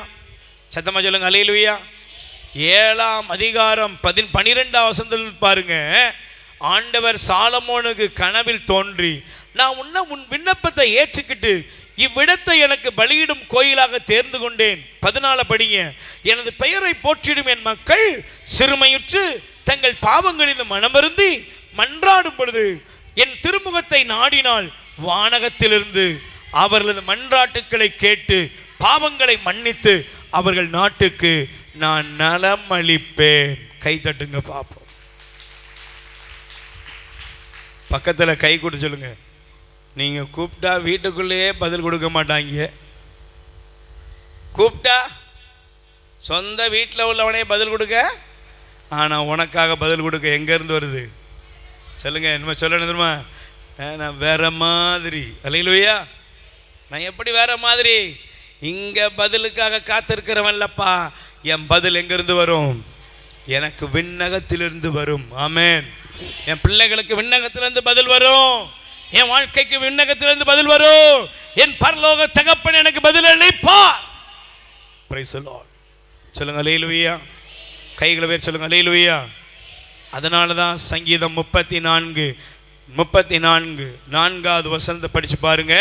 சத்தமா சொல்லுங்க அல்லேலூயா. 7ஆம் அதிகாரம் 12ஆம் வசனத்தில் பாருங்க, ஆண்டவர் சாலமோனுக்கு கனவில் தோன்றி, நான் உன் விண்ணப்பத்தை ஏற்றுக்கிட்டு இவ்விடத்தை எனக்கு பலியிடும் கோயிலாக தேர்ந்து கொண்டேன். 14 படிங்க. எனது பெயரை போற்றிடும் என் மக்கள் சிறுமையுற்று தங்கள் பாவங்களில் மனமருந்தி மன்றாடும் பொழுது என் திருமுகத்தை நாடினால் வானகத்திலிருந்து அவர்களது மன்றாட்டுக்களை கேட்டு பாவங்களை மன்னித்து அவர்கள் நாட்டுக்கு நான் நலம் அளிப்பேன். கை தட்டுங்க பாப்போம். பக்கத்தில் கை கொடுத்து சொல்லுங்க, நீங்க கூப்பிட்டா வீட்டுக்குள்ளேயே பதில் கொடுக்க மாட்டாங்க, கூப்பிட்டா சொந்த வீட்டில் உள்ளவனே பதில் கொடுக்க, ஆனால் உனக்காக பதில் கொடுக்க எங்கேருந்து வருது சொல்லுங்க. என்ன சொல்லணும் தெரியுமா? நான் வேற மாதிரி. அல்லேலூயா. நான் எப்படி வேற மாதிரி? இங்கே பதிலுக்காக காத்திருக்கிறவன்லப்பா, என் பதில் எங்கேருந்து வரும்? எனக்கு விண்ணகத்திலிருந்து வரும். ஆமென். என் பிள்ளைகளுக்கு விண்ணகத்திலிருந்து பதில் வரும், என் வாழ்க்கைக்கு விண்ணகத்திலிருந்து பதில் வரும், என் பரலோக தகப்பன் எனக்கு பதில் அளிப்பார். Price the lord. சொல்லுங்க அல்லேலூயா. கைகளை வேறு சொல்லுங்க அல்லேலூயா. அதனால தான் சங்கீதம் 34 4வது வசனத்தை படிச்சு பாருங்க.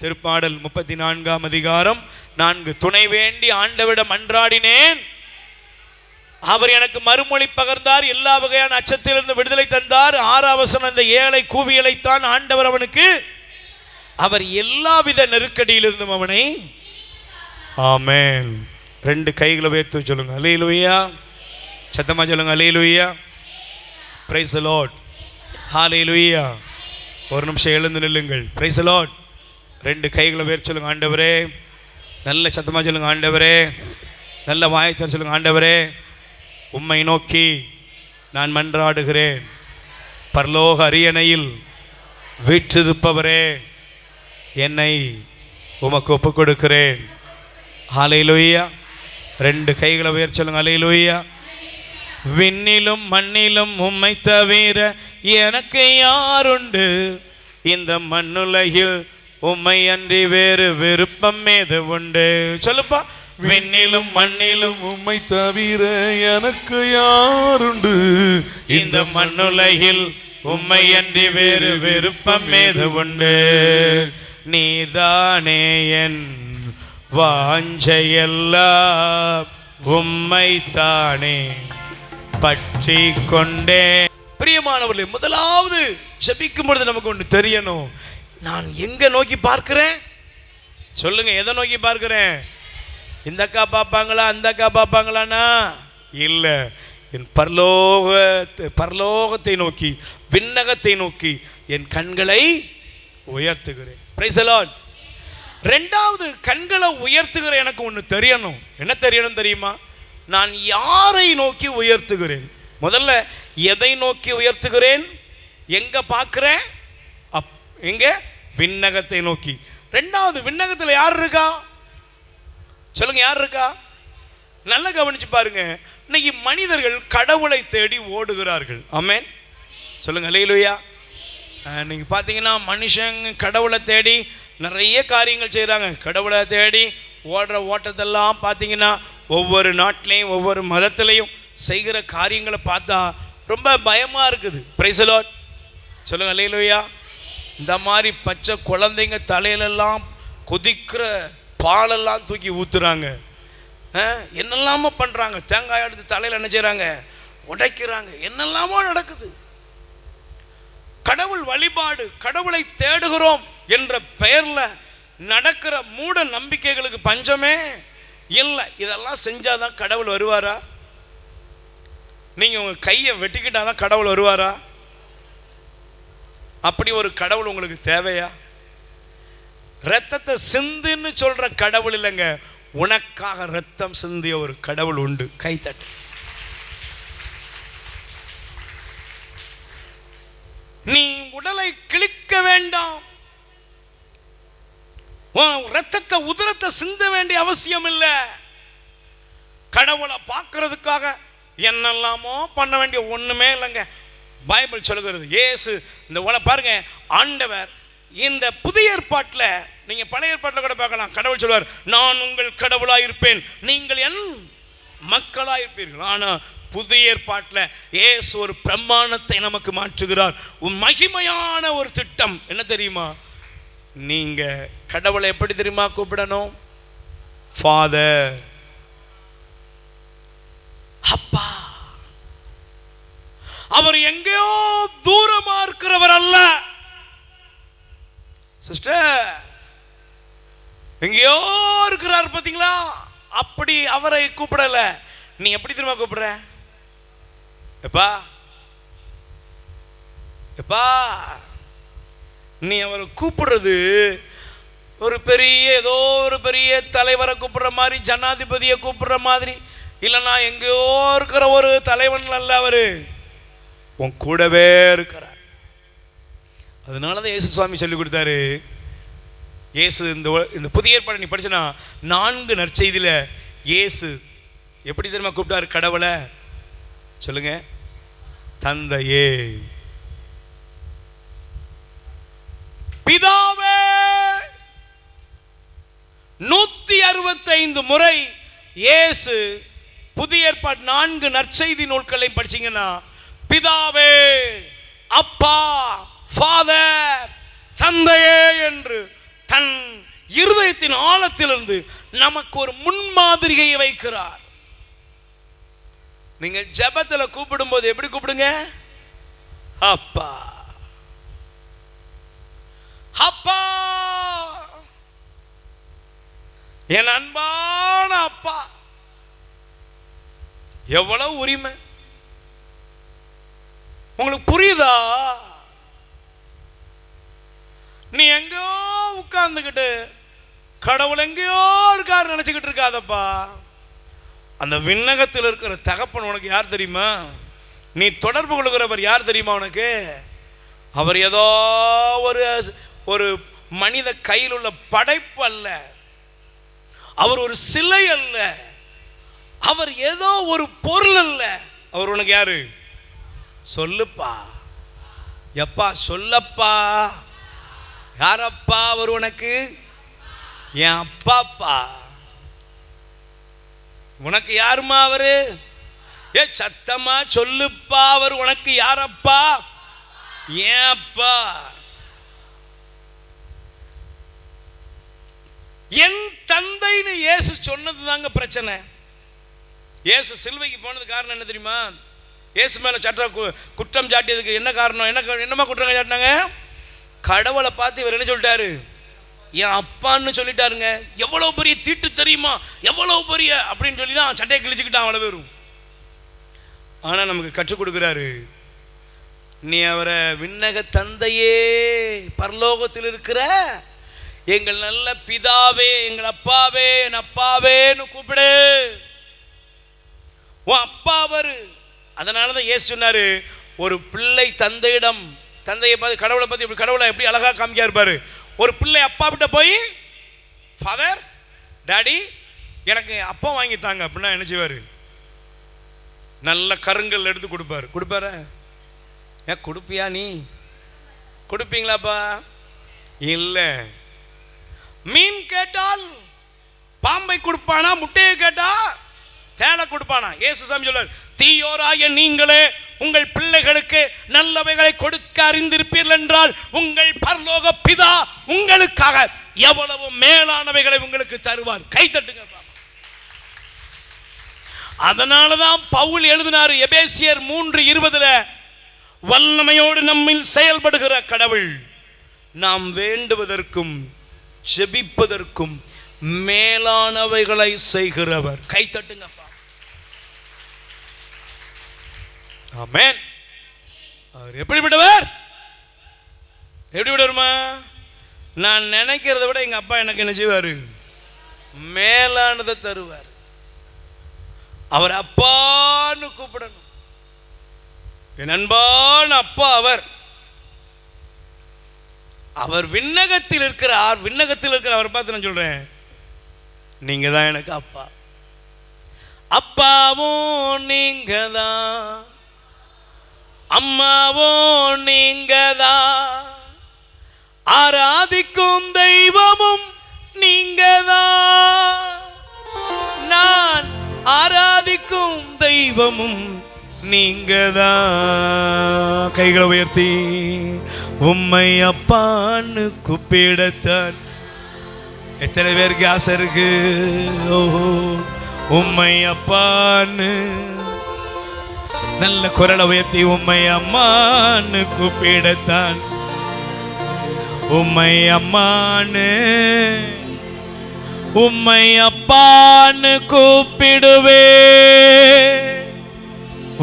திருப்பாடல் 34ஆம் அதிகாரம் 4. துணை வேண்டி ஆண்டவரிடம் மன்றாடினேன், அவர் எனக்கு மறுமொழி பகர்ந்தார், எல்லா வகையான அச்சத்திலிருந்து விடுதலை தந்தார். 6ஆம் வசனம், அந்த ஏழை கூவியலைத்தான் ஆண்டவர் அவனுக்கு, அவர் எல்லாவித நெருக்கடியிலிருந்தும் அவனை. ஆமென். 2 கைகளை உயர்த்தி சொல்லுங்க அல்லேலூயா. சத்தமா சொல்லுங்க அல்லேலூயா. Praise the Lord. ஹalleluya. ஒரு நிமிஷம் எழுந்து நில்லுங்கள். Price the Lord. 2 கைகளை உயர்த்தி சொல்லுங்க, ஆண்டவரே. நல்ல சத்தமா சொல்லுங்க, ஆண்டவரே. நல்ல வாய்ச்சல் சொல்லுங்க, ஆண்டவரே, உம்மை நோக்கி நான் மன்றாடுகிறேன். பரலோக அரியணையில் வீற்றிருப்பவரே, என்னை உமக்கு ஒப்புக் கொடுக்கிறேன். ஹalleluya. 2 கைகளை உயர்த்தி சொல்லுங்க ஹalleluya. விண்ணிலும் மண்ணிலும் உம்மை தவிர எனக்கு யாருண்டு, இந்த மண்ணுலகில் உம்மை அன்றி வேறு விருப்பம் ஏது உண்டு? சொல்லுப்பா. விண்ணிலும் மண்ணிலும் உம்மை தவிர எனக்கு யாருண்டு, இந்த மண்ணுலகில் உம்மை அன்றி வேறு விருப்பம் ஏது உண்டு? நீதானே என் வாஞ்சையெல்லாம், உம்மை தானே பற்றி கொண்டே. பிரியமானவர்களே, முதலாவது ஜெபிக்கும் பொழுது நமக்கு ஒன்று தெரியணும். நான் எங்க நோக்கி பார்க்கிறேன்? சொல்லுங்க, எதை நோக்கி பார்க்கிறேன்? இந்த அக்கா பார்ப்பாங்களா, அந்த அக்கா பார்ப்பாங்களான்னா இல்லை, என் பரலோகத்தை நோக்கி, விண்ணகத்தை நோக்கி என் கண்களை உயர்த்துகிறேன். Price the Lord. ரெண்டாவது, கண்களை உயர்த்துகிற எனக்கு ஒன்று தெரியணும். என்ன தெரியணும் தெரியுமா? நான் யாரை நோக்கி உயர்த்துகிறேன்? முதல்ல எதை நோக்கி உயர்த்துகிறேன்? எங்க பார்க்கிறேன்? எங்க? விண்ணகத்தை நோக்கி. ரெண்டாவது, விண்ணகத்தில் யார் இருக்கா? சொல்லுங்க, யார் இருக்கா? நல்லா கவனிச்சு பாருங்க. இன்னைக்கு மனிதர்கள் கடவுளை தேடி ஓடுகிறார்கள். ஆமென் சொல்லுங்க, அல்லேலூயா. நீங்க பார்த்தீங்கன்னா மனுஷங்க கடவுளை தேடி நிறைய காரியங்கள் செய்கிறாங்க. கடவுளை தேடி ஓடுற ஓட்டத்தெல்லாம் பார்த்தீங்கன்னா ஒவ்வொரு நாட்டிலையும் ஒவ்வொரு மதத்திலையும் செய்கிற காரியங்களை பார்த்தா ரொம்ப பயமாக இருக்குது. Price the lord. சொல்லுங்க, அல்லேலூயா. இந்த மாதிரி பச்சை குழந்தைங்க தலையிலெல்லாம் கொதிக்கிற பாலெல்லாம் தூக்கி ஊற்றுறாங்க. என்னெல்லாமோ பண்ணுறாங்க. தேங்காய் எடுத்து தலையில் என்ன செய்கிறாங்க? உடைக்கிறாங்க. என்னெல்லாமோ நடக்குது. கடவுள் வழிபாடு, கடவுளை தேடுகிறோம் என்ற பெயரில் நடக்கிற மூட நம்பிக்கைகளுக்கு பஞ்சமே இல்லை. இதெல்லாம் செஞ்சாதான் கடவுள் வருவாரா? நீங்கள் உங்கள் கையை வெட்டிக்கிட்டாதான் கடவுள் வருவாரா? அப்படி ஒரு கடவுள் உங்களுக்கு தேவையா? ரத்தத்தை சிந்துன்னு சொல்ற கடவுள் இல்லைங்க, உனக்காக ரத்தம் சிந்திய ஒரு கடவுள் உண்டு. கைத்தட்டு. நீ உடலை கிழிக்க வேண்டாம், ரத்தத்தை உதிரத்தை சிந்த வேண்டிய அவசியம் இல்லை. கடவுளை பார்க்கறதுக்காக என்னெல்லாமோ பண்ண வேண்டிய ஒண்ணுமே இல்லைங்க. பைபிள் சொல்லுகிறது. இயேசு இந்த பாருங்க, ஆண்டவர் இந்த புதிய ஏற்பாட்டில், நீங்க பழைய ஏற்பாட்டில் கூட பார்க்கலாம். கடவுள் சொல்வார், நான் உங்கள் கடவுளாக இருப்பேன், நீங்கள் என் மக்களாக இருப்பீர்கள். ஆனால் புதிய ஏற்பாட்டில் இயேசு ஒரு பிரமாணத்தை நமக்கு மாற்றுகிறார். மகிமையான ஒரு திட்டம். என்ன தெரியுமா? நீங்க கடவுளை எப்படி தெரியுமா கூப்பிடணும்? ஃபாதர், அப்பா. அவர் எங்கேயோ தூரமா இருக்கிறவர் அல்ல சிஸ்டர், எங்கேயோ இருக்கிறார். பாத்தீங்களா? அப்படி அவரை கூப்பிடல. நீ எப்படி தெரியுமா கூப்பிடுற? எப்பா எப்பா. நீ அவரை கூப்பிடுறது ஒரு பெரிய, ஏதோ ஒரு பெரிய தலைவரை கூப்பிடுற மாதிரி, ஜனாதிபதியை கூப்பிடுற மாதிரி இல்லைன்னா எங்கேயோ இருக்கிற ஒரு தலைவன் அல்ல. அவரு உன் கூடவே இருக்கிறார். அதனாலதான் இயேசு சுவாமி சொல்லி கொடுத்தாரு. இயேசு இந்த புதிய ஏற்பாடு நீ படிச்சனா 4 நற்செய்தியில இயேசு எப்படி தெரியுமா கூப்பிட்டாரு கடவுளை? சொல்லுங்க, தந்தையே, பிதாவே. 165 முறை இயேசு புதிய ஏற்பாடு 4 நற்செய்தி நூல்களை படிச்சீங்கன்னா பிதாவே, அப்பா, ஃபாதர், தந்தையே என்று தன் இருதயத்தின் ஆழத்திலிருந்து நமக்கு ஒரு முன்மாதிரியை வைக்கிறார். நீங்க ஜெபத்துல கூப்பிடும் போது எப்படி கூப்பிடுங்க? அப்பா, அப்பா, என் அன்பான அப்பா. எவ்வளவு உரிமை உங்களுக்கு புரியுதா? நீ எங்கேயோ உட்கார்ந்துக்கிட்டு கடவுள் எங்கேயோ இருக்காரு நினைச்சுக்கிட்டு இருக்காதப்பா. அந்த விண்ணகத்தில் இருக்கிற தகப்பன் உனக்கு யார் தெரியுமா? நீ தொடர்பு கொள்கிறவர் யார் தெரியுமா உனக்கு? அவர் ஏதோ ஒரு மனித கையில் உள்ள படைப்பு அல்ல, அவர் ஒரு சிலை அல்ல, அவர் ஏதோ ஒரு பொருள் அல்ல. அவர் உனக்கு யாரு? சொல்லுப்பா, எப்பா சொல்லப்பா. யாரப்பா அவர் உனக்கு? என் அப்பாப்பா. உனக்கு யாருமா அவரு? சத்தமா சொல்லுப்பா, அவர் உனக்கு யாரப்பா? ஏப்பா என் தந்தைன்னு இயேசு சொன்னது தாங்க பிரச்சனை. இயேசு சிலுவைக்கு போனது காரணம் என்ன தெரியுமா? இயேசு மேல குற்றம் சாட்டியதுக்கு என்ன காரணம்? என்னமா குற்றம் சாட்டினாங்க? கடவுளை பார்த்து இவர் என்ன சொல்லிட்டாரு? என் அப்பான்னு சொல்லிட்டாருங்க. எவ்வளவு பெரிய தீட்டு தெரியுமா, எவ்வளவு பெரிய அப்படின்னு சொல்லி தான் சட்டையை கிழிச்சுக்கிட்டான் அவ்வளவு பேரும். ஆனா நமக்கு கற்றுக் கொடுக்கிறாரு, நீ அவரை விண்ணக தந்தையே, பரலோகத்தில் இருக்கிற எங்கள் நல்ல பிதாவே, எங்கள் அப்பாவே, என் அப்பாவேன்னு கூப்பிடு. உன் அப்பா அவரு. அதனாலதான் இயேசு சொன்னாரு, ஒரு பிள்ளை தந்தையிடம், தந்தையை பார்த்து கடவுளை பத்தி இப்படி கடவுளை எப்படி அழகா காமிக்கா இருப்பாரு. ஒரு பிள்ளை அப்பா கிட்ட போய் ஃபாதர் டாடி எனக்கு அப்பா வாங்கி தாங்க அப்படின்னா என்ன செய்வாரு? நல்ல கருங்கல் எடுத்து கொடுப்பாரு. ஏன் கொடுப்பியா? நீ கொடுப்பீங்களாப்பா? இல்லை. மீன் கேட்டால் பாம்பை கொடுப்பானா? முட்டையை கேட்டா தேலை கொடுப்பானா? இயேசு சாமி சொல்றார், தீயோராய நீங்களே உங்கள் பிள்ளைகளுக்கு நல்லவைகளை கொடுக்க அறிந்திருப்பீர்கள் என்றால் உங்கள் பரலோக பிதா உங்களுக்காக எவ்வளவு மேலானவைகளை உங்களுக்கு தருவார். கை தட்டுங்க. அதனாலதான் பவுல் எழுதினார் எபேசியர் 3:20, வல்லமையோடு நம்மில் செயல்படுகிற கடவுள் நாம் வேண்டுவதற்கும் ஜெபிப்பதற்கும் மேலானவைகளை செய்கிறவர். கை தட்டுங்கப்பா. ஆமென். அவர் எப்படிப்பட்டவர்? எப்படிப்பட்டவருமா? நான் நினைக்கிறத விட எங்க அப்பா எனக்கு என்ன செய்வாரு? மேலானதை தருவார். அவர் அப்பான்னு கூப்பிடணும். என் அன்பான அப்பா அவர். அவர் விண்ணகத்தில் இருக்கிறார். விண்ணகத்தில் இருக்கிற அவரை பார்த்து நான் சொல்றேன், நீங்க தான் எனக்கு அப்பா. அப்பாவும் நீங்க தான், அம்மாவும் நீங்க தான், ஆராதிக்கும் தெய்வமும் நீங்க தான், நான் ஆராதிக்கும் தெய்வமும் நீங்க தான். கைகளை உயர்த்தி உம்மை அப்பான்னு கூப்பிடத்தான் எத்தனை பேருக்கு ஆசை இருக்கு? ஓஹோ, உம்மை அப்பான்னு நல்ல குரலை உயர்த்தி உம்மை அம்மான்னு கூப்பிடத்தான், உம்மை அம்மான்னு உம்மை அப்பான்னு கூப்பிடுவே,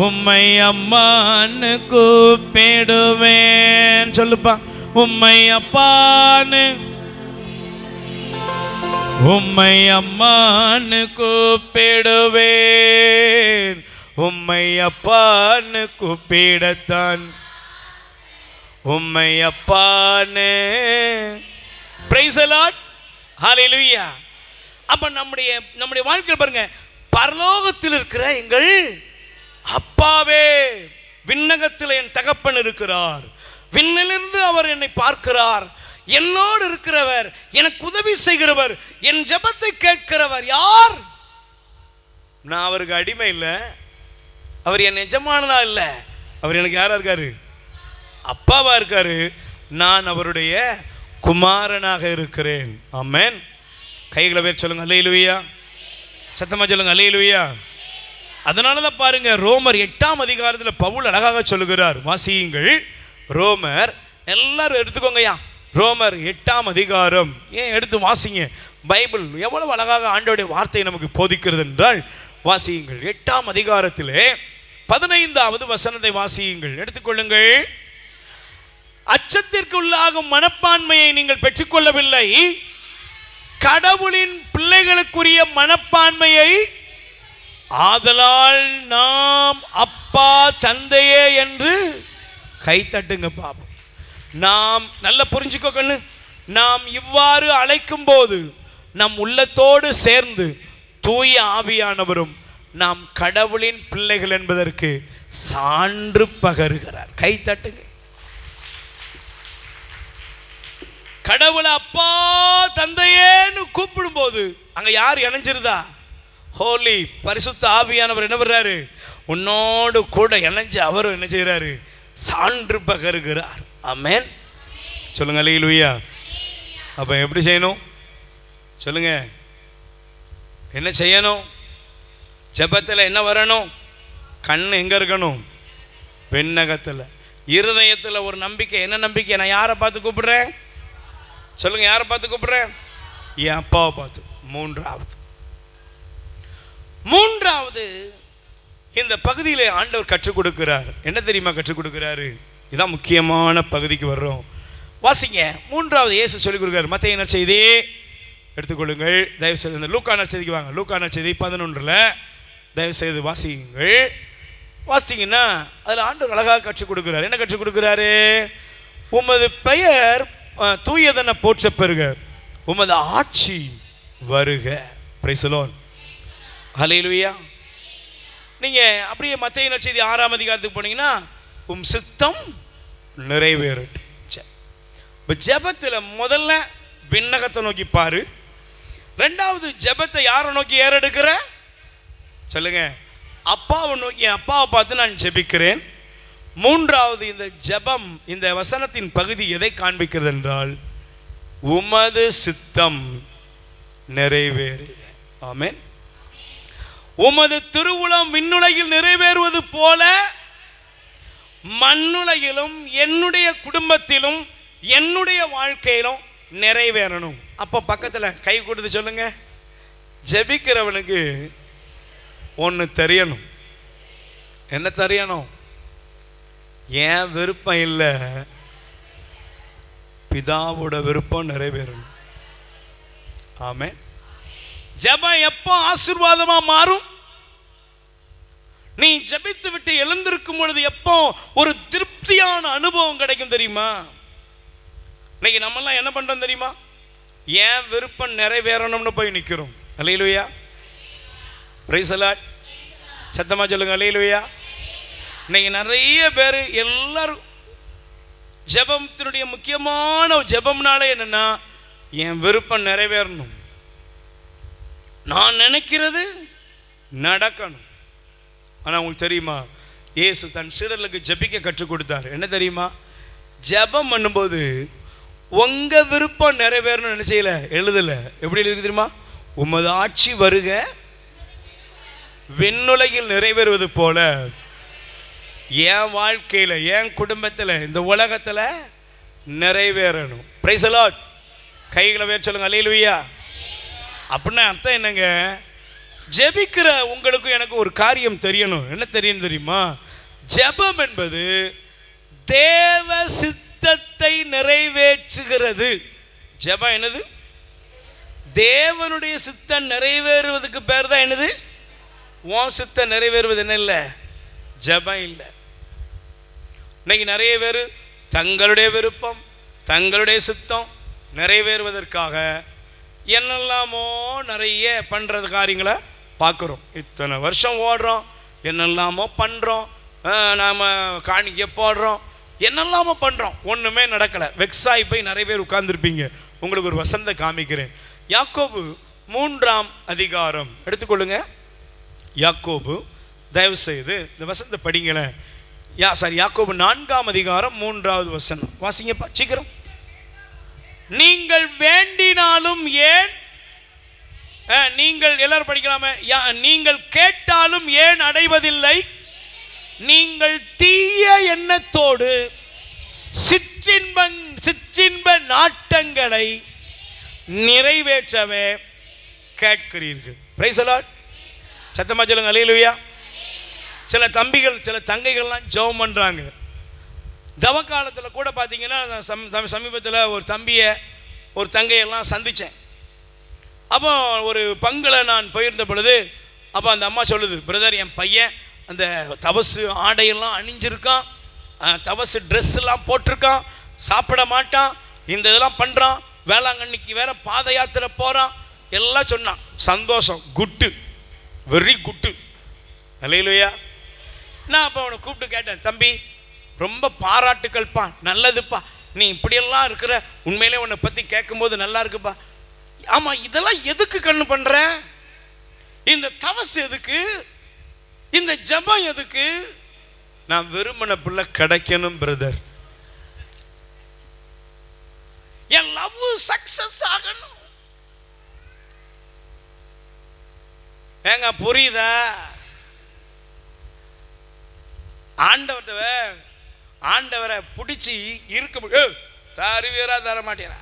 உம்மை அம்மான்னு கூப்பிடுவேன். சொல்லுப்பா, உம்மை அப்பான்னு உம்மை அம்மான்னு கூப்பிடுவேன், உம்மை அப்பான்னு கூப்பிடத்தான், உம்மை அப்பான்னு. பிரைஸ் தி லார்ட், ஹல்லேலூயா. அப்ப நம்முடைய வாழ்க்கையில் பாருங்க, பரலோகத்தில் இருக்கிற எங்கள் அப்பாவே, விண்ணகத்தில் என் தகப்பன் இருக்கிறார், விண்ணிலிருந்து அவர் என்னை பார்க்கிறார், என்னோடு இருக்கிறவர், எனக்கு உதவி செய்கிறவர், என் ஜெபத்தை கேட்கிறவர். யார்? நான் அவருக்கு அடிமை இல்லை, அவர் என் எஜமானனா இல்லை, அவர் எனக்கு யாரா இருக்காரு? அப்பாவா இருக்காரு. நான் அவருடைய குமாரனாக இருக்கிறேன். ஆமென். கைகளை பேர் சொல்லுங்க, அல்லேலூயா. சத்தமா சொல்லுங்க, அல்லேலூயா. அதனாலதான் பாருங்க, ரோமர் 8ஆம் அதிகாரத்தில் பவுல் அழகாக சொல்லுகிறார். வாசியுங்கள், ரோமர் எல்லாரும் எடுத்துக்கோங்கய்யா. ரோமர் 8ஆம் அதிகாரம். ஏன் எடுத்து வாசிங்க, பைபிள் எவ்வளவு அழகாக ஆண்டவருடைய வார்த்தை நமக்கு போதிக்கிறது என்றால் வாசியுங்கள். 8ஆம் அதிகாரத்திலே 15வது வசனத்தை வாசியுங்கள், எடுத்துக்கொள்ளுங்கள். அச்சத்திற்கு உள்ளாகும் மனப்பான்மையை நீங்கள் பெற்றுக்கொள்ளவில்லை, கடவுளின் பிள்ளைகளுக்குரிய மனப்பான்மையை, ஆதலால் நாம் அப்பா தந்தையே என்று. கை தட்டுங்க பாப்போம். நாம் நல்ல புரிஞ்சுக்கோ கண்ணு, நாம் இவ்வாறு அழைக்கும் போது நம் உள்ளத்தோடு சேர்ந்து தூய ஆவியானவரும் நாம் கடவுளின் பிள்ளைகள் என்பதற்கு சான்று பகருகிறார். கை தட்டுங்க. கடவுளை அப்பா தந்தையேன்னு கூப்பிடும் போது அங்க யார் இணைஞ்சிருதா? ஹோலி பரிசுத்த ஆவியானவர் என்ன பண்றாரு? உன்னோடு கூட இணைஞ்சு அவரும் என்ன செய்யறாரு? சான்று பகருகிறார். ஆமென். சொல்லுங்க அல்லேலூயா. அப்போ எப்படி செய்யணும் சொல்லுங்க? என்ன செய்யணும்? ஜெபத்தில் என்ன வரணும்? கண் எங்கே இருக்கணும்? விண்ணகத்தில். இருதயத்தில் ஒரு நம்பிக்கை. என்ன நம்பிக்கை? நான் யாரை பார்த்து கூப்பிடுறேன் சொல்லுங்க? யாரை பார்த்து கூப்பிடுறேன்? என் அப்பாவை பார்த்து. மூன்றாவது இந்த பகுதியில் ஆண்டவர் கற்றுக் கொடுக்கிறார். என்ன தெரியுமா கற்றுக் கொடுக்கிறாரு? இதுதான் முக்கியமான பகுதிக்கு வர்றோம். வாசிங்க. மூன்றாவது இயேசு சொல்லிக் கொடுக்கிறார். மத்தேயு நற்செய்தி எடுத்துக்கொள்ளுங்கள். தயவுசெய்து இந்த லூக்கா நற்செய்திக்கு வாங்க. லூக்கா நற்செய்தி 11 தயவுசெய்து வாசியுங்கள். வாசித்தீங்கன்னா அதில் ஆண்டவர் அழகாக கற்றுக் கொடுக்கிறார். என்ன கற்றுக் கொடுக்கிறாரு? உமது பெயர் தூயதென போற்ற பெறுக, உமது ஆட்சி வருக. Praise the lord. ஹல்லேலூயா. நீங்கள் அப்படியே மத்தேயு நற்செய்தி 6ஆம் அதிகாரத்துக்கு போனீங்கன்னா உம் சித்தம் நிறைவேறட்டும். இப்போ ஜெபத்தில் முதல்ல விண்ணகத்தை நோக்கி பாரு. ரெண்டாவது ஜெபத்தை யாரை நோக்கி ஏறெடுக்கிற சொல்லுங்க? அப்பாவை நோக்கி. என் அப்பாவை பார்த்து நான் ஜெபிக்கிறேன். மூன்றாவது இந்த ஜெபம், இந்த வசனத்தின் பகுதி எதை காண்பிக்கிறது என்றால் உமது சித்தம் நிறைவேறு. ஆமென். உமது திருவுளம் விண்ணுலகில் நிறைவேறுவது போல மண்ணுலகிலும் என்னுடைய குடும்பத்திலும் என்னுடைய வாழ்க்கையிலும் நிறைவேறணும். அப்போ பக்கத்தில் கை கொடுத்து சொல்லுங்க, ஜெபிக்கிறவனுக்கு ஒன்று தெரியணும். என்ன தெரியணும்? ஏன் விருப்பம் இல்லை, பிதாவோட விருப்பம் நிறைவேறணும். ஆமென். ஜெபம் எப்போ ஆசீர்வாதமா மாறும்? நீ ஜெபித்து விட்டு எழுந்திருக்கும் பொழுது எப்போ ஒரு திருப்தியான அனுபவம் கிடைக்கும் தெரியுமா? இன்னைக்கு நம்மெல்லாம் என்ன பண்றோம் தெரியுமா? ஏன் விருப்பம் நிறைவேறணும்னு போய் நிற்கிறோம். அல்லேலூயா. Praise the lord. சத்தமா சொல்லுங்க அல்லேலூயா. இன்னைக்கு நிறைய பேர் எல்லாரும் ஜெபத்தினுடைய முக்கியமான ஜெபம்னாலே என்னன்னா என் விருப்பம் நிறைவேறணும், நான் நினைக்கிறது நடக்கணும். ஆனால் உங்களுக்கு தெரியுமா, இயேசு தன் சீடர்களுக்கு ஜெபிக்க கற்றுக் கொடுத்தார். என்ன தெரியுமா? ஜெபம் பண்ணும்போது உங்க விருப்பம் நிறைவேறணும்னு என்ன செய்யல, எழுதல. எப்படி எழுதி தெரியுமா? உமது ஆட்சி வருக, விண்ணுலகில் நிறைவேறுவது போல என் வாழ்க்கையில், என் குடும்பத்தில், இந்த உலகத்தில் நிறைவேறணும். Price the Lord. கைகளை வேறு சொல்லுங்க அல்லேலூயா. அப்படின்னா அர்த்தம் என்னங்க? ஜெபிக்கிற உங்களுக்கு எனக்கு ஒரு காரியம் தெரியணும். என்ன தெரியும் தெரியுமா? ஜெபம் என்பது தேவ சித்தத்தை நிறைவேற்றுகிறது. ஜெபம் என்னது? தேவனுடைய சித்தம் நிறைவேறுவதுக்கு பேர் தான் என்னது? உன் சித்தம் நிறைவேறுவது என்ன இல்லை? ஜெபம் இல்லை. இன்னைக்கு நிறைய பேர் தங்களுடைய விருப்பம், தங்களுடைய சித்தம் நிறைவேறுவதற்காக என்னெல்லாமோ நிறைய பண்ணுறது காரியங்களை பார்க்குறோம். இத்தனை வருஷம் ஓடுறோம், என்னெல்லாமோ பண்ணுறோம், நாம் காணிக்க போடுறோம், என்னெல்லாமோ பண்ணுறோம், ஒன்றுமே நடக்கலை. வெக்ஸாகி போய் நிறைய பேர் உட்கார்ந்துருப்பீங்க. உங்களுக்கு ஒரு வசந்த காமிக்கிறேன். யாக்கோபு 3ஆம் அதிகாரம் எடுத்துக்கொள்ளுங்க. யாக்கோபு, தயவு செய்து இந்த வசந்த படிங்களேன். யாக்கோபு 4ஆம் அதிகாரம் 3வது வசனம் வாசிங்கப்பா சீக்கிரம். நீங்கள் வேண்டினாலும் ஏன், நீங்கள் எல்லாரும் படிக்கலாமே, நீங்கள் கேட்டாலும் ஏன் அடைவதில்லை? நீங்கள் தீய எண்ணத்தோடு சிற்றின்ப நாட்டங்களை நிறைவேற்றவே கேட்கிறீர்கள். Price the lord. சத்தமா சொல்லுங்க அல்லேலூயா. சில தம்பிகள், சில தங்கைகள்லாம் ஜெபம் பண்ணுறாங்க. தவக்காலத்தில் கூட பார்த்தீங்கன்னா சமீபத்தில் ஒரு தம்பியை, ஒரு தங்கையெல்லாம் சந்தித்தேன். அப்போ ஒரு பங்கில் நான் போயிருந்த பொழுது அப்போ அந்த அம்மா சொல்லுது, பிரதர் என் பையன் அந்த தவசு ஆடையெல்லாம் அணிஞ்சிருக்கான், தவசு ட்ரெஸ்ஸெல்லாம் போட்டிருக்கான், சாப்பிட மாட்டான், இந்த இதெல்லாம் பண்ணுறான், வேளாங்கண்ணிக்கு வேற பாத யாத்திரை போகிறான், எல்லாம் சொன்னான். சந்தோஷம், குட்டு, வெரி குட்டு. அல்லேலூயா. நான் அப்போ அவனை கூப்பிட்டு கேட்டேன், தம்பி ரொம்ப பாராட்டுக்கள்ப்பா, நல்லதுப்பா, நீ இப்படியெல்லாம் இருக்கிற, உண்மையிலே உன்னை பற்றி கேட்கும்போது நல்லா இருக்குப்பா. ஆமாம், இதெல்லாம் எதுக்கு கண்ணு பண்ணுற? இந்த தவசு எதுக்கு? இந்த ஜபம் எதுக்கு? நான் விரும்பின பிள்ளை கிடைக்கணும் பிரதர். என் லவ் சக்சஸ் ஆகணும். ஏங்க புரியுதா? ஆண்டவரை பிடிச்சி இருக்க தருவீரா தர மாட்டேறா.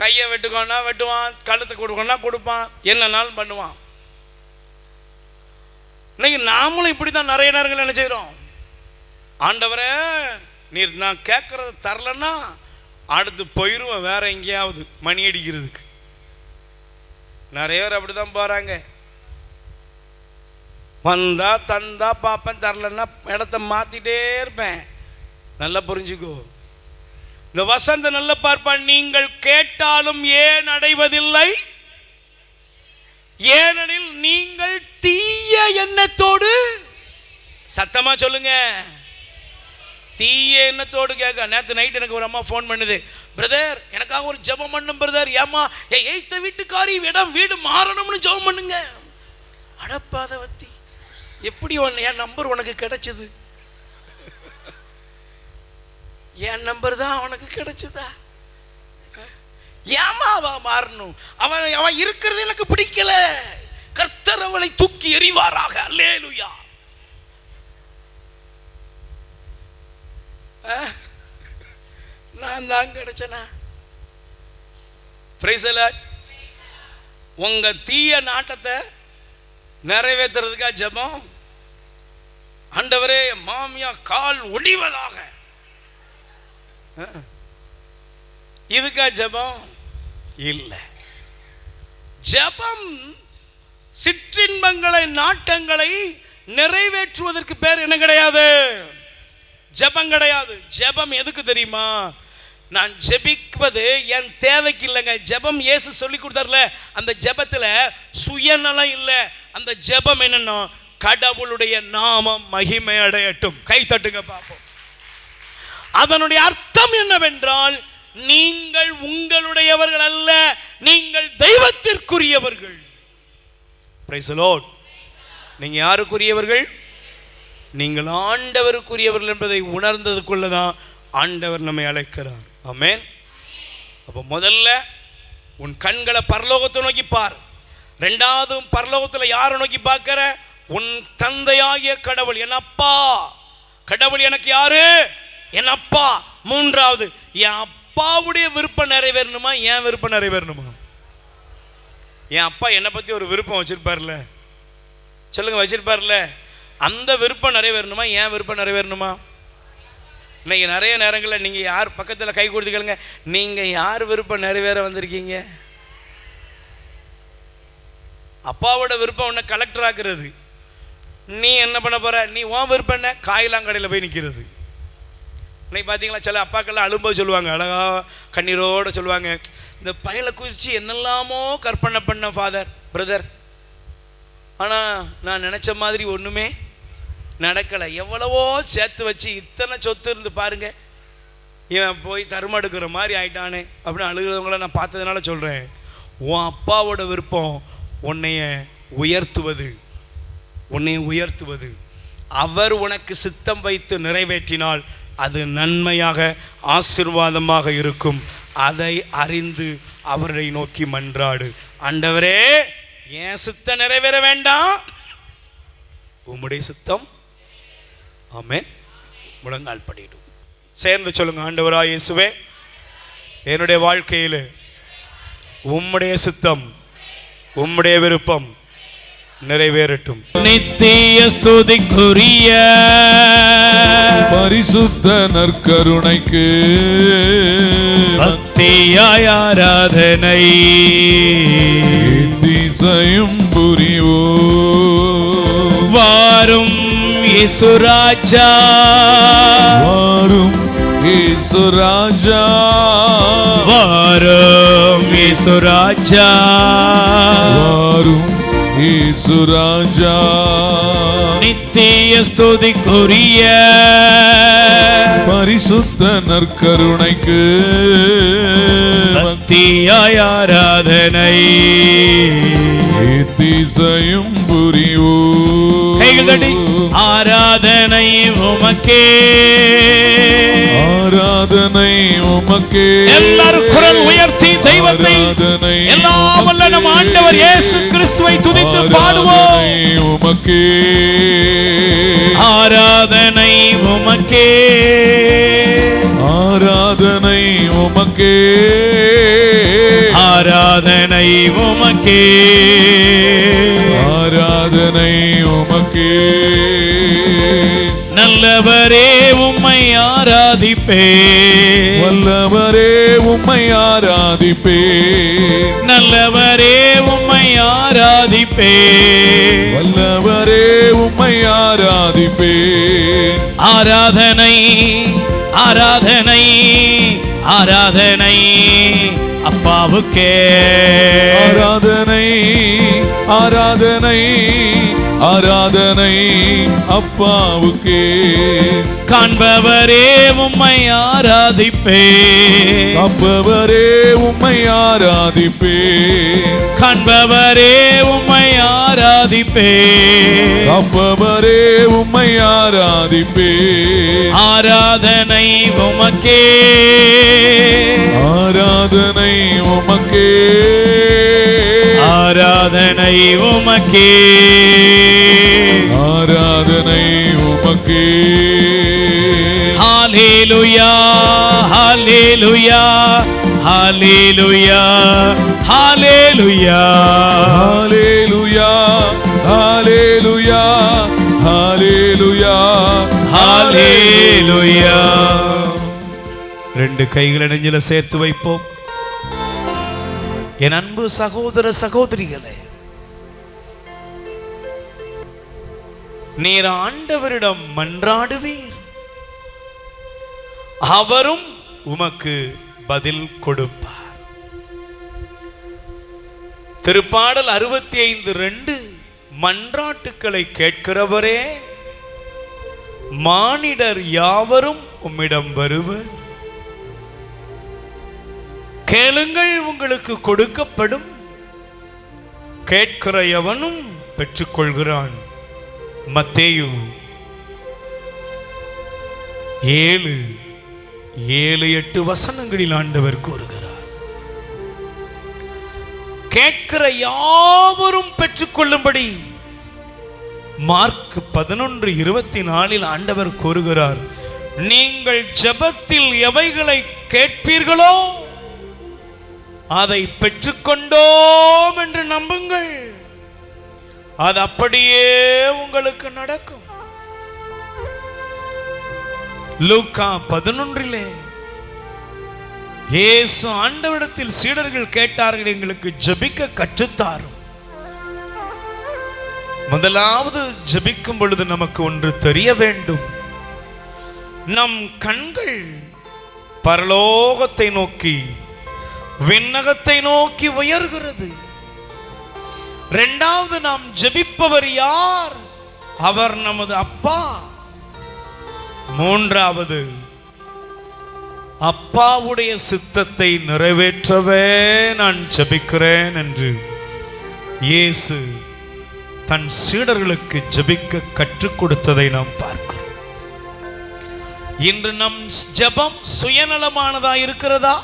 கையை வெட்டுக்கோன்னா வெட்டுவான், கழுத்தை கொடுக்கணும்னா கொடுப்பான், என்னன்னாலும் பண்ணுவான். இன்னைக்கு நாமளும் இப்படி தான் நிறைய நேரங்கள் என்ன செய்கிறோம்? ஆண்டவரே நீர் நான் கேட்கறது தரலன்னா அடுத்து போயிடுவேன் வேற எங்கேயாவது மணி அடிக்கிறதுக்கு. நிறைய பேர் அப்படி தான் போகிறாங்க. வந்தா தந்தா பார்ப்பேன், தரலன்னா இடத்த மாற்றிட்டே இருப்பேன். நல்லா புரிஞ்சுக்கோ, இந்த வசந்த நல்ல பார்ப்பான். நீங்கள் கேட்டாலும் ஏன் அடைவதில்லை? ஏனெனில் நீங்கள் தீய எண்ணத்தோடு, சத்தமா சொல்லுங்க, தீய எண்ணத்தோடு கேட்க. நேற்று நைட் எனக்கு ஒரு அம்மா ஃபோன் பண்ணுது, பிரதர் எனக்காக ஒரு ஜெபம் பண்ணும் பிரதர். ஏமா என் எய்த்த வீட்டுக்காரி வீடு மாறணும்னு ஜெபம் பண்ணுங்க. அடப்பாதவத்தி, எப்படி என் நம்பர் உனக்கு கிடைச்சது? என் நம்பர் தான் உனக்கு கிடைச்சதா? ஏமா அவ மாறணும்? அவன் இருக்கிறது எனக்கு பிடிக்கல. கர்த்தர் அவளை தூக்கி எறிவாராக. அல்லேலூயா. நான் தான் கிடைச்சனா? Price the Lord. உங்க தீய நாட்டத்தை நிறைவேற்றுறதுக்கா ஜெபம்? ஆண்டவரே மாமியா கால் ஒடிவதாக, இதுக்கா ஜெபம்? இல்லை. ஜெபம் சிற்றின்பங்களை நாட்டங்களை நிறைவேற்றுவதற்கு பேர் என்ன கிடையாது? ஜெபம் கிடையாது. ஜெபம் எதுக்கு தெரியுமா? நான் ஜெபிப்பது என் தேவைக்கு இல்லைங்க. ஜெபம் இயேசு சொல்லி கொடுத்தார்ல, அந்த ஜெபத்தில் சுயநலம் இல்லை. அந்த ஜெபம் என்னன்னா, கடவுளுடைய நாமம் மகிமை அடையட்டும். கை தட்டுங்க பார்ப்போம். அதனுடைய அர்த்தம் என்னவென்றால், நீங்கள் உங்களுடையவர்கள் அல்ல, நீங்கள் தெய்வத்திற்குரியவர்கள். Price the Lord. நீங்க யாருக்குரியவர்கள்? நீங்கள் ஆண்டவருக்குரியவர்கள் என்பதை உணர்ந்ததுக்குள்ளதான் ஆண்டவர் நம்மை அழைக்கிறார். ஆமென். அப்போ முதல்ல உன் கண்களை பரலோகத்தை நோக்கி பார். ரெண்டாவது பரலோகத்தில் யாரை நோக்கி பார்க்கிற? உன் தந்தையாகிய கடவுள், என் அப்பா. கடவுள் எனக்கு யாரு? என் அப்பா. மூன்றாவது, என் அப்பாவுடைய விருப்பம் நிறைவேறணுமா, என் விருப்பம் நிறைவேறணுமா? என் அப்பா என்னை பற்றி ஒரு விருப்பம் வச்சிருப்பார்ல, சொல்லுங்க, வச்சிருப்பார்ல. அந்த விருப்பம் நிறைவேறணுமா, என் விருப்பம் நிறைவேறணுமா? இன்னைக்கு நிறைய நேரங்களில் நீங்கள் யார் பக்கத்தில் கை கொடுத்துக்கலுங்க, நீங்கள் யார் விருப்பம் நிறைவேற வந்திருக்கீங்க? அப்பாவோட விருப்பம் உன்னை கலெக்டர் ஆக்குறது. நீ என்ன பண்ண போற? நீ உன் விருப்பம் என்ன? காயிலாங்கடையில் போய் நிற்கிறது. இன்னைக்கு பார்த்தீங்களா, சில அப்பாக்கெல்லாம் அழும்போது சொல்லுவாங்க, அழகா கண்ணீரோடு சொல்லுவாங்க, இந்த பையனை குறித்து என்னெல்லாமோ கற்பனை பண்ண ஃபாதர் பிரதர், ஆனால் நான் நினச்ச மாதிரி ஒன்றுமே நடக்கலை. எவ்வளவோ சேர்த்து வச்சு இத்தனை சொத்து இருந்து பாருங்க, இவன் போய் தருமடுக்கிற மாதிரி ஆயிட்டானே அப்படின்னு அழுகிறவங்கள நான் பார்த்ததுனால சொல்கிறேன். உன் அப்பாவோட விருப்பம் உன்னைய உயர்த்துவது, உன்னை உயர்த்துவது. அவர் உனக்கு சித்தம் வைத்து நிறைவேற்றினால் அது நன்மையாக ஆசீர்வாதமாக இருக்கும். அதை அறிந்து அவரை நோக்கி மன்றாடு. ஆண்டவரே, என் சித்தம் நிறைவேற வேண்டாம், உம்முடைய சித்தம். ஆமென். முழங்கால் படிடும். சேர்ந்து சொல்லுங்க, ஆண்டவராய் இயேசுவே, என்னுடைய வாழ்க்கையில் உம்முடைய சித்தம், உம்முடைய விருப்பம் நிறைவேறட்டும். நித்திய ஸ்துதிக்குரிய பரிசுத்த நற்கருணைக்கு பக்தியாய் ஆராதனை திசையும் புரியோ. வாரும் இயேசுராஜா, வாரும் இயேசுராஜா, வாரும் இயேசுராஜா, வாரும் இயேசுராஜா. நித்திய ஸ்துதிக்குரிய பரிசுத்த நற்கருணைக்கு பக்தியாய் ஆராதனை திசையும் புரியோ. கைகள் தட்டி ஆராதனை உமக்கே, ஆராதனை உமக்கே. எல்லாரும் குரல் உயர்த்தி தெய்வத்தை, எல்லாம் வல்ல நம் ஆண்டவர் இயேசு கிறிஸ்துவை துதித்து பாடுவோம். உமக்கே ஆராதனை உமக்கே, ஆராதனை உமக்கே, ஆராதனை உமக்கே, ஆராதனை உமக்கே. நல்லவரே உம்மை ஆராதிப்பே, வல்லவரே உம்மை ஆராதிப்பே, நல்லவரே உம்மை ஆராதிப்பே, வல்லவரே உம்மை ஆராதிப்பே. ஆராதனை ஆராதனை ஆராதனை அப்பாவுக்கே, ஆராதனை ஆராதனை ஆராதனை அப்பாவுக்கே. காண்பவரே உம்மை ஆராதிப்பே, காப்பவரே உம்மை ஆராதிப்பே, காண்பவரே உம்மை ஆராதிப்பே, காப்பவரே உம்மை ஆராதிப்பே. ஆராதனை உமக்கே, ஆராதனை உமக்கே, ஆராதனை உமக்கே, ஆராதனை உமக்கே. ஹல்லேலூயா ஹல்லேலூயா ஹல்லேலூயா ஹல்லேலூயா ஹல்லேலூயா ஹல்லேலூயா ஹல்லேலூயா ஹல்லேலூயா. ரெண்டு கைகளை நெஞ்சில சேர்த்து வைப்போம். என் அன்பு சகோதர சகோதரிகளே, நீர் ஆண்டவரிடம் மன்றாடுவீர், அவரும் உமக்கு பதில் கொடுப்பார். திருப்பாடல் 65:2 மன்றாட்டுக்களை கேட்கிறவரே, மானிடர் யாவரும் உம்மிடம் வருவர். கேளுங்கள் உங்களுக்கு கொடுக்கப்படும், கேட்கிற எவனும் பெற்றுக்கொள்கிறான். மத்தேயு 7:8 வசனங்களில் ஆண்டவர் கூறுகிறார், கேட்கிற யாவரும் பெற்றுக்கொள்ளும்படி. மார்க் 11:24 ஆண்டவர் கூறுகிறார், நீங்கள் ஜெபத்தில் எவைகளை கேட்பீர்களோ அதை பெற்றுக்கொண்டோம் என்று நம்புங்கள், அது அப்படியே உங்களுக்கு நடக்கும். லூக்கா 11 இயேசு ஆண்டவரிடத்தில் சீடர்கள் கேட்டார்கள், எங்களுக்கு ஜெபிக்க கற்றுத்தாரும். முதலாவது ஜெபிக்கும் பொழுது நமக்கு ஒன்று தெரிய வேண்டும், நம் கண்கள் பரலோகத்தை நோக்கி விண்ணகத்தை நோக்கி உயர்கிறது. இரண்டாவது, நாம் ஜெபிப்பவர் யார்? அவர் நமது அப்பா. மூன்றாவது, அப்பாவுடைய சித்தத்தை நிறைவேற்றவே நான் ஜெபிக்கிறேன் என்று இயேசு தன் சீடர்களுக்கு ஜெபிக்க கற்றுக் கொடுத்ததை நாம் பார்க்கிறோம். இன்று நம் ஜெபம் சுயநலமானதா இருக்கிறதா?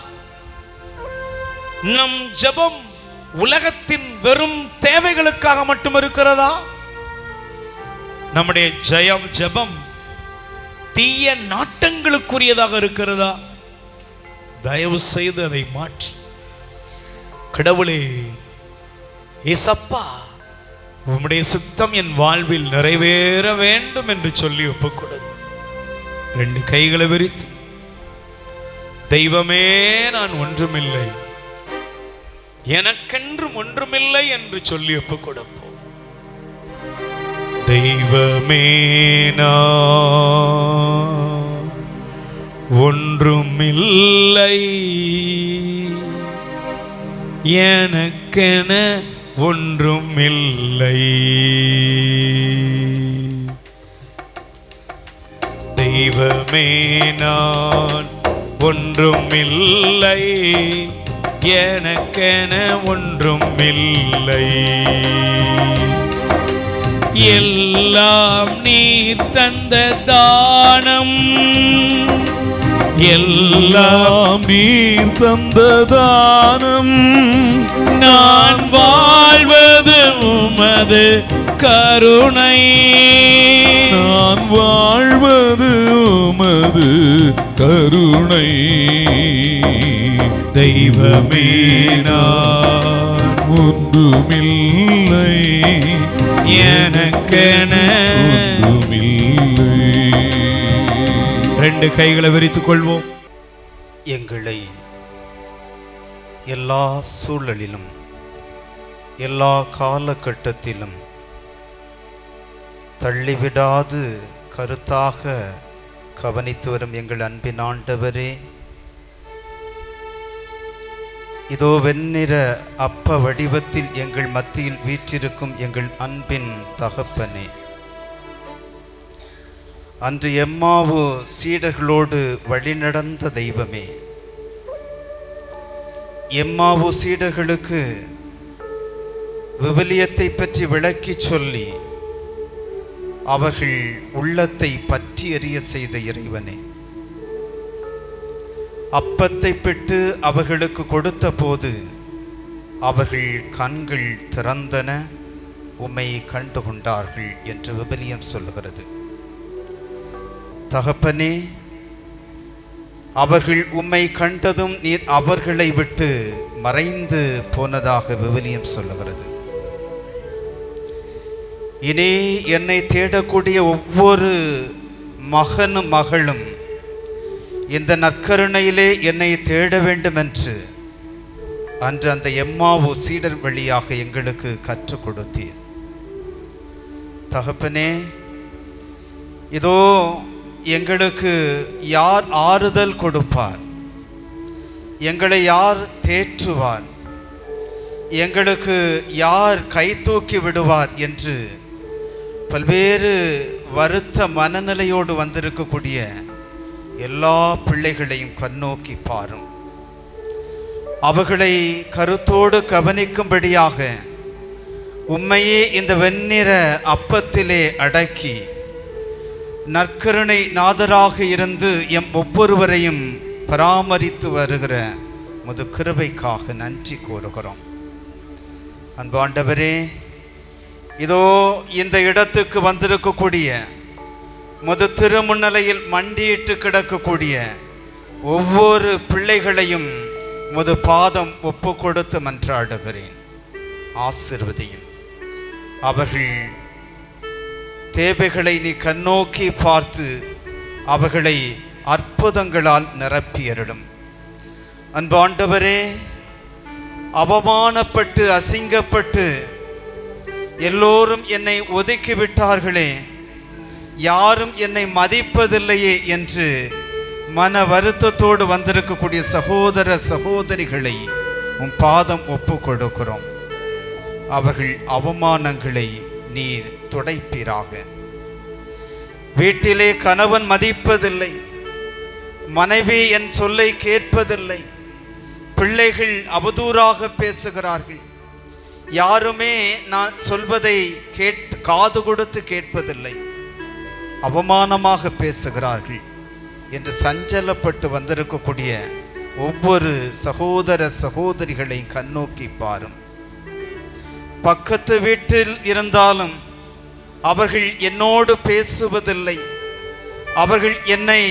நம் ஜெபம் உலகத்தின் வெறும் தேவைகளுக்காக மட்டும் இருக்கிறதா? நம்முடைய ஜெபம் தீய நாட்டங்களுக்குரியதாக இருக்கிறதா? தயவு செய்து அதை மாற்றி, கடவுளே ஏசப்பா உம்முடைய சித்தம் என் வாழ்வில் நிறைவேற வேண்டும் என்று சொல்லி ஒப்புக்கொடு. ரெண்டு கைகளை விரித்து, தெய்வமே நான் ஒன்றுமில்லை, எனக்கென்றும் ஒன்றுமில்லை என்று சொல்லி ஒப்புக்கொடுப்போம். தெய்வமே நான் ஒன்றுமில்லை, எனக்கென ஒன்றுமில்லை. தெய்வமே நான் ஒன்றுமில்லை, எனக்கென ஒன்றுமில்லை. எல்லாம் நீர் தந்த தானம், எல்லாம் நீர் தந்த தானம், நான் வாழ்வது உமது கருணை, நான் வாழ்வது உமது கருணை. தெய்வமே நான் ஒன்றுமில்லை, எனக்கென ஒன்றுமில்லை. ரெண்டு கைகளை விரித்துக் கொள்வோம். எங்களை எல்லா சூழலிலும் எல்லா காலகட்டத்திலும் தள்ளிவிடாது கருத்தாக கவனித்து வரும் எங்கள் அன்பின் ஆண்டவரே, இதோ வெண்ணிற அப்ப வடிவத்தில் எங்கள் மத்தியில் வீற்றிருக்கும் எங்கள் அன்பின் தகப்பனே, அன்று எம்மாவு சீடர்களோடு வழிநடந்த தெய்வமே, எம்மாவு சீடர்களுக்கு விவிலியத்தை பற்றி விளக்கி சொல்லி அவர்கள் உள்ளத்தை பற்றி எறிய செய்த இறைவனே, அப்பத்தை பெற்று அவர்களுக்கு கொடுத்த போது அவர்கள் கண்கள் திறந்தன, உம்மை கண்டு கொண்டார்கள் என்று விவிலியம் சொல்லுகிறது. தகப்பனே, அவர்கள் உம்மை கண்டதும் நீர் அவர்களை விட்டு மறைந்து போனதாக விவிலியம் சொல்லுகிறது. இனி என்னை தேடக்கூடிய ஒவ்வொரு மகனும் மகளும் இந்த நற்கருணையிலே என்னை தேட வேண்டும் என்று அன்று அந்த எம்மாவு சீடர் வழியாக எங்களுக்கு கற்றுக் கொடுத்தீர். தகப்பனே, இதோ எங்களுக்கு யார் ஆறுதல் கொடுப்பார், எங்களை யார் தேற்றுவார், எங்களுக்கு யார் கை தூக்கி விடுவார் என்று பல்வேறு வருத்த மனநிலையோடு வந்திருக்கக்கூடிய எல்லா பிள்ளைகளையும் கண்ணோக்கி பாரும். அவர்களை கருத்தோடு கவனிக்கும்படியாக உம்மையே இந்த வெண்ணிற அப்பத்திலே அடக்கி நற்கருணை நாதராக இருந்து எம் ஒவ்வொருவரையும் பராமரித்து வருகிற முது கிருபைக்காக நன்றி கூறுகிறோம். அன்பாண்டவரே, இதோ இந்த இடத்துக்கு வந்திருக்கக்கூடிய முது திருமுன்னிலையில் மண்டியிட்டு கிடக்கக்கூடிய ஒவ்வொரு பிள்ளைகளையும் முது பாதம் ஒப்பு கொடுத்து மன்றாடுகிறேன். ஆசீர்வதியும். அவர்கள் தேவைகளை நீ கண்ணோக்கி பார்த்து அவர்களை அற்புதங்களால் நிரப்பியருடும். அன்பாண்டவரே, அவமானப்பட்டு அசிங்கப்பட்டு எல்லோரும் என்னை ஒதுக்கிவிட்டார்களே, யாரும் என்னை மதிப்பதில்லையே என்று மன வருத்தத்தோடு வந்திருக்கக்கூடிய சகோதர சகோதரிகளை உன் பாதம் ஒப்பு கொடுக்கிறோம். அவர்கள் அவமானங்களை நீர் துடைப்பீராக. வீட்டிலே கணவன் மதிப்பதில்லை, மனைவி என் சொல்லை கேட்பதில்லை, பிள்ளைகள் அவதூறாக பேசுகிறார்கள், யாருமே நான் சொல்வதை காது கொடுத்து கேட்பதில்லை, அவமானமாக பேசுகிறார்கள் என்று சஞ்சலப்பட்டு வந்திருக்கக்கூடிய ஒவ்வொரு சகோதர சகோதரிகளை கண்ணோக்கி பாரும். பக்கத்து வீட்டில் இருந்தாலும் அவர்கள் என்னோடு பேசுவதில்லை, அவர்கள் என்னை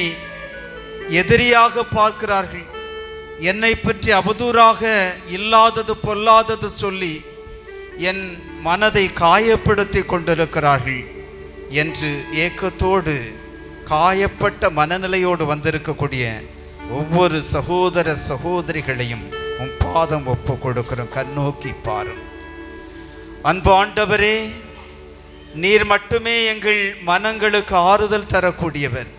எதிரியாக பார்க்கிறார்கள், என்னை பற்றி அவதூறாக இல்லாதது பொல்லாதது சொல்லி என் மனதை காயப்படுத்தி கொண்டிருக்கிறார்கள் என்று ஏக்கத்தோடு காயப்பட்ட மனநிலையோடு வந்திருக்கக்கூடிய ஒவ்வொரு சகோதர சகோதரிகளையும் உன் பாதம் ஒப்பு கொடுக்கிறோம். கண்ணோக்கி பாரும். அன்பு ஆண்டவரே, நீர் மட்டுமே எங்கள் மனங்களுக்கு ஆறுதல் தரக்கூடியவர்,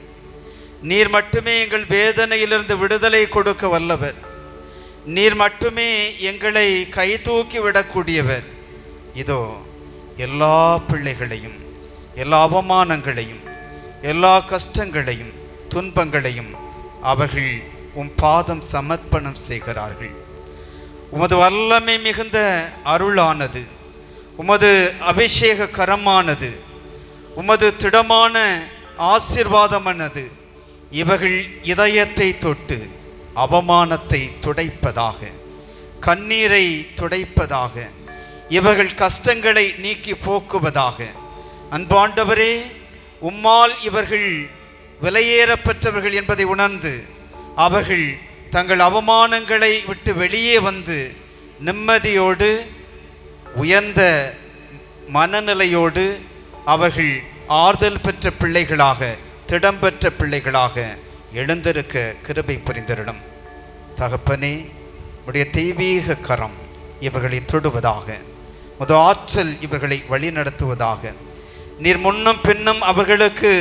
நீர் மட்டுமே எங்கள் வேதனையிலிருந்து விடுதலை கொடுக்க வல்லவர், நீர் மட்டுமே எங்களை கை தூக்கி விடக்கூடியவர். இதோ எல்லா பிள்ளைகளையும், எல்லா அவமானங்களையும், எல்லா கஷ்டங்களையும், துன்பங்களையும் அவர்கள் உம் பாதம் சமர்ப்பணம் செய்கிறார்கள். உமது வல்லமை மிகுந்த அருளானது, உமது அபிஷேக கரமானது, உமது திடமான ஆசீர்வாதமானது இவர்கள் இதயத்தை தொட்டு அவமானத்தை துடைப்பதாக, கண்ணீரை துடைப்பதாக, இவர்கள் கஷ்டங்களை நீக்கி போக்குவதாக. அன்பாண்டவரே, உம்மால் இவர்கள் விலையேறப்பெற்றவர்கள் என்பதை உணர்ந்து அவர்கள் தங்கள் அவமானங்களை விட்டு வெளியே வந்து நிம்மதியோடு உயர்ந்த மனநிலையோடு அவர்கள் ஆறுதல் பெற்ற பிள்ளைகளாக, திடம் பெற்ற பிள்ளைகளாக எழுந்திருக்க கிருபை புரிந்தரிடம். தகப்பனே, உடைய தெய்வீக கரம் இவர்களை தொடுவதாக, முத ஆற்றல் இவர்களை வழி நடத்துவதாக. நீர் முன்னும் பின்னும் அவர்களுக்கு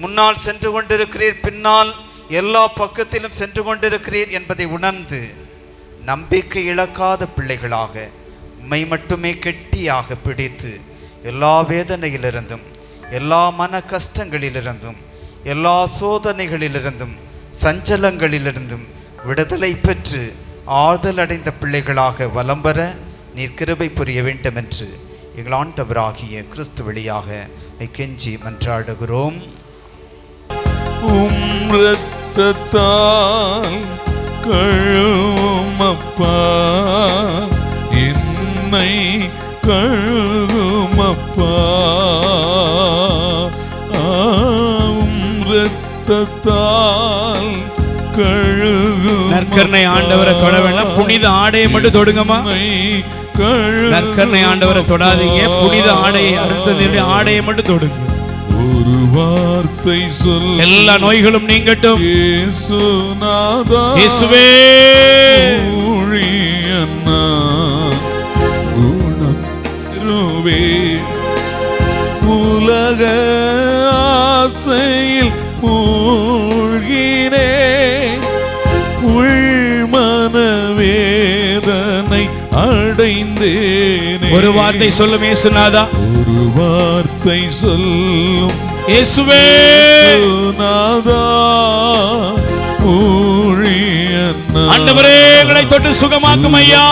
முன்னால் சென்று கொண்டிருக்கிறீர், பின்னால் எல்லா பக்கத்திலும் சென்று கொண்டிருக்கிறீர் என்பதை உணர்ந்து நம்பிக்கை இழக்காத பிள்ளைகளாக உம்மை மட்டுமே கெட்டியாக பிடித்து எல்லா வேதனையிலிருந்தும், எல்லா மன கஷ்டங்களிலிருந்தும், எல்லா சோதனைகளிலிருந்தும், சஞ்சலங்களிலிருந்தும் விடுதலை பெற்று ஆறுதல் அடைந்த பிள்ளைகளாக வலம் வர நீர் கிருபை புரிய வேண்டும் என்று எங்கள் ஆண்டவராகிய கிறிஸ்து வழியாக கெஞ்சி மன்றாடுகிறோம். ரத்தத்தால் கழுவுமப்பா, என்னை கழுவுமப்பா, ரத்தத்தால் கழுவும். நற்கருணை ஆண்டவரை தொட வேண்டாம், புனித ஆடையை மட்டும் தொடுங்கம்மா. நற்கருணை ஆண்டவரை தொடாதீங்க, புனித ஆடையை அறுத்தது ஆடையை மட்டும் தொடுங்க. ஒரு வார்த்தை சொல், எல்லா நோய்களும் நீங்கட்டும். இயேசுநாதா, இயேசுவே, ஊழியன்னா குணருவே, உலக ஆசையில் மூழ்கினே, உள்மன வேதனை அடைந்தேனே. ஒரு வார்த்தை சொல்லும் இயேசுநாதா, ஒரு வார்த்தை சொல்லும் இயேசுவே நாதா, ஊழியன்னா. ஆண்டவரே, எங்களை தொட்டு சுகமாக்கும் ஐயா.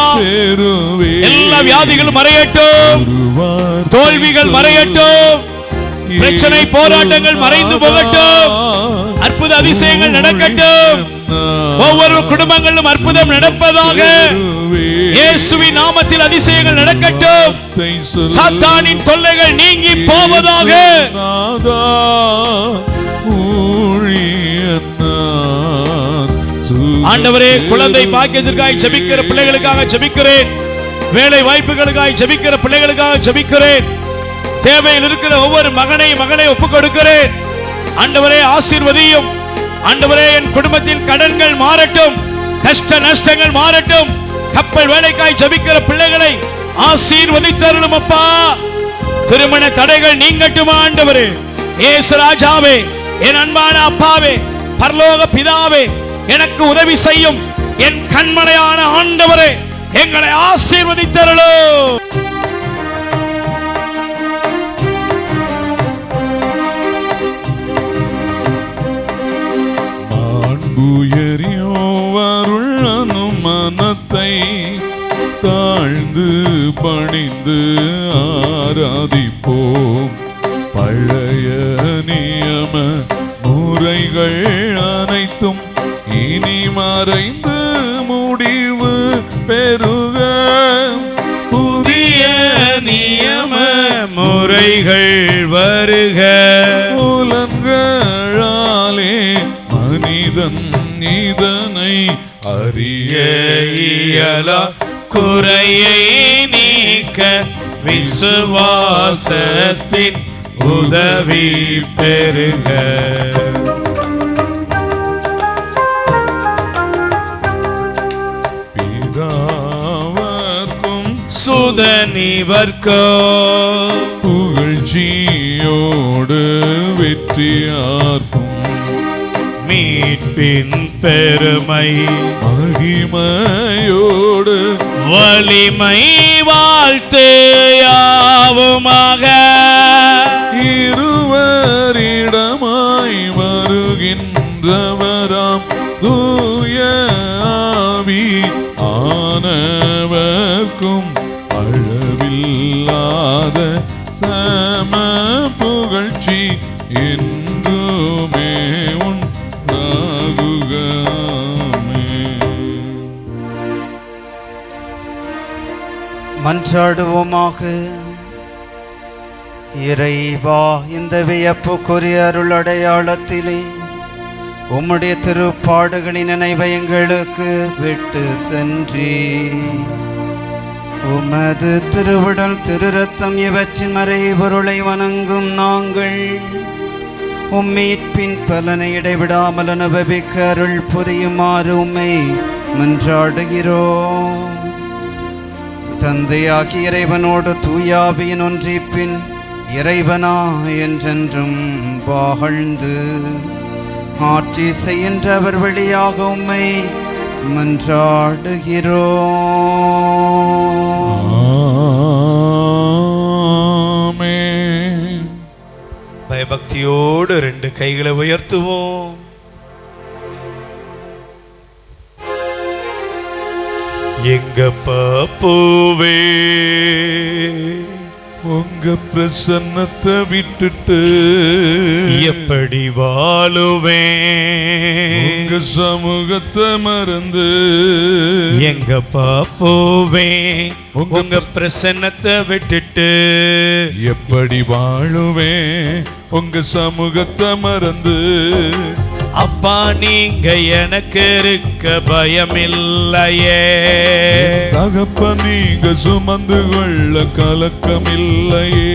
எல்லா வியாதிகளும் மறையட்டும், தோல்விகள் மறையட்டும், பிரச்சனை போராட்டங்கள் மறைந்து போகட்டும், அற்புத அதிசயங்கள் நடக்கட்டும், ஒவ்வொரு குடும்பங்களிலும் அற்புதம் நடப்பதாக. இயேசுவின் நாமத்தில் அதிசயங்கள் நடக்கட்டும், சாத்தானின் தொல்லைகள் நீங்கி போவதாக. ஆண்டவரே, குழந்தை பாக்கியத்திற்காக ஜெபிக்கிற பிள்ளைகளுக்காக ஜெபிக்கிறேன், வேலை வாய்ப்புகளுக்காக ஜெபிக்கிற பிள்ளைகளுக்காக ஜெபிக்கிறேன், தேவையில் இருக்கிற ஒவ்வொரு மகனை ஒப்புக் கொடுக்கிறேன். ஆண்டவரே, ஆசீர்வதியும். ஆண்டவரே, என் குடும்பத்தில் கடன்கள் மாறட்டும், கஷ்ட நஷ்டங்கள் மாறட்டும், கப்பல் வேலைக்காய் ஜெபிக்கிற பிள்ளைகளை ஆசீர்வதித்தருளும் அப்பா. திருமண தடைகள் நீங்கட்டும் ஆண்டவரே. இயேசு ராஜாவே, என் அன்பான அப்பாவே, பரலோக பிதாவே, எனக்கு உதவி செய்யும் என் கண்மலையான ஆண்டவரே, எங்களை ஆசீர்வதித்தருளும். மாண்புயரியோவருள் அனுமனத்தை தாழ்ந்து பணிந்து ஆராதிப்போம். பழைய நியம முறைகள் அனைத்தும் இனி மறைந்து முடிவு பெருக, புதிய நியம முறைகள் வருக. புலன்களாலே மனிதன் இதனை அறிய இயலா, குறையை நீக்க விசுவாசத்தின் உதவி பெருக. பிதாவர்க்கும் சுதனிவர்க்கும் புகழ்ச்சியோடு வெற்றியார்க்கும் மீட்பின் பெருமை மகிமையோடு வலிமை வாழ்த்து யாவுமாக. இருவரிடமாய் வருகின்றவராம் தூய ஆவி ஆனவர்க்கும் அளவில்லா மன்றாடுவோமாக. இறைவா, இந்த வியப்புக்குரிய அருள் அடையாளத்திலே உம்முடைய திருப்பாடுகளின் நினைவை எங்களுக்கு விட்டு சென்றி உமது திருவுடல் திருரத்தம் இவற்றின் மறைபொருளை வணங்கும் நாங்கள் உம்மீட்பின் பலனை இடைவிடாமல் அனுபவிக்க அருள் புரியுமாறு உம்மை மன்றாடுகிறோம். தந்தையாகி இறைவனோடு தூயாவியின் ஒன்றிப்பின் இறைவனா என்றென்றும் வாழ்ந்து ஆட்சி செய்கின்ற அவர் வழியாக உம்மை மன்றாடுகிறோம். ஆமென். பயபக்தியோடு 2 கைகளை உயர்த்துவோம். எங்க பாப்போவே, உங்க பிரசன்னத்தை விட்டுட்டு எப்படி வாழுவேன்? உங்க சமூகத்தை மறந்து எங்க பாப்போவே, உங்க பிரசன்னத்தை விட்டுட்டு எப்படி வாழுவேன்? உங்க சமூகத்தை மறந்து அப்பா நீங்க எனக்கு இருக்க பயமில்லையே. தகப்ப நீங்க சுமந்து கொள்ள கலக்கமில்லையே.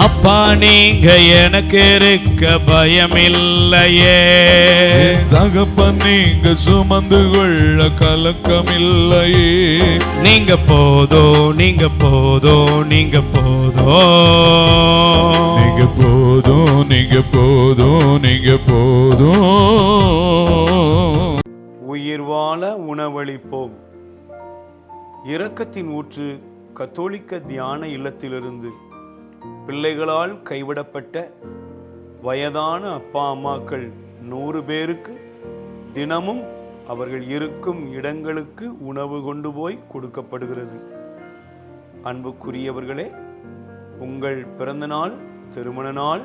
அப்பா நீங்க எனக்கு இருக்க பயமில்லையே. தகப்ப நீங்க சுமந்து கொள்ள கலக்கமில்லையே. நீங்க போதோ, நீங்க போதோ, நீங்க போதோ, நீங்க போதும், நீங்க போதும், நீங்க போதும். உயிர் வாழ உணவளிப்போம். இரக்கத்தின் ஊற்று கத்தோலிக்க தியான இல்லத்திலிருந்து பிள்ளைகளால் கைவிடப்பட்ட வயதான அப்பா அம்மாக்கள் 100 பேருக்கு தினமும் அவர்கள் இருக்கும் இடங்களுக்கு உணவு கொண்டு போய் கொடுக்கப்படுகிறது. அன்புக்குரியவர்களே, உங்கள் பிறந்த நாள், திருமண நாள்,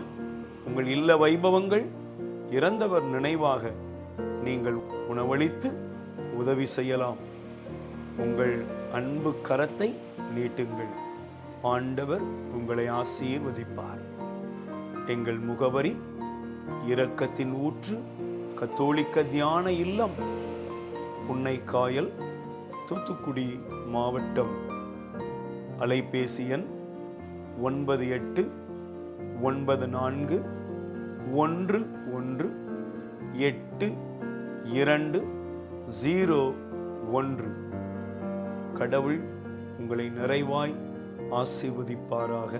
உங்கள் இல்ல வைபவங்கள், இறந்தவர் நினைவாக நீங்கள் உணவளித்து உதவி செய்யலாம். உங்கள் அன்பு கரத்தை நீட்டுங்கள். ஆண்டவர் உங்களை ஆசீர்வதிப்பார். எங்கள் முகவரி: இரக்கத்தின் ஊற்று கத்தோலிக்க தியான இல்லம், புன்னைக்காயல், தூத்துக்குடி மாவட்டம். அலைபேசி எண் 9814182201. கடவுள் உங்களை நிறைவாய் ஆசீர்வதிப்பாராக.